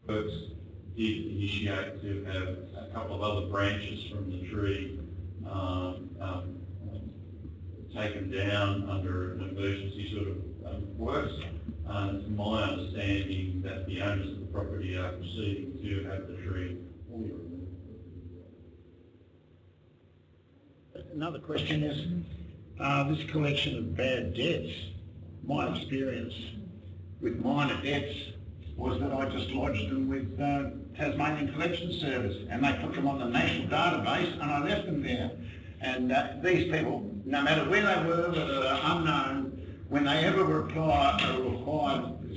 Works did initiate to have a couple of other branches from the tree taken down under an emergency sort of works. It's my understanding that the owners of the property are proceeding to have the tree fully removed. Another question is, this collection of bad debts, my experience with minor debts was that I just lodged them with Tasmanian Collection Service, and they put them on the national database, and I left them there. And these people, no matter where they were, whether they were unknown, when they ever required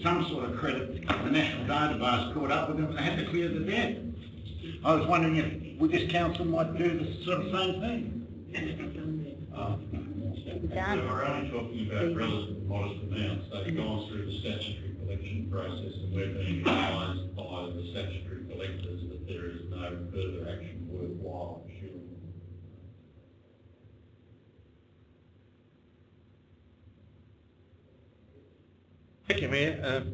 some sort of credit, the national database caught up with them, they had to clear the debt. I was wondering if this council might do the sort of same thing. We're only talking about relatively modest amounts. They've gone through the statutory collection process, and we're being advised by the statutory collectors that there is no further action worthwhile pursuing. Thank you, Mayor.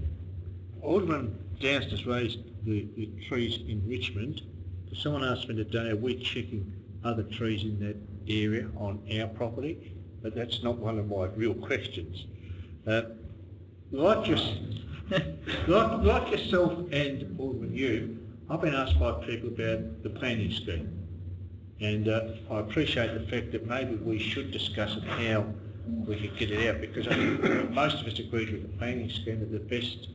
Alderman Doust has raised the trees in Richmond. Someone asked me today, are we checking other trees in that area on our property? But that's not one of my real questions. Like yourself and Alderman you, I've been asked by people about the planning scheme. And I appreciate the fact that maybe we should discuss it, how we could get it out, because I think most of us agreed with the planning scheme that the best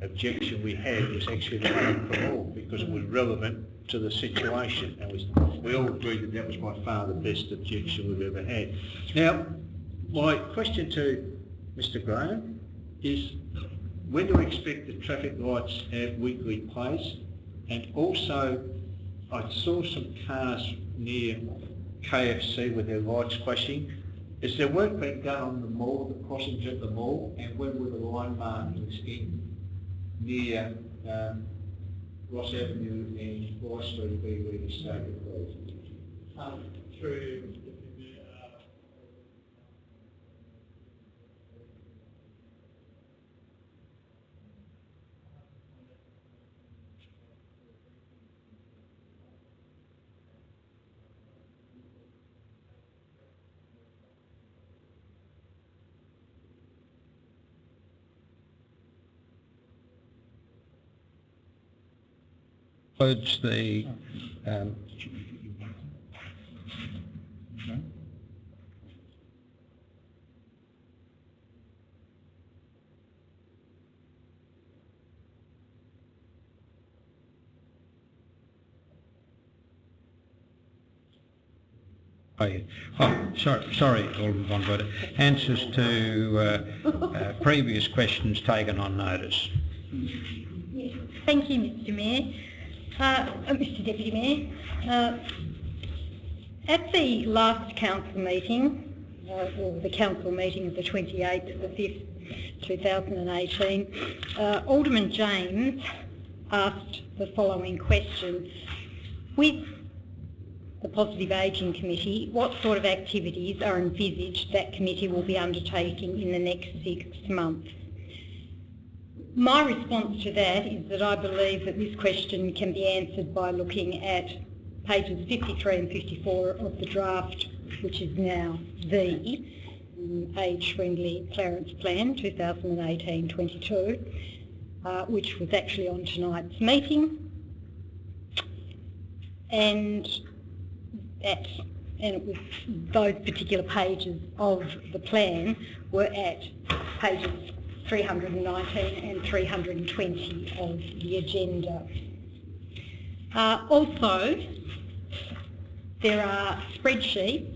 objection we had was actually the one for all, because it was relevant to the situation, and we all agreed that that was by far the best objection we've ever had. Now, my question to Mr Graham is, when do we expect the traffic lights at Weekly Place? And also, I saw some cars near KFC with their lights flashing. Is there work being done on the mall, the crossings at the mall, and when will the line markings in near Ross Avenue and High Street be reinstated, please? Through Concludes the sorry, Alderman von Butter. Answers to previous questions taken on notice. Yes. Thank you, Mr Mayor. Mr Deputy Mayor. At the last council meeting, or the council meeting of the 28th of the 5th, 2018, Alderman James asked the following question. With the Positive Ageing Committee, what sort of activities are envisaged that committee will be undertaking in the next 6 months? My response to that is that I believe that this question can be answered by looking at pages 53 and 54 of the draft, which is now the Age-Friendly Clarence Plan 2018-22, which was actually on tonight's meeting. And it was those particular pages of the plan were at pages 319 and 320 of the agenda. Also, there are spreadsheets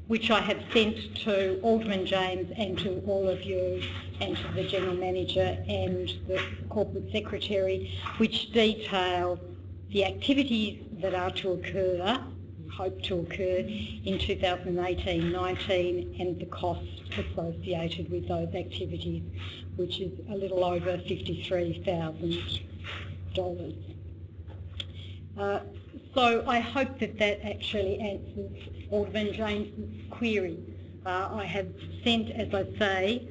which I have sent to Alderman James and to all of you and to the General Manager and the Corporate Secretary, which detail the activities that are to occur, hope to occur in 2018-19 and the costs associated with those activities, which is a little over $53,000. So I hope that that actually answers Alderman James's query. I have sent, as I say,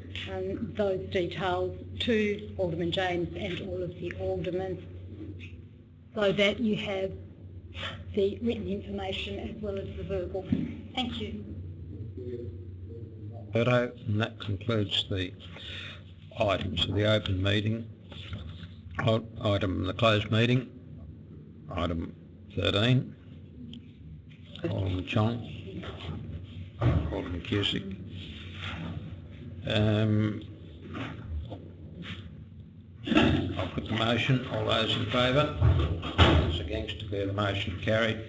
those details to Alderman James and all of the aldermen so that you have the written information as well as the verbal. Thank you. And that concludes the items of the open meeting. Item the closed meeting. Item 13. Alderman Chong. Alderman Cusick. I'll put the motion. All those in favour? Those against, declare the motion carried.